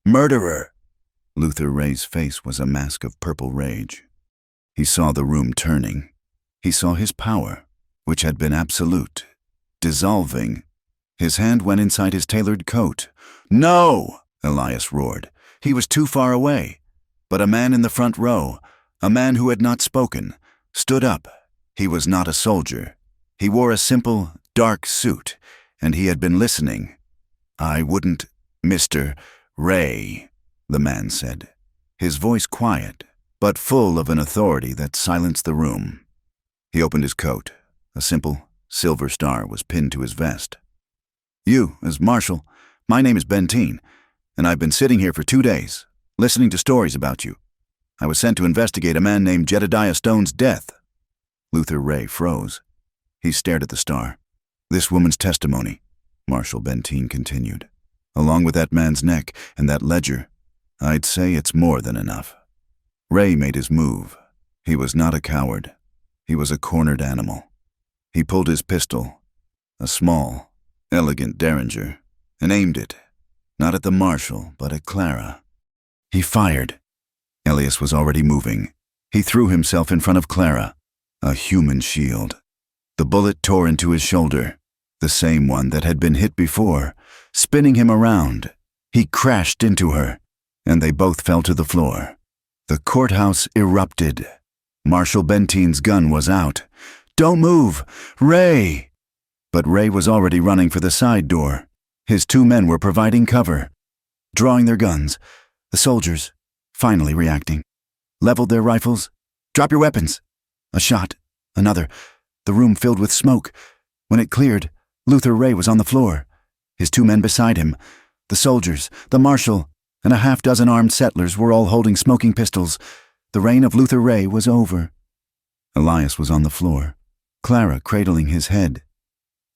Murderer!" Luther Ray's face was a mask of purple rage. He saw the room turning. He saw his power, which had been absolute, dissolving. His hand went inside his tailored coat. "No!" Elias roared. He was too far away. But a man in the front row, a man who had not spoken, stood up. He was not a soldier. He wore a simple, dark suit, and he had been listening. "I wouldn't, Mr. Ray," the man said, his voice quiet, but full of an authority that silenced the room. He opened his coat. A simple, silver star was pinned to his vest. "You, as Marshal, my name is Benteen, and I've been sitting here for 2 days, listening to stories about you. I was sent to investigate a man named Jedediah Stone's death." Luther Ray froze. He stared at the star. "This woman's testimony," Marshal Benteen continued, "along with that man's neck and that ledger, I'd say it's more than enough." Ray made his move. He was not a coward. He was a cornered animal. He pulled his pistol, a small, elegant Derringer, and aimed it, not at the Marshal, but at Clara. He fired. Elias was already moving. He threw himself in front of Clara, a human shield. The bullet tore into his shoulder, the same one that had been hit before, spinning him around. He crashed into her, and they both fell to the floor. The courthouse erupted. Marshal Benteen's gun was out. "Don't move! Ray!" But Ray was already running for the side door. His 2 men were providing cover, drawing their guns. The soldiers, finally reacting, leveled their rifles. "Drop your weapons!" A shot, another. The room filled with smoke. When it cleared, Luther Ray was on the floor. His 2 men beside him, the soldiers, the marshal, and a half-dozen armed settlers were all holding smoking pistols. The reign of Luther Ray was over. Elias was on the floor, Clara cradling his head.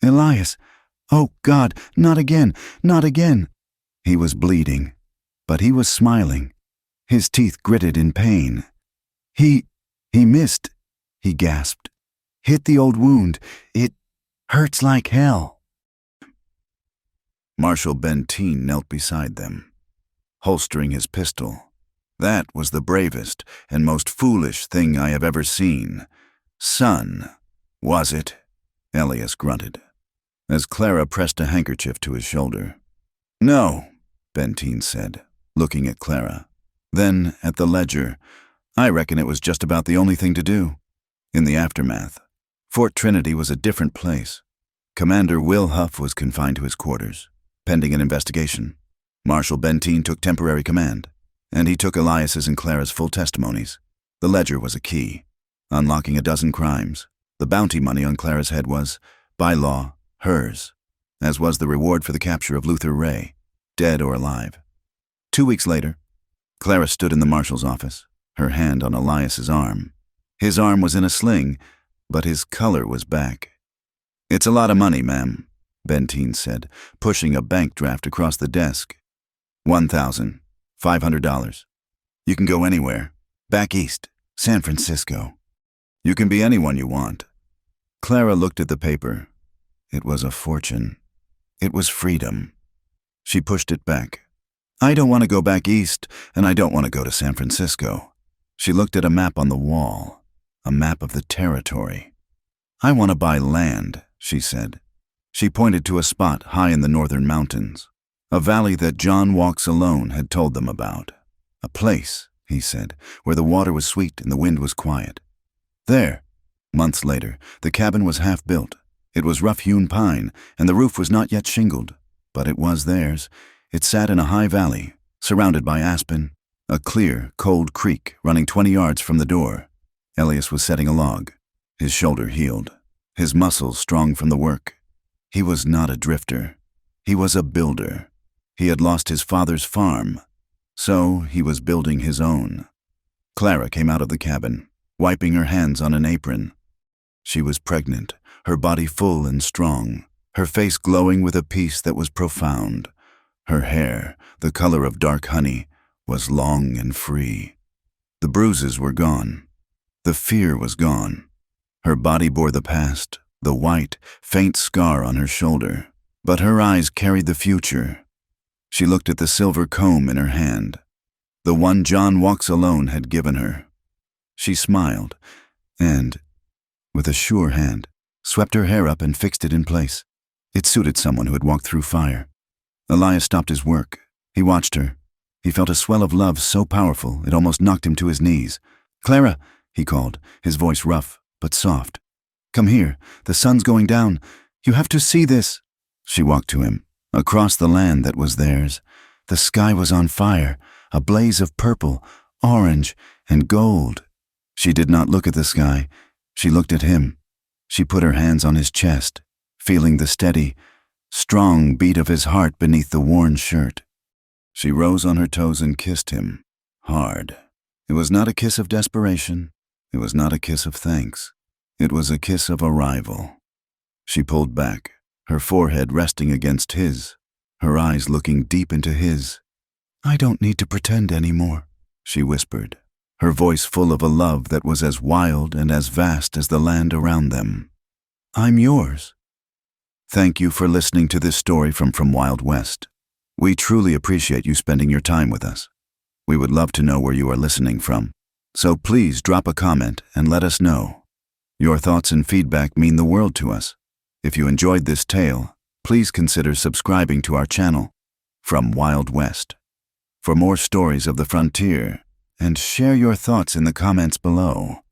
"Elias! Oh, God, not again, not again!" He was bleeding, but he was smiling. His teeth gritted in pain. He missed," he gasped. "Hit the old wound. It hurts like hell." Marshal Benteen knelt beside them, holstering his pistol. "That was the bravest and most foolish thing I have ever seen. Son, was it?" Elias grunted, as Clara pressed a handkerchief to his shoulder. "No," Benteen said, looking at Clara. Then, at the ledger, "I reckon it was just about the only thing to do." In the aftermath, Fort Trinity was a different place. Commander Will Huff was confined to his quarters, pending an investigation. Marshal Benteen took temporary command, and he took Elias's and Clara's full testimonies. The ledger was a key, unlocking a dozen crimes. The bounty money on Clara's head was, by law, hers, as was the reward for the capture of Luther Ray, dead or alive. 2 weeks later, Clara stood in the marshal's office, her hand on Elias's arm. His arm was in a sling, but his color was back. "It's a lot of money, ma'am," Benteen said, pushing a bank draft across the desk. $1,500. You can go anywhere. Back east, San Francisco. You can be anyone you want. Clara looked at the paper. It was a fortune. It was freedom. She pushed it back. "I don't want to go back east, and I don't want to go to San Francisco." She looked at a map on the wall, a map of the territory. "I want to buy land," she said. She pointed to a spot high in the northern mountains, a valley that John Walks Alone had told them about. A place, he said, where the water was sweet and the wind was quiet. There, months later, the cabin was half built. It was rough-hewn pine, and the roof was not yet shingled, but it was theirs. It sat in a high valley, surrounded by aspen, A clear, cold creek running 20 yards from the door. Elias was setting a log. His shoulder healed, his muscles strong from the work. He was not a drifter. He was a builder. He had lost his father's farm, so he was building his own. Clara came out of the cabin, wiping her hands on an apron. She was pregnant, her body full and strong, her face glowing with a peace that was profound. Her hair, the color of dark honey, was long and free. The bruises were gone. The fear was gone. Her body bore the past, the white, faint scar on her shoulder, but her eyes carried the future. She looked at the silver comb in her hand, the one John Walks Alone had given her. She smiled and, with a sure hand, swept her hair up and fixed it in place. It suited someone who had walked through fire. Elias stopped his work. He watched her. He felt a swell of love so powerful it almost knocked him to his knees. "Clara," he called, his voice rough but soft. "Come here. The sun's going down. You have to see this." She walked to him, across the land that was theirs. The sky was on fire, a blaze of purple, orange, and gold. She did not look at the sky. She looked at him. She put her hands on his chest, feeling the steady, strong beat of his heart beneath the worn shirt. She rose on her toes and kissed him, hard. It was not a kiss of desperation. It was not a kiss of thanks. It was a kiss of arrival. She pulled back, her forehead resting against his, her eyes looking deep into his. "I don't need to pretend anymore," she whispered, her voice full of a love that was as wild and as vast as the land around them. "I'm yours." Thank you for listening to this story from Wild West. We truly appreciate you spending your time with us. We would love to know where you are listening from, so please drop a comment and let us know. Your thoughts and feedback mean the world to us. If you enjoyed this tale, please consider subscribing to our channel, From Wild West, for more stories of the frontier, and share your thoughts in the comments below.